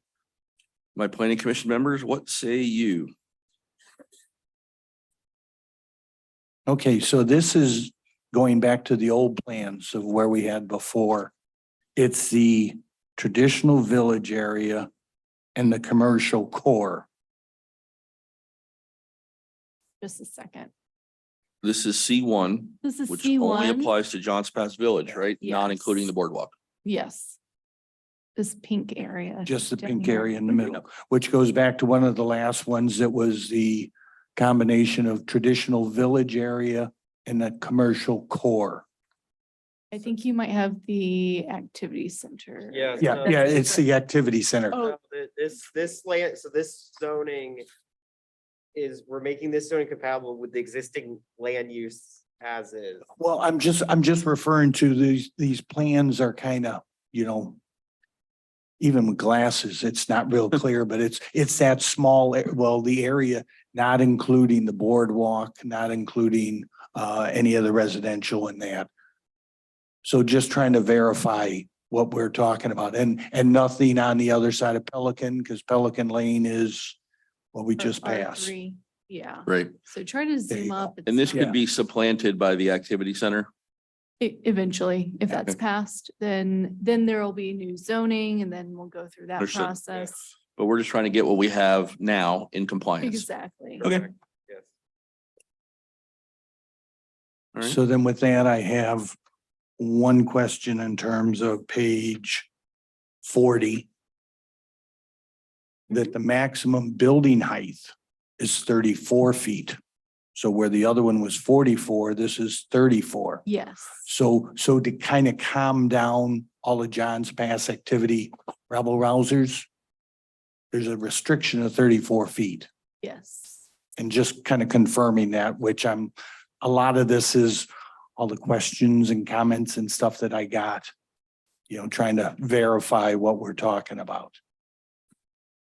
A: My planning commission members, what say you?
F: Okay, so this is going back to the old plans of where we had before. It's the traditional village area and the commercial core.
E: Just a second.
A: This is C1,
E: This is
A: which only
E: C1.
A: applies to Johns Pass Village, right? Not including
E: Yes.
A: the boardwalk.
E: Yes. This pink area.
F: Just the
E: down
F: pink
E: here.
F: area in the middle, which goes back to one of the last ones that was the combination of traditional village area and the commercial core.
E: I think you might have the activity center.
I: Yeah.
F: Yeah, yeah, it's the activity center.
E: Oh.
I: This land, so this zoning we're making this zoning compatible with the existing land use as is.
F: Well, I'm just referring to these plans are kind of, even with glasses, it's not real clear, but it's that small, well, the area, not including the boardwalk, not including any of the residential in that. So just trying to verify what we're talking about and nothing on the other side of Pelican, because Pelican Lane is what we just passed.
E: R3, yeah.
A: Right.
E: So try to
F: There you
E: zoom
F: go.
E: up.
A: And this
E: It's,
A: could be supplanted by the activity center.
E: Eventually, if that's
A: Okay.
E: passed, then there will be new zoning and then we'll go through that
A: Understood.
E: process.
A: But we're just trying to get what we have now in compliance.
E: Exactly.
A: Okay.
I: Yes.
A: All right.
F: So then with that, I have one question in terms of page 40. That the maximum building height is 34 feet. So where the other one was 44, this is 34.
E: Yes.
F: So to kind of calm down all of John's Pass activity, rabble rousers, there's a restriction of 34 feet.
E: Yes.
F: And just kind of confirming that, which a lot of this is all the questions and comments and stuff that I got, trying to verify what we're talking about.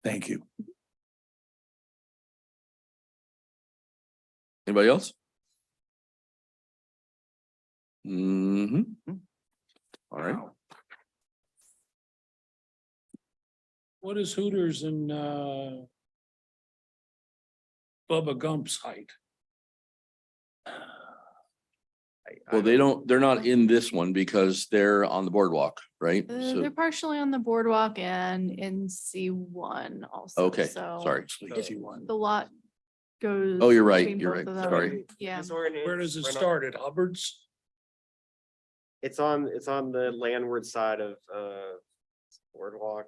F: Thank you.
A: Anybody else? Mm-hmm. All right.
G: What is Hooters and Bubba Gump's height?
A: Well, they're not in this one because they're on the boardwalk, right? So,
E: They're partially on the boardwalk and in C1 also.
A: okay,
E: So
A: sorry.
E: the lot goes.
A: Oh, you're right,
E: between
A: you're
E: both
A: right,
E: of them.
A: sorry.
E: Yeah.
I: This ordinance,
G: Where does it
I: we're not-
G: start? At Hubbard's?
I: It's on the landward side of boardwalk.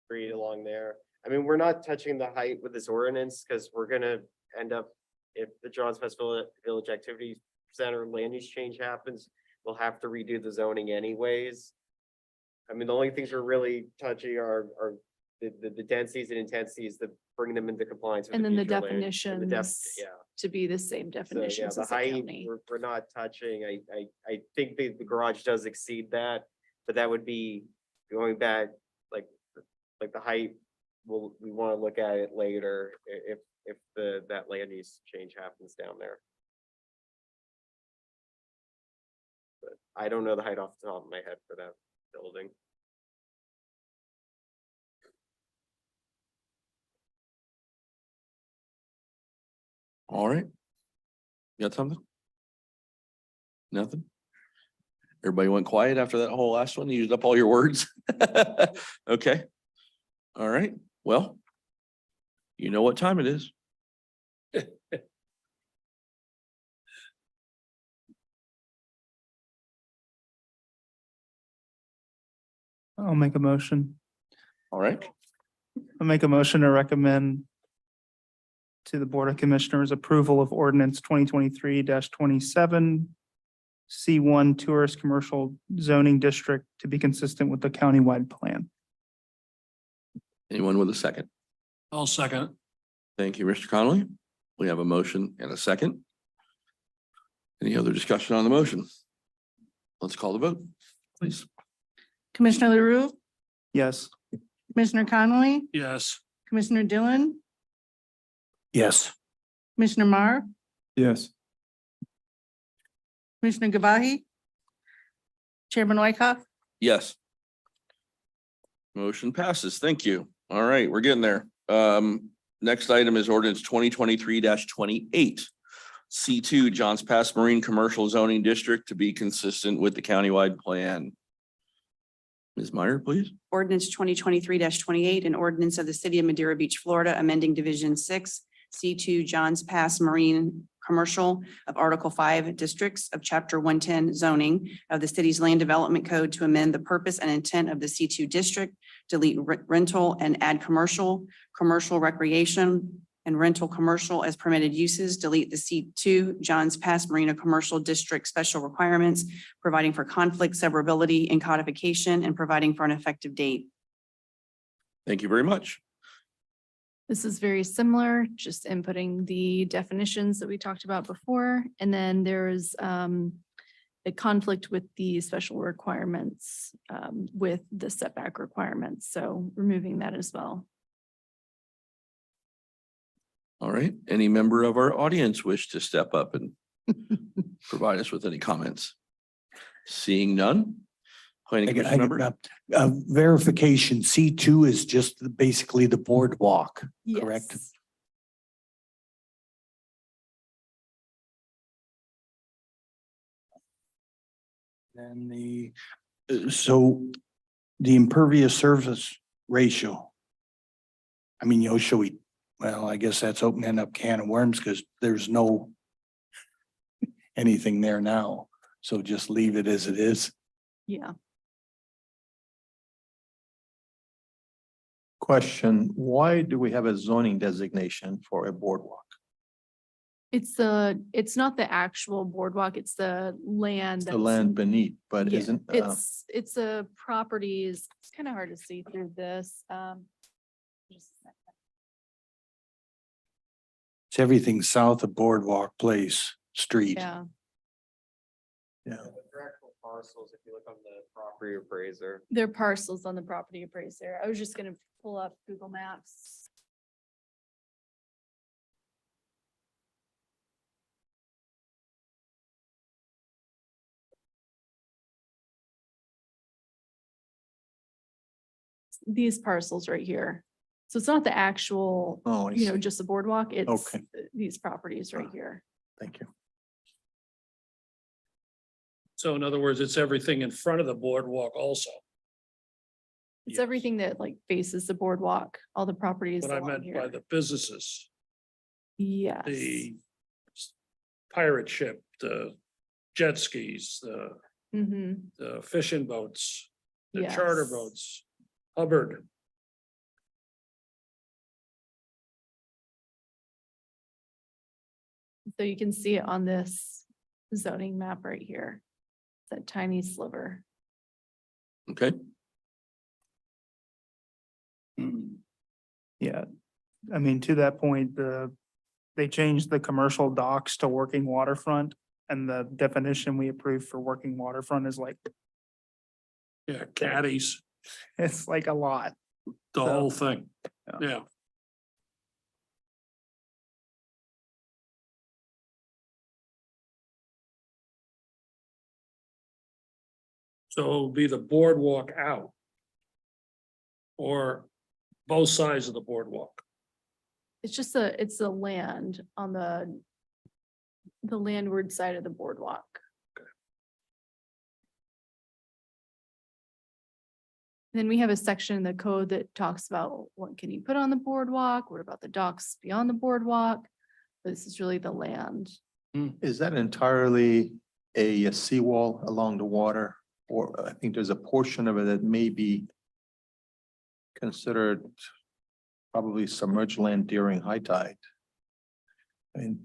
I: Street along there. I mean, we're not touching the height with this ordinance because we're gonna end up, if the Johns Pass Village Activity Center land use change happens, we'll have to redo the zoning anyways. I mean, the only things we're really touching are the densities and intensities that bring them into compliance. with
E: And then the
I: future land- and the
E: definitions
I: Yeah.
E: to be the same
I: So, yeah,
E: definitions
I: the
E: as the
I: height,
E: county.
I: we're not touching. I think the garage does exceed that, but that would be going back, like the height. We want to look at it later if that land use change happens down there. But I don't know the height off the top of my head for that building.
A: All right. You got something? Nothing? Everybody went quiet after that whole last one? You used up all your words? Okay. All right. Well, you know what time it is.
H: I'll make a motion.
A: All right.
H: I'll make a motion to recommend to the Board of Commissioners approval of ordinance 2023-27 C1 Tourist Commercial Zoning District to be consistent with the countywide plan.
A: Anyone with a second?
G: I'll second it.
A: Thank you, Mr. Connolly. We have a motion and a second. Any other discussion on the motion? Let's call the vote, please.
B: Commissioner LaRue,
H: Yes.
B: Commissioner Connolly,
G: Yes.
B: Commissioner Dillon,
F: Yes.
B: Commissioner Mar,
J: Yes.
B: Commissioner Gavahi, Chairman Wyckoff,
A: Yes. Motion passes. Thank you. All right, we're getting there. Next item is ordinance 2023-28. C2 Johns Pass Marine Commercial Zoning District to be consistent with the countywide plan. Ms. Meyer, please.
D: Ordinance 2023-28, an ordinance of the city of Madeira Beach, Florida, amending Division 6, C2 Johns Pass Marine Commercial of Article 5 Districts of Chapter 110 zoning of the city's land development code to amend the purpose and intent of the C2 district, delete rental and add commercial recreation, and rental commercial as permitted uses, delete the C2 Johns Pass Marina Commercial District special requirements, providing for conflict severability and codification, and providing for an effective date.
A: Thank you very much.
E: This is very similar, just inputting the definitions that we talked about before. And then there's a conflict with the special requirements with the setback requirements. So removing that as well.
A: All right, any member of our audience wish to step up and provide us with any comments? Seeing none? Planning
F: I
A: Commission member?
F: got verification, C2 is just basically the boardwalk, correct?
E: Yes.
F: And so the impervious surface ratio. I mean, should we, well, I guess that's opening up can of worms because there's no anything there now. So just leave it as it is.
E: Yeah.
C: Question, why do we have a zoning designation for a boardwalk?
E: It's not the actual boardwalk, it's the land.
C: The
E: that's-
C: land beneath, but
E: Yeah,
C: isn't,
E: It's a properties, it's kind of hard to see through this. Just a second.
F: It's everything south of Boardwalk Place Street.
E: Yeah,
C: yeah,
I: The actual parcels, if you look on the property appraiser.
E: there are parcels on the property appraiser. I was just gonna pull up Google Maps. These parcels right here. So it's not the actual,
C: oh, I see,
E: just the boardwalk, it's
C: Okay.
E: these properties right here.
C: thank you.
G: So in other words, it's everything in front of the boardwalk also.
E: It's
F: Yes.
E: everything that like faces the boardwalk, all the properties
G: What I
E: along
G: meant by
E: here.
G: the businesses,
E: Yes.
G: the pirate ship, the jet skis,
E: Mm-hmm.
G: the fishing boats, the charter
E: Yes.
G: boats, Hubbard.
E: So you can see it on this zoning map right here. That tiny sliver.
A: Okay,
H: Yeah, I mean, to that point, they changed the commercial docks to working waterfront. And the definition we approved for working waterfront is like,
G: Yeah, caddies,
H: it's like a lot.
G: the
H: So,
G: whole thing.
H: yeah.
G: Yeah. So it'll be the boardwalk out. Or both sides of the boardwalk.
E: It's the land on the landward side of the boardwalk. Then we have a section in the code that talks about what can you put on the boardwalk? What about the docks beyond the boardwalk? This is really the land.
C: Is that entirely a seawall along the water? Or I think there's a portion of it that may be considered probably submerged land during high tide. I mean,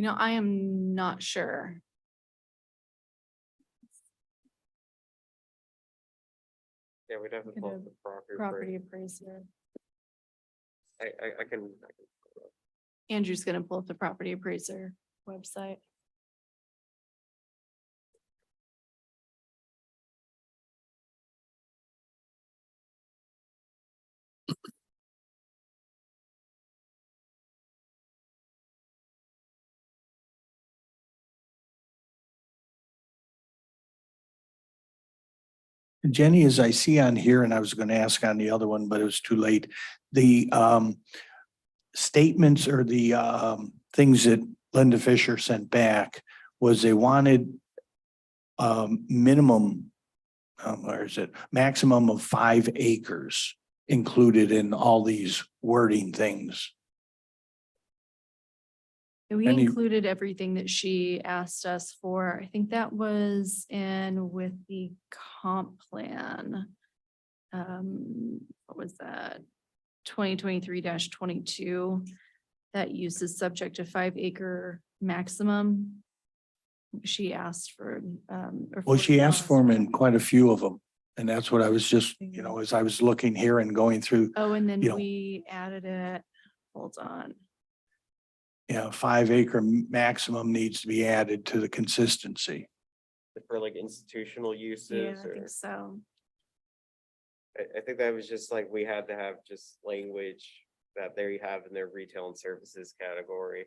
E: I am not sure.
I: Yeah, we'd have to
E: Could
I: pull up
E: have
I: the property.
E: Property appraiser.
I: I can.
E: Andrew's gonna pull up the property appraiser website.
F: Jenny, as I see on here, and I was going to ask on the other one, but it was too late. The statements or the things that Linda Fisher sent back was they wanted minimum, where is it? Maximum of 5 acres included in all these wording things.
E: And we
F: Any-
E: included everything that she asked us for. I think that was in with the comp plan. What was that? 2023-22. That use is subject to 5 acre maximum. She asked for.
F: Well, she asked for them in quite a few of them. And that's what I was just, as I was looking here and going through,
E: Oh, and then
F: you know.
E: we added it. Hold on.
F: 5 acre maximum needs to be added to the consistency.
I: For like institutional
D: Yeah,
I: uses
D: I
I: or,
D: think so.
I: I think that was just like, we had to have just language that there you have in their retail and services category.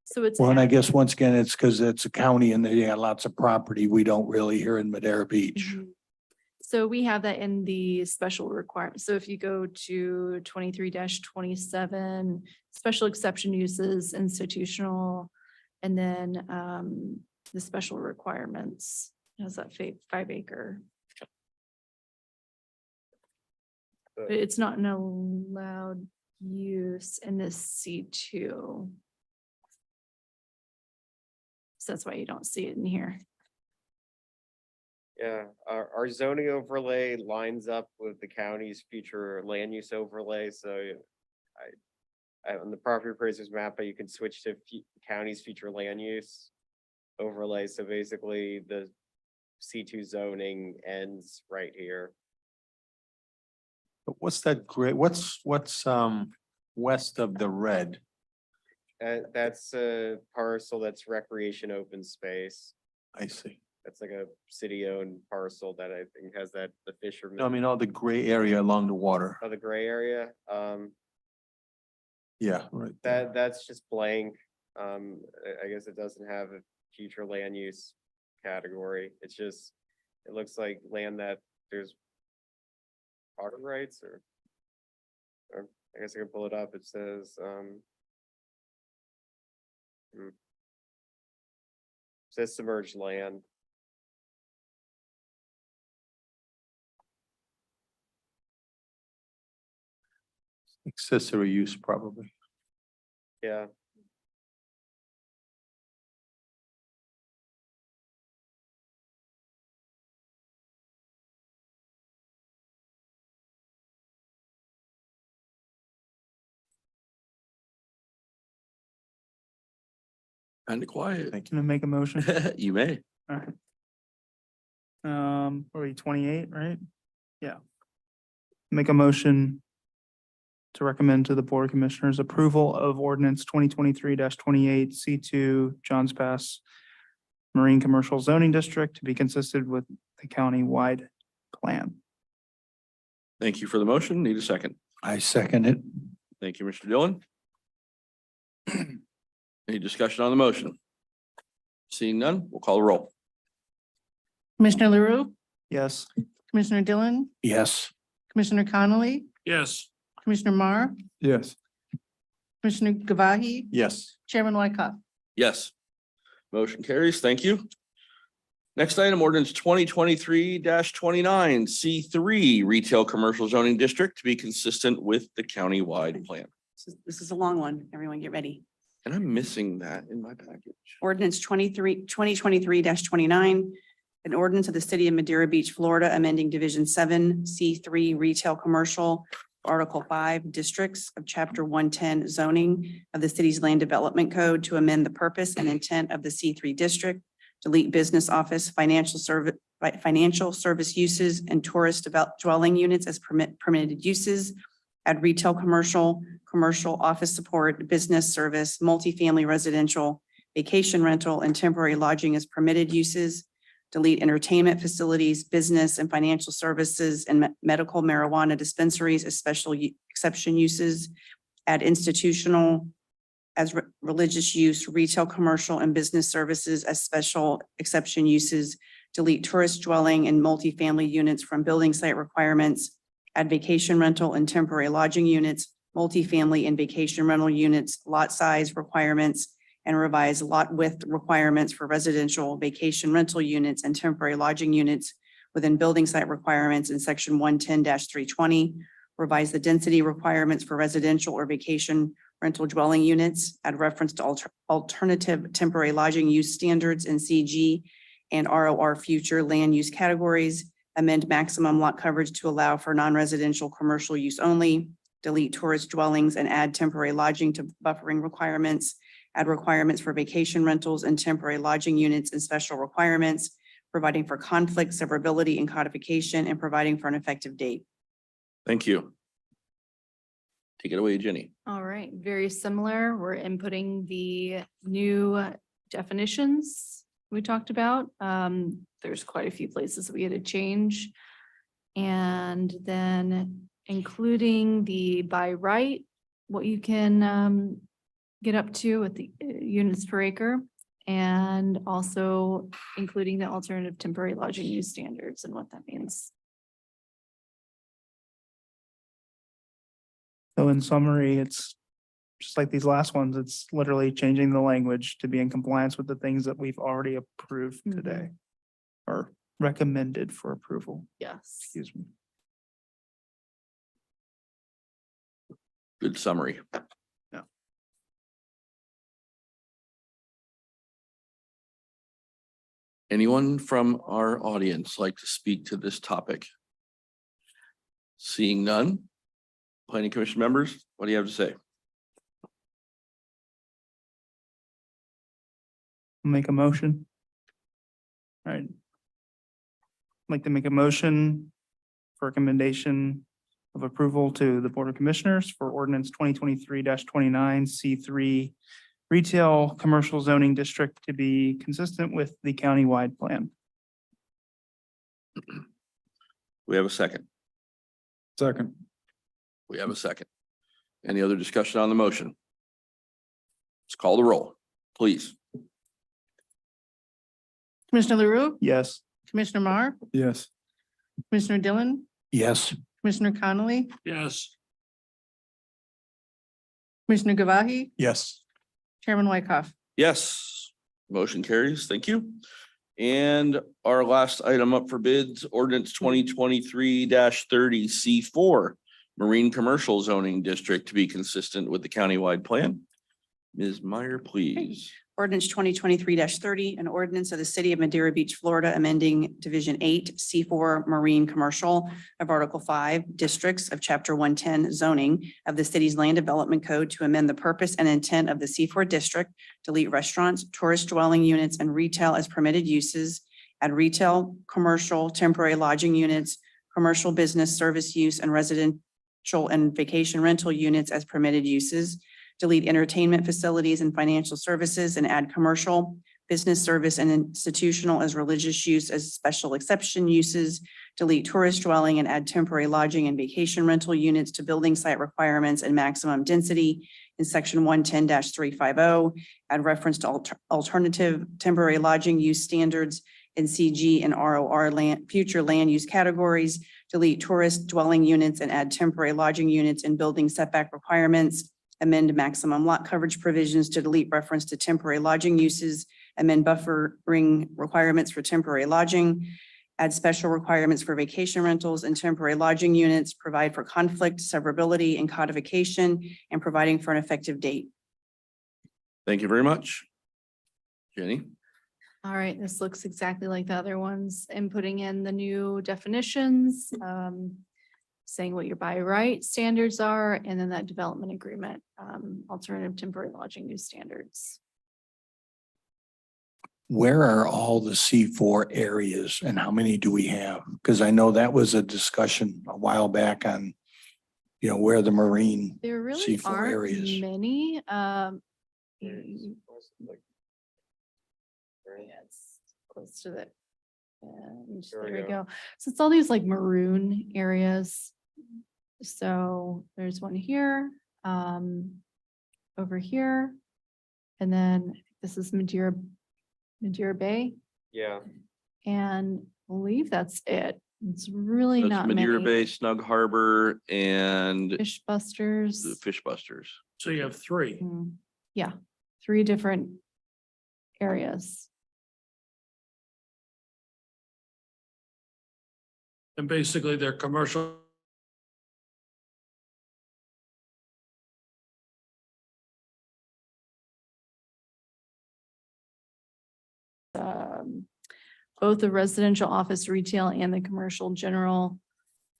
E: So it's.
F: Well, and I guess once again, it's because it's a county and they got lots of property we don't really here in Madera Beach.
E: Mhm. So we have that in the special requirement. So if you go to 23-27, special exception uses, institutional, and then the special requirements, has that 5 acre. But it's not an allowed use in this C2. So that's why you don't see it in here.
I: Yeah, our zoning overlay lines up with the county's future land use overlay, so on the property appraisers map, you can switch to county's future land use overlay, so basically the C2 zoning ends right here.
C: But what's that gray, what's west of the red?
I: That's a parcel that's recreation open space.
C: I see.
I: That's like a city-owned parcel that I think has that, the fisherman.
C: No, I mean, all the gray area along the water.
I: Oh, the gray area,
C: Yeah, right. there.
I: that's just blank. I guess it doesn't have a future land use category. It's just, it looks like land that there's water rights or I guess I can pull it up. It says, says submerged land.
C: Accessory use probably.
I: Yeah.
A: Kind of quiet.
C: Thank
H: Can I make a motion?
A: You may.
H: All right. Are we 28, right? Yeah. Make a motion to recommend to the Board of Commissioners approval of ordinance 2023-28 C2 Johns Pass Marine Commercial Zoning District to be consistent with the county-wide plan.
A: Thank you for the motion. Need a second.
F: I second it.
A: Thank you, Mr. Dillon. Any discussion on the motion? Seeing none, we'll call the roll.
B: Commissioner LaRue,
H: Yes.
B: Commissioner Dillon,
F: Yes.
B: Commissioner Connolly,
G: Yes,
B: Commissioner Mar,
J: Yes.
B: Commissioner Gavahi,
C: Yes.
B: Chairman Whitehop.
A: Yes. Motion carries. Thank you. Next item, ordinance 2023-29 C3 Retail Commercial Zoning District to be consistent with the county-wide plan.
D: This is a long one. Everyone get ready.
A: And I'm missing that in my package.
D: Ordinance 2023-29, an ordinance of the city of Madeira Beach, Florida, amending Division 7 C3 Retail Commercial, Article 5 Districts of Chapter 110 Zoning of the city's Land Development Code to amend the purpose and intent of the C3 district, delete business office, financial service uses and tourist dwelling units as permitted uses, add retail, commercial office support, business service, multifamily residential, vacation rental, and temporary lodging as permitted uses, delete entertainment facilities, business and financial services, and medical marijuana dispensaries as special exception uses, add institutional as religious use, retail, commercial, and business services as special exception uses, delete tourist dwelling and multifamily units from building site requirements, add vacation rental and temporary lodging units, multifamily and vacation rental units, lot size requirements, and revise lot width requirements for residential vacation rental units and temporary lodging units within building site requirements in section 110-320, revise the density requirements for residential or vacation rental dwelling units, add reference to alternative temporary lodging use standards in CG and ROR future land use categories, amend maximum lot coverage to allow for non-residential commercial use only, delete tourist dwellings and add temporary lodging to buffering requirements, add requirements for vacation rentals and temporary lodging units and special requirements, providing for conflict, severability, and codification, and providing for an effective date.
A: Thank you. Take it away, Jenny.
E: All right. right, very similar. We're inputting the new definitions we talked about. There's quite a few places that we had to change. And then including the by right, what you can get up to with the units per acre. And also including the alternative temporary lodging use standards and what that means.
H: So in summary, it's just like these last ones, it's literally changing the language to be in compliance with the things that we've already approved today. Or recommended for approval,
E: Yes.
H: excuse me.
A: Good summary.
H: Yeah.
A: Anyone from our audience like to speak to this topic? Seeing none. Planning Commission members, what do you have to say?
H: Make a motion. All right. I'd like to make a motion for recommendation of approval to the Board of Commissioners for ordinance 2023-29 C3 retail commercial zoning district to be consistent with the countywide plan.
A: We have a second.
J: Second.
A: We have a second. Any other discussion on the motion? Let's call the roll, please.
B: Commissioner LaRue,
H: Yes.
B: Commissioner Mar,
J: Yes.
B: Commissioner Dillon,
F: Yes.
B: Commissioner Connolly,
G: Yes,
B: Commissioner Gavahi,
F: Yes.
B: Chairman Wyckoff.
A: Yes, motion carries. Thank you. And our last item up for bids, ordinance 2023-30 C4, Marine Commercial Zoning District to be consistent with the countywide plan. Ms. Meyer, please.
D: Ordinance 2023-30, an ordinance of the city of Madeira Beach, Florida, amending Division 8, C4 Marine Commercial of Article 5, Districts of Chapter 110 zoning of the city's land development code to amend the purpose and intent of the C4 district, delete restaurants, tourist dwelling units, and retail as permitted uses, add retail, commercial, temporary lodging units, commercial business service use, and residential and vacation rental units as permitted uses, delete entertainment facilities and financial services and add commercial, business service and institutional as religious use as special exception uses, delete tourist dwelling and add temporary lodging and vacation rental units to building site requirements and maximum density in section 110-350, add reference to alternative temporary lodging use standards in CG and ROR future land use categories, delete tourist dwelling units and add temporary lodging units in building setback requirements, amend maximum lot coverage provisions to delete reference to temporary lodging uses, amend buffering requirements for temporary lodging, add special requirements for vacation rentals and temporary lodging units, provide for conflict, severability, and codification, and providing for an effective date.
A: Thank you very much. Jenny?
E: All right, this looks exactly like the other ones, inputting in the new definitions, saying what your by right standards are, and then that development agreement, alternative temporary lodging use standards.
F: Where are all the C4 areas and how many do we have? Because I know that was a discussion a while back on, where the marine,
E: There really
F: C4
E: aren't
F: areas.
E: many. It's close to the. And
I: There we
E: there we
I: go.
E: go. So it's all these like maroon areas. So there's one here, over here. And then this is Madeira Bay,
I: Yeah.
E: and I believe that's it. It's really
A: That's
E: not
A: Madeira
E: many.
A: Bay, Snug Harbor, and
E: Fish
A: the
E: Busters.
A: Fish Busters.
G: so you have three.
E: Yeah, 3 different areas.
G: And basically they're commercial.
E: Both the residential office retail and the commercial general.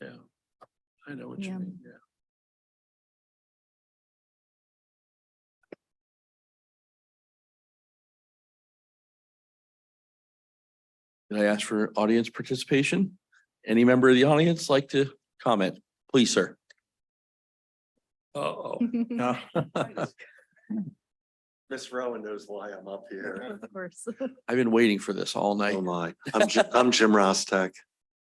G: Yeah, I know what you
E: Yeah.
G: mean, yeah.
A: Can I ask for audience participation? Any member of the audience like to comment? Please, sir.
G: Uh-oh.
K: Miss Rowan knows why I'm up here.
E: Of course.
A: I've been waiting for this all night.
K: Oh my, I'm Jim Rostek,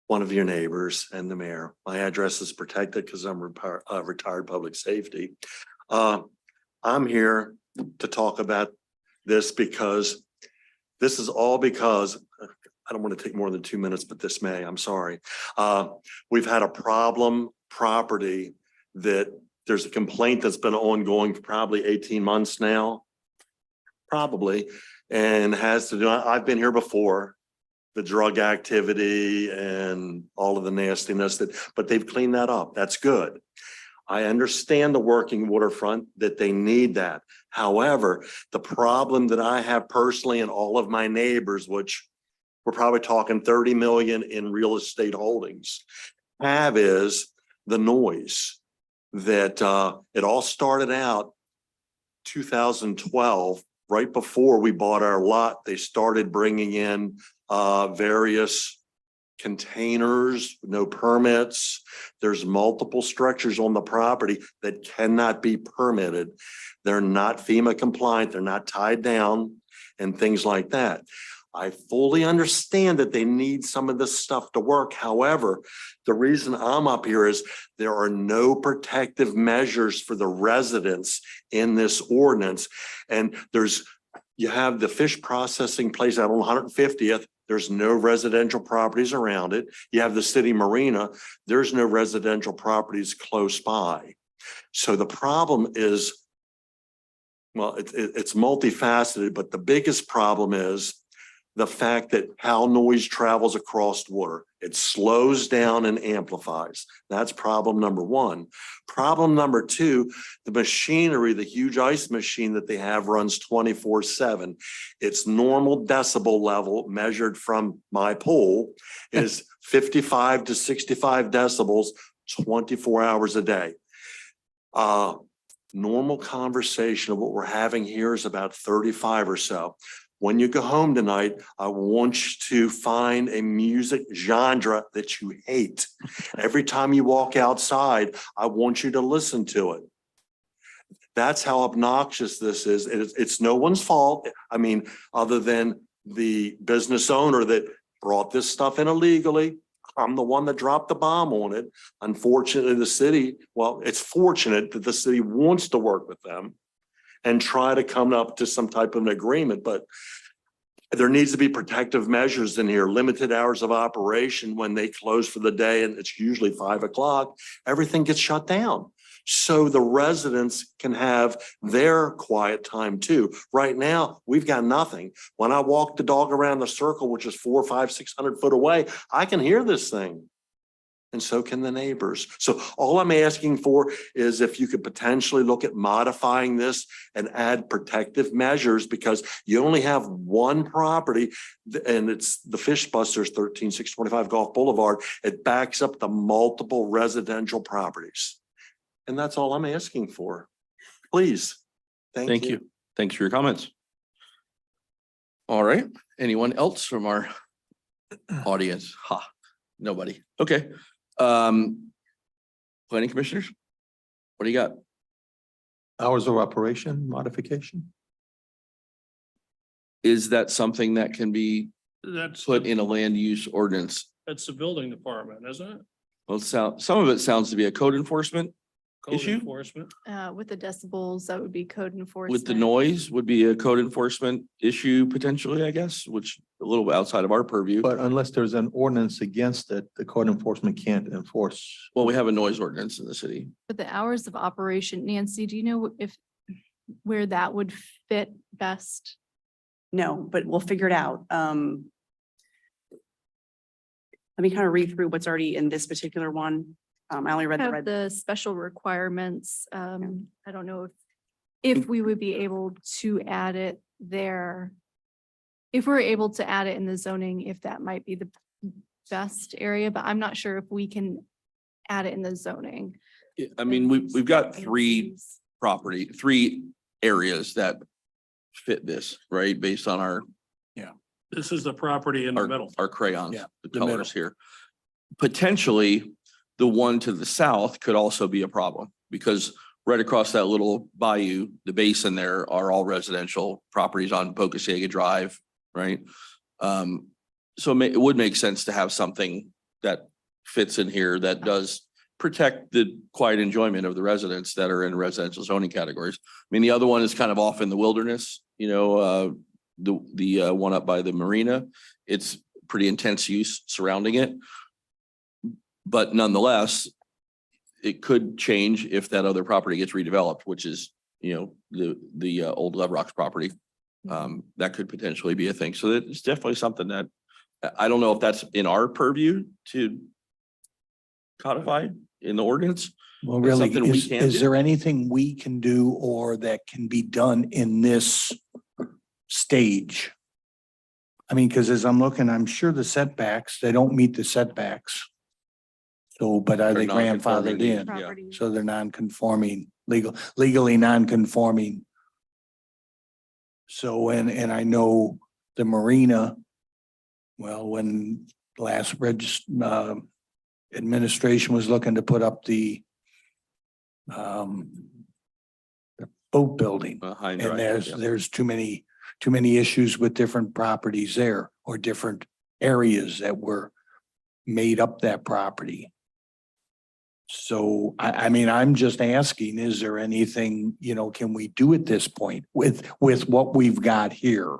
K: one of your neighbors and the mayor. My address is protected because I'm retired public safety. I'm here to talk about this because this is all because I don't want to take more than 2 minutes, but this may, I'm sorry. We've had a problem property that there's a complaint that's been ongoing for probably 18 months now. Probably, and has to do, I've been here before, the drug activity and all of the nastiness that, but they've cleaned that up. That's good. I understand the working waterfront, that they need that. However, the problem that I have personally and all of my neighbors, which we're probably talking 30 million in real estate holdings, have is the noise that it all started out 2012. Right before we bought our lot, they started bringing in various containers, no permits. There's multiple structures on the property that cannot be permitted. They're not FEMA compliant, they're not tied down and things like that. I fully understand that they need some of this stuff to work. However, the reason I'm up here is there are no protective measures for the residents in this ordinance. And you have the fish processing place out on 150th. There's no residential properties around it. You have the city marina. There's no residential properties close by. So the problem is, well, it's multifaceted, but the biggest problem is the fact that how noise travels across water. It slows down and amplifies. That's problem number one. Problem number two, the machinery, the huge ice machine that they have runs 24/7. Its normal decibel level measured from my pool is 55 to 65 decibels, 24 hours a day. Normal conversation of what we're having here is about 35 or so. When you go home tonight, I want you to find a music genre that you hate. Every time you walk outside, I want you to listen to it. That's how obnoxious this is. It's no one's fault. I mean, other than the business owner that brought this stuff in illegally. I'm the one that dropped the bomb on it. Unfortunately, the city, well, it's fortunate that the city wants to work with them and try to come up to some type of an agreement, but there needs to be protective measures in here, limited hours of operation when they close for the day, and it's usually 5 o'clock, everything gets shut down. So the residents can have their quiet time too. Right now, we've got nothing. When I walk the dog around the circle, which is 400, 500, 600 foot away, I can hear this thing. And so can the neighbors. So all I'm asking for is if you could potentially look at modifying this and add protective measures, because you only have one property and it's the Fish Busters, 13625 Gulf Boulevard. It backs up the multiple residential properties. And that's all I'm asking for. Please.
A: Thank you. Thanks for your comments. All right. Anyone else from our audience? Ha, nobody. Okay. Planning commissioners? What do you got?
C: Hours of operation modification?
A: Is that something that can be
G: That's,
A: put in a land use ordinance?
G: that's the building department, isn't it?
A: Well, some of it sounds to be a code enforcement
G: Code
A: issue?
G: enforcement.
E: With the decibels, that would be code enforcement.
A: with the noise would be a code enforcement issue potentially, I guess, which a little bit outside of our purview.
C: But unless there's an ordinance against it, the code enforcement can't enforce.
A: Well, we have a noise ordinance in the city.
E: But the hours of operation, Nancy, do you know where that would fit best?
D: No, but we'll figure it out. Let me kind of read through what's already in this particular one. I only read the
E: Have
D: red.
E: the special requirements. I don't know if we would be able to add it there. If we're able to add it in the zoning, if that might be the best area, but I'm not sure if we can add it in the zoning.
A: I mean, we've got three areas that fit this, right? Based on our
G: This is the property in the middle.
A: our crayons,
F: Yeah,
A: the
F: the middle.
A: colors here. Potentially, the one to the south could also be a problem because right across that little bayou, the basin there are all residential properties on Pocasega Drive, right? So it would make sense to have something that fits in here that does protect the quiet enjoyment of the residents that are in residential zoning categories. I mean, the other one is kind of off in the wilderness, the one up by the marina. It's pretty intense use surrounding it. But nonetheless, it could change if that other property gets redeveloped, which is, the old Love Rocks property. That could potentially be a thing. So it's definitely something that I don't know if that's in our purview to codify in the ordinance.
F: Well,
A: That's
F: really,
A: something we
F: is,
A: can
F: is
A: do.
F: there anything we can do or that can be done in this stage? I mean, because as I'm looking, I'm sure the setbacks, they don't meet the setbacks. So, but are
A: They're
F: they
A: non-conforming,
F: grandfathered in?
A: yeah.
F: So they're non-conforming, legally non-conforming. So, and I know the marina, well, when last administration was looking to put up the boat building.
A: Behind
F: And
A: Drive, yeah.
F: there's too many issues with different properties there or different areas that were made up that property. So I mean, I'm just asking, is there anything, can we do at this point with what we've got here?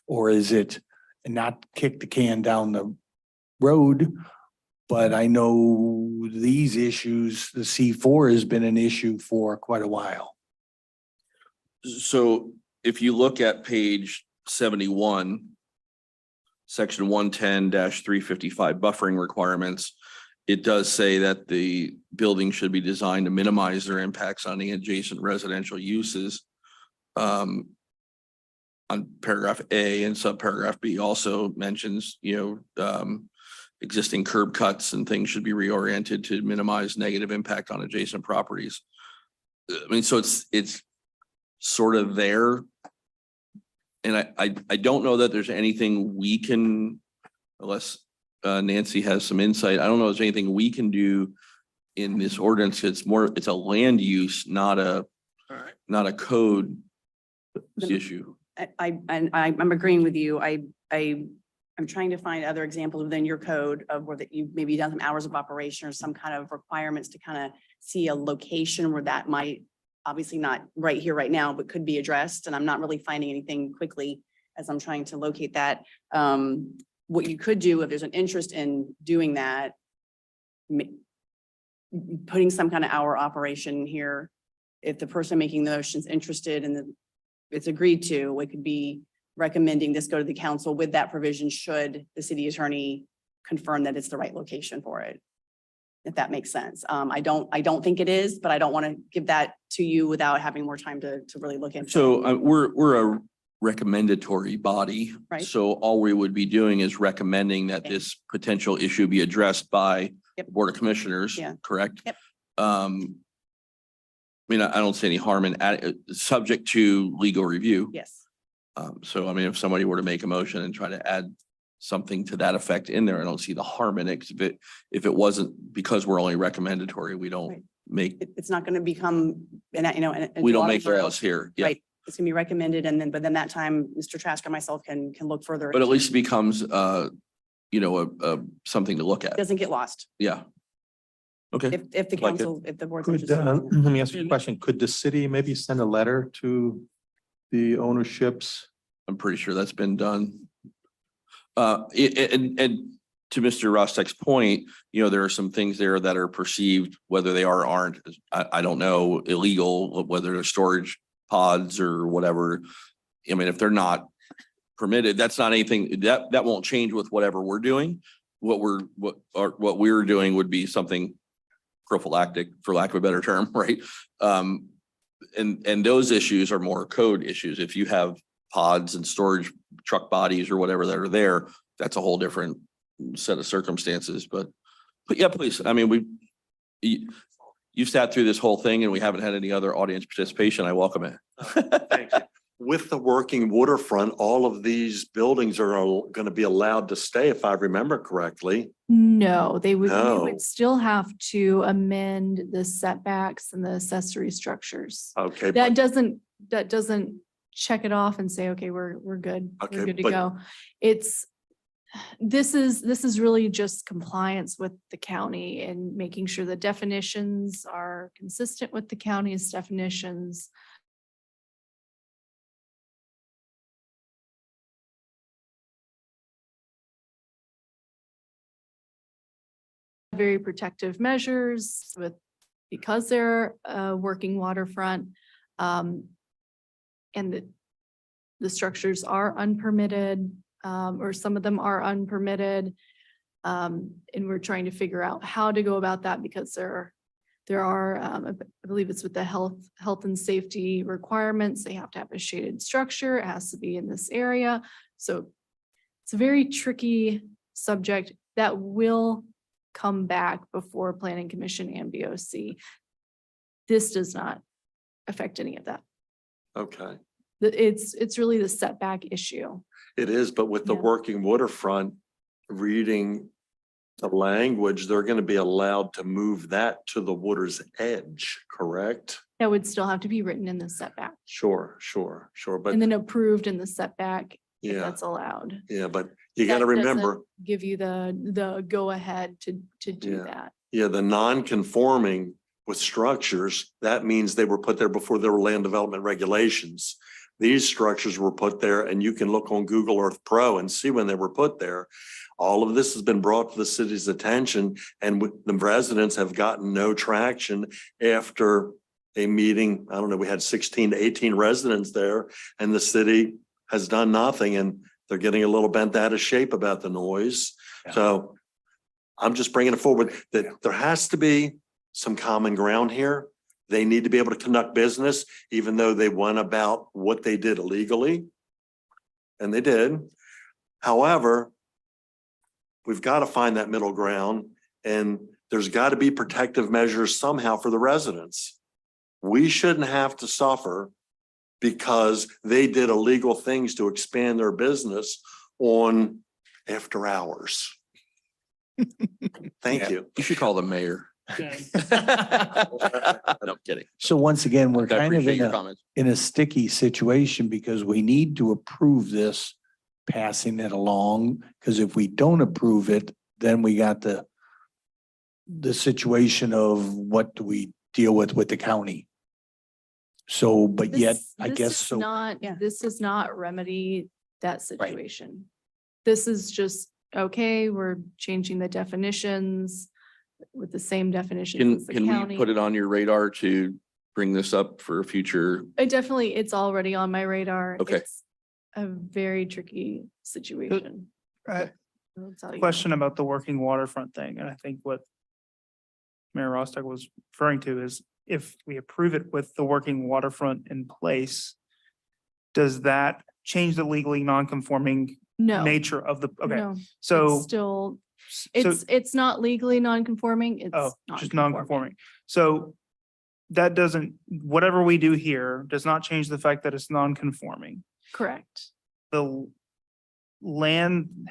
F: Or is it not kick the can down the road? But I know these issues, the C4 has been an issue for quite a while.
A: So if you look at page 71, section 110-355 buffering requirements, it does say that the building should be designed to minimize their impacts on the adjacent residential uses. On paragraph A, and subparagraph B also mentions, existing curb cuts and things should be reoriented to minimize negative impact on adjacent properties. I mean, so it's sort of there. And I don't know that there's anything we can, unless Nancy has some insight, I don't know if there's anything we can do in this ordinance. It's a land use, not a code issue.
D: I'm agreeing with you. I'm trying to find other examples within your code of where that you maybe done some hours of operation or some kind of requirements to kind of see a location where that might, obviously not right here, right now, but could be addressed. And I'm not really finding anything quickly as I'm trying to locate that. What you could do if there's an interest in doing that, putting some kind of hour operation here, if the person making the motion's interested and it's agreed to, it could be recommending this go to the council with that provision should the city attorney confirm that it's the right location for it. If that makes sense. I don't think it is, but I don't want to give that to you without having more time to really look into it.
A: So we're a recommendatory body.
D: Right.
A: So all we would be doing is recommending that
D: Okay.
A: this potential issue be addressed by
D: Yep.
A: the Board of Commissioners,
D: Yeah.
A: correct?
D: Yep.
A: I mean, I don't see any harm in subject to legal review.
D: Yes.
A: So I mean, if somebody were to make a motion and try to add something to that effect in there, I don't see the harm in it. 'Cause if it wasn't, because we're only recommendatory, we don't
D: Right.
A: make,
D: It's not going to become, and
A: we don't make laws here. Yeah.
D: Right. It's gonna be recommended and then, but then that time, Mr. Trask or myself can look further.
A: But at
D: into
A: least it becomes, something to look
D: it.
A: at.
D: Doesn't get lost.
A: Yeah. Okay.
D: If the
A: Like it.
D: council, if the board's
C: Could,
D: interested. in it.
C: let me ask you a question. Could the city maybe send a letter to the ownerships?
A: I'm pretty sure that's been done. And to Mr. Rostek's point, there are some things there that are perceived, whether they are or aren't, I don't know, illegal, whether they're storage pods or whatever. I mean, if they're not permitted, that's not anything that won't change with whatever we're doing. What we're doing would be something prophylactic, for lack of a better term, right? And those issues are more code issues. If you have pods and storage truck bodies or whatever that are there, that's a whole different set of circumstances. But yeah, please. I mean, you've sat through this whole thing and we haven't had any other audience participation. I welcome it.
K: Thank you. with the working waterfront, all of these buildings are going to be allowed to stay, if I remember correctly.
E: No, they would, we
K: No.
E: would still have to amend the setbacks and the accessory structures.
K: Okay,
E: That
K: but
E: doesn't check it off and say, okay, we're good.
K: Okay,
E: We're good to
K: but-
E: go. This is really just compliance with the county and making sure the definitions are consistent with the county's definitions. Very protective measures because they're a working waterfront. And the structures are unpermitted, or some of them are unpermitted. And we're trying to figure out how to go about that because there are, I believe it's with the health and safety requirements. They have to have a shaded structure. It has to be in this area. So it's a very tricky subject that will come back before Planning Commission and BOC. This does not affect any of that.
K: okay,
E: It's really the setback issue.
K: it is, but with the
E: Yeah.
K: working waterfront, reading the language, they're going to be allowed to move that to the water's edge, correct?
E: That would still have to be written in the setback
K: Sure, but
E: and then approved in the setback if
K: yeah,
E: that's allowed.
K: yeah, but you got to
E: That doesn't
K: remember,
E: Give you the go ahead to do
K: Yeah.
E: that.
K: yeah, the non-conforming with structures, that means they were put there before there were land development regulations. These structures were put there, and you can look on Google Earth Pro and see when they were put there. All of this has been brought to the city's attention, and the residents have gotten no traction after a meeting. I don't know, we had 16 to 18 residents there, and the city has done nothing, and they're getting a little bent out of shape about the noise.
F: Yeah.
K: So I'm just bringing it forward that there has to be some common ground here. They need to be able to conduct business, even though they went about what they did illegally. And they did. However, we've got to find that middle ground, and there's got to be protective measures somehow for the residents. We shouldn't have to suffer because they did illegal things to expand their business on after hours. Thank
F: Yeah.
K: you.
A: You should call the mayor.
G: Okay.
A: No, kidding.
F: So once again, we're
A: I
F: kind of
A: appreciate
F: in
A: your
F: a,
A: comments.
F: in a sticky situation because we need to approve this, passing it along, because if we don't approve it, then we got the situation of what do we deal with the county? So, but yet, I
E: This
F: guess
E: is
F: so.
E: Not,
D: Yeah.
E: this does not remedy that situation. This is just, okay, we're changing the definitions with the same definitions as the
A: Can we
E: county.
A: put it on your radar to bring this up for a future?
E: It's already on my radar.
A: Okay.
E: It's a very tricky situation.
H: Right.
E: I'll tell you.
H: Question about the working waterfront thing, and I think what Mayor Rostock was referring to is if we approve it with the working waterfront in place, does that change the legally non-conforming
E: No.
H: nature of the, okay,
E: no,
H: so.
E: it's still,
H: so-
E: it's not legally non-conforming. It's
H: Oh, just non-conforming. So that doesn't, whatever we do here does not change the fact that it's non-conforming.
E: Correct.
H: The land,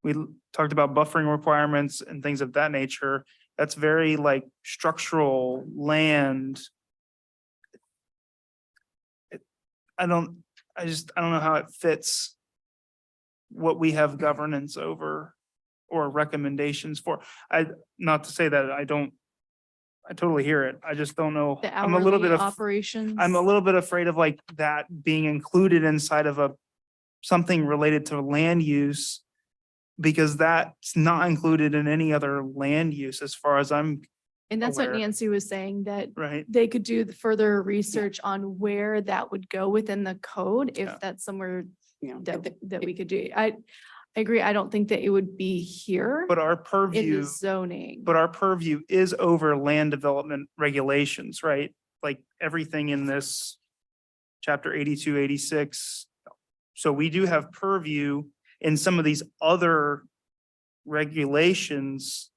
H: we talked about buffering requirements and things of that nature. That's very like structural land. I don't know how it fits what we have governance over or recommendations for. Not to say that I totally hear it. I just don't know.
E: The
H: I'm a little bit
E: hourly
H: of,
E: operations.
H: I'm a little bit afraid of like that being included inside of something related to land use. Because that's not included in any other land use as far as I'm,
E: And that's what
H: aware.
E: Nancy was saying, that
H: right?
E: they could do the further research on where that would go within the code,
H: Yeah.
E: if that's somewhere
D: You know,
E: that we could do. I agree. I don't think that it would be here
H: But our
E: in
H: purview,
E: the zoning.
H: but our purview is over land development regulations, right? Like everything in this chapter 82, 86. So we do have purview in some of these other regulations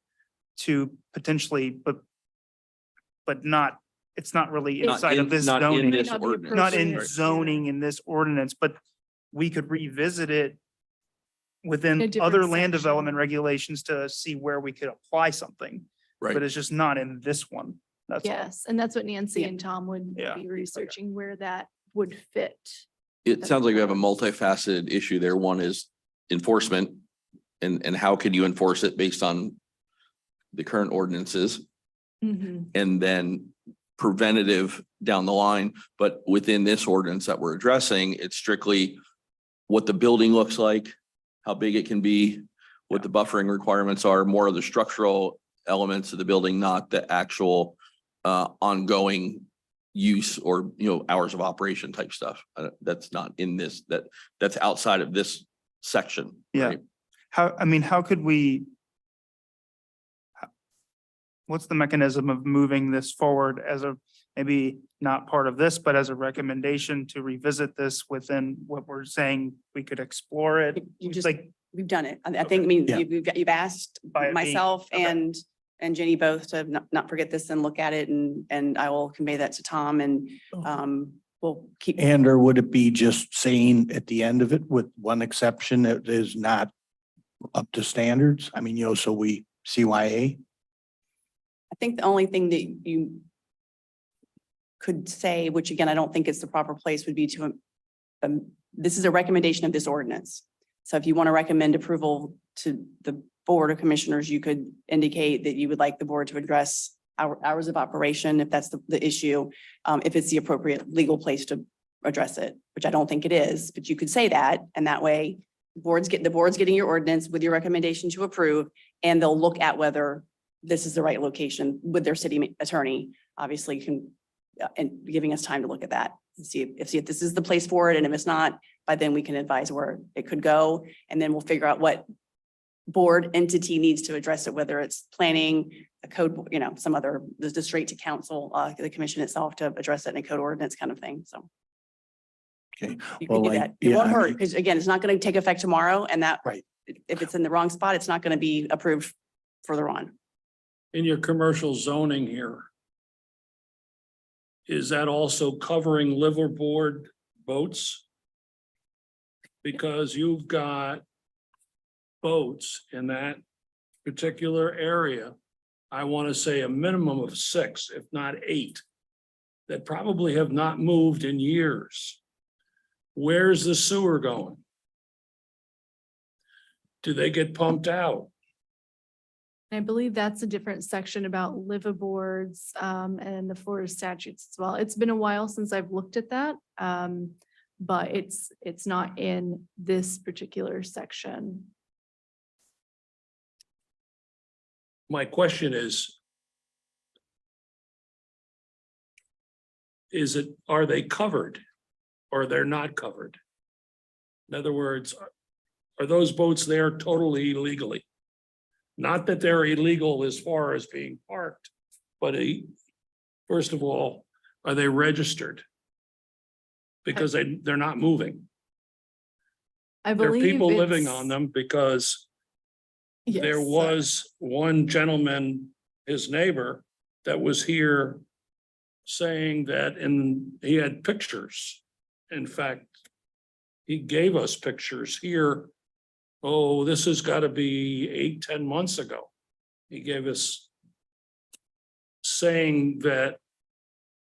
H: to potentially, but not it's not really
E: Not
H: inside of this
A: Not in
H: zoning,
A: this
E: May not be
A: ordinance.
H: not in
E: appropriate.
H: zoning in this ordinance, but we could revisit it
E: In a
H: within
E: different
H: other land
E: section.
H: development regulations to see where we could apply something.
A: Right.
H: But it's just not in this one. That's all.
E: Yes, and that's what Nancy
D: Yeah.
E: and Tom would
H: Yeah.
E: be researching where that would fit.
A: It sounds like we have a multifaceted issue there. One is enforcement and how could you enforce it based on the current ordinances?
E: Mhm.
A: And then preventative down the line, but within this ordinance that we're addressing, it's strictly what the building looks like, how big it can be, what the buffering requirements are, more of the structural elements of the building, not the actual ongoing use or, hours of operation type stuff. That's not in this, that's outside of this section.
H: Yeah.
A: right?
H: How could we? What's the mechanism of moving this forward as a, maybe not part of this, but as a recommendation to revisit this within what we're saying, we could explore it?
D: You just,
H: Like,
D: we've done it. I think, I mean,
F: Yeah.
D: you've asked
H: By it being-
D: myself
H: okay.
D: and Jenny both to not forget this and look at it and I will convey that to Tom and we'll keep.
F: And or would it be just saying at the end of it with one exception that is not up to standards? I mean, so we CYA?
D: I think the only thing that you could say, which again, I don't think is the proper place, would be to, this is a recommendation of this ordinance. So if you want to recommend approval to the Board of Commissioners, you could indicate that you would like the board to address hours of operation, if that's the issue, if it's the appropriate legal place to address it, which I don't think it is, but you could say that, and that way the board's getting your ordinance with your recommendation to approve, and they'll look at whether this is the right location with their city attorney, obviously can, and giving us time to look at that and see if this is the place for it. And if it's not, by then we can advise where it could go. And then we'll figure out what board entity needs to address it, whether it's planning, a code, some other, the straight to council, the commission itself to address it in a code ordinance kind of thing. So.
F: Okay.
D: You can
F: Well,
D: do
F: like,
D: that. It
F: yeah,
D: won't
F: I
D: hurt
F: mean-
D: because again, it's not going to take effect tomorrow and that.
F: Right.
D: If it's in the wrong spot, it's not going to be approved further on.
G: In your commercial zoning here, is that also covering liveaboard boats? Because you've got boats in that particular area, I want to say a minimum of 6, if not 8, that probably have not moved in years. Where's the sewer going? Do they get pumped out?
E: I believe that's a different section about liveaboards and the Florida statutes as well. It's been a while since I've looked at that. But it's not in this particular section.
G: My question are they covered or they're not covered? In other words, are those boats there totally illegally? Not that they're illegal as far as being parked, but first of all, are they registered? Because they're not moving.
E: I
G: There are
E: believe
G: people living
E: it's-
G: on them because there
E: Yes.
G: was one gentleman, his neighbor, that was here saying that, and he had pictures. In fact, he gave us pictures here. Oh, this has got to be 8-10 months ago. He gave us saying that,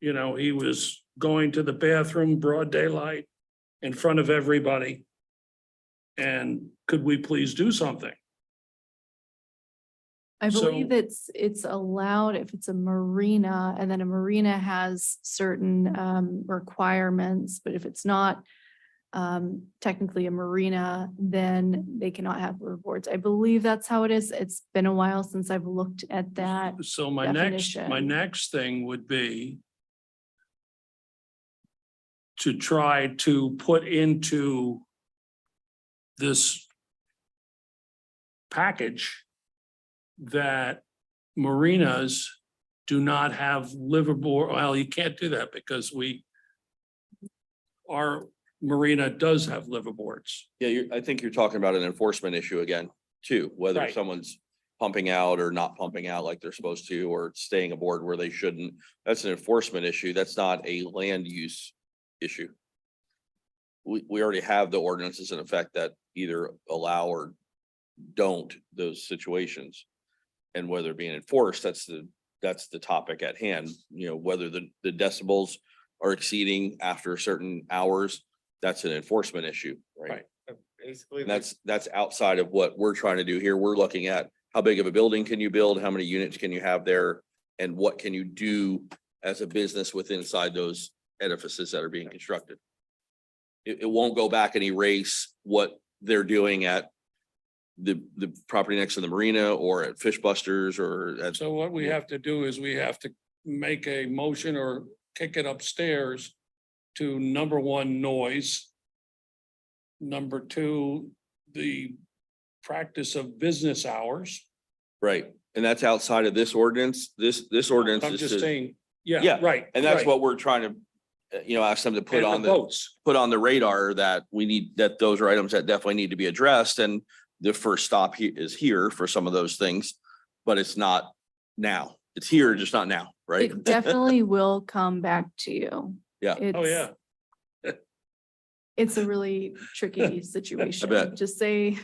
G: he was going to the bathroom broad daylight in front of everybody. And could we please do something?
E: I believe
G: So-
E: it's allowed if it's a marina, and then a marina has certain requirements, but if it's not technically a marina, then they cannot have liveaboards. I believe that's how it is. It's been a while since I've looked at that.
G: So my
E: definition.
G: next thing would be to try to put into this package that marinas do not have liveaboard. Well, you can't do that because our marina does have liveaboards.
A: Yeah, I think you're talking about an enforcement issue again, too, whether
G: Right.
A: someone's pumping out or not pumping out like they're supposed to, or staying aboard where they shouldn't. That's an enforcement issue. That's not a land use issue. We already have the ordinances in effect that either allow or don't those situations. And whether being enforced, that's the topic at hand, you know, whether the decibels are exceeding after certain hours, that's an enforcement issue, right?
I: Basically,
A: And that's outside of what we're trying to do here. We're looking at how big of a building can you build? How many units can you have there? And what can you do as a business within inside those edifices that are being constructed? It won't go back and erase what they're doing at the property next to the marina or at Fish Busters or at.
G: So what we have to do is we have to make a motion or kick it upstairs to number one, noise. Number two, the practice of business hours.
A: Right, and that's outside of this ordinance. This ordinance
G: I'm
A: is
G: just
A: to-
G: saying,
A: Yeah,
G: yeah, right.
A: and that's
G: right.
A: what we're trying to, ask them to put
G: And
A: on the
G: votes.
A: put on the radar, that we need, that those are items that definitely need to be addressed. And the first stop is here for some of those things, but it's not now. It's here, just not now, right?
E: It definitely will come back to you.
A: Yeah.
G: Oh, yeah.
E: It's a really tricky situation.
A: bet.
E: Just say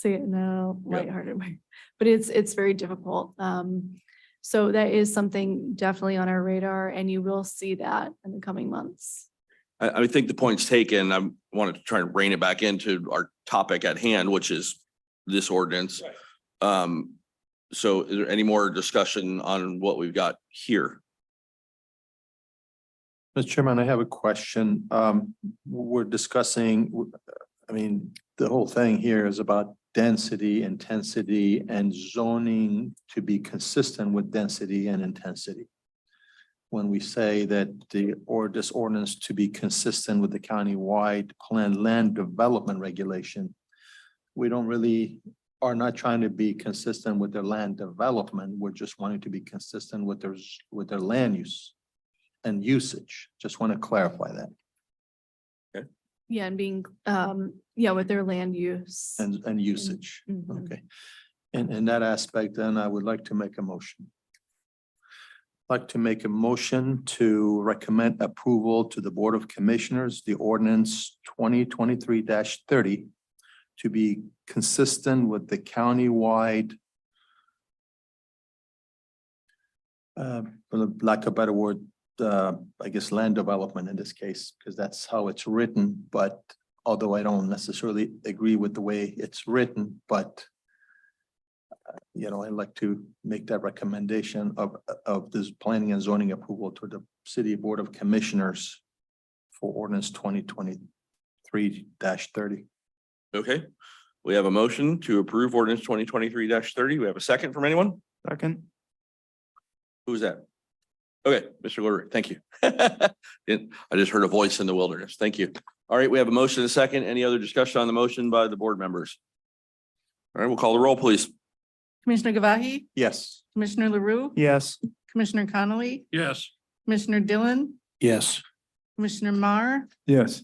E: it now,
A: Yeah.
E: lighthearted way, but it's very difficult. So that is something definitely on our radar, and you will see that in the coming months.
A: I think the point's taken. I wanted to try and rein it back into our topic at hand, which is this ordinance. So is there any more discussion on what we've got here?
C: Mr. Chairman, I have a question. We're discussing, the whole thing here is about density, intensity, and zoning to be consistent with density and intensity. When we say that this ordinance to be consistent with the county-wide planned land development regulation, we are not trying to be consistent with their land development. We're just wanting to be consistent with their land use and usage. Just want to clarify that.
E: Yeah, and being, with their land use.
C: And usage.
E: Mhm.
C: Okay. And in that aspect, then I would like to make a motion. Like to make a motion to recommend approval to the Board of Commissioners, the ordinance 2023-30 to be consistent with the county-wide, for lack of a better word, I guess land development in this case, because that's how it's written, but although I don't necessarily agree with the way it's written, but I'd like to make that recommendation of this planning and zoning approval to the City Board of Commissioners for ordinance 2023-30.
A: Okay, we have a motion to approve ordinance 2023-30. We have a second from anyone?
H: Second.
A: Who's that? Okay, Mr. Lurie, thank you. I just heard a voice in the wilderness. Thank you. All right, we have a motion and a second. Any other discussion on the motion by the board members? All right, we'll call the roll, please.
B: Commissioner Gavahi,
C: Yes.
B: Commissioner LaRue,
H: Yes.
B: Commissioner Connolly,
G: Yes.
B: Commissioner Dillon,
F: Yes.
B: Commissioner Mar,
J: Yes.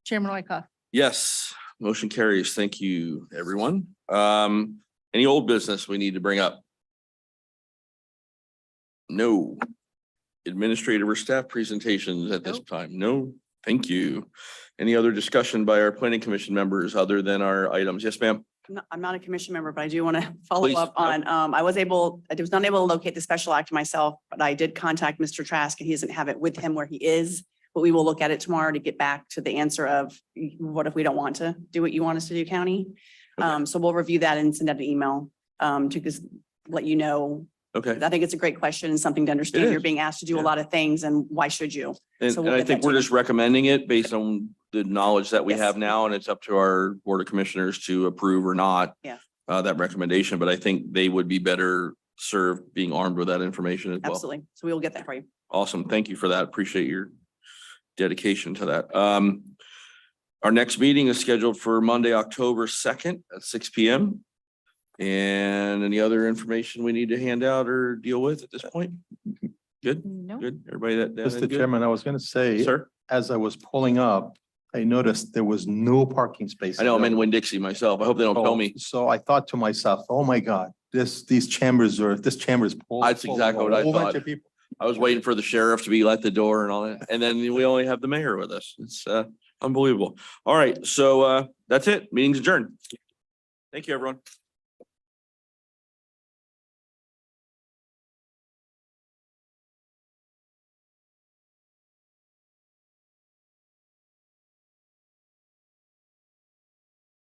B: Chairman Whitehouse.
A: Yes, motion carries. Thank you, everyone. Any old business we need to bring up? No. Administrative or staff presentations at this
B: Nope.
A: time? No, thank you. Any other discussion by our planning commission members other than our items? Yes, ma'am.
D: I'm not a commission member, but I do want to follow
A: Please,
D: up on, I was not able to locate the special act myself, but I did contact Mr. Trask and he doesn't have it with him where he is. But we will look at it tomorrow to get back to the answer of what if we don't want to do what you want us to do, county? So we'll review that and send out an email to just let you know.
A: Okay.
D: I think it's a great question and something to understand.
A: is.
D: You're being asked to do
A: Yeah.
D: a lot of things and why should you?
A: And
D: So we'll
A: I
D: get
A: think
D: that
A: we're
D: to you.
A: just recommending it based on the knowledge that we
D: Yes.
A: have now, and it's up to our board of commissioners to approve or not.
D: Yeah.
A: That recommendation, but I think they would be better served being armed with that information as well.
D: Absolutely. So we will get that for you.
A: Awesome. Thank you for that. Appreciate your dedication to that. Our next meeting is scheduled for Monday, October 2nd at 6 p.m. And any other information we need to hand out or deal with at this point? Good,
E: No.
A: good. Everybody that.
C: Mr.
A: good?
C: Chairman, I was going to say,
A: Sir,
C: as I was pulling up, I noticed there was no parking spaces.
A: I know I'm in Winn-Dixie myself. I hope they don't tell me.
C: So I thought to myself, oh my God, these chambers are, this chamber is. full-
A: That's
C: full of
A: exactly what
C: a
A: I
C: whole bunch
A: thought.
C: of people.
A: I was waiting for the sheriff to be at the door and all that. And then we only have the mayor with us. It's unbelievable. All right, so that's it. Meeting's adjourned. Thank you, everyone.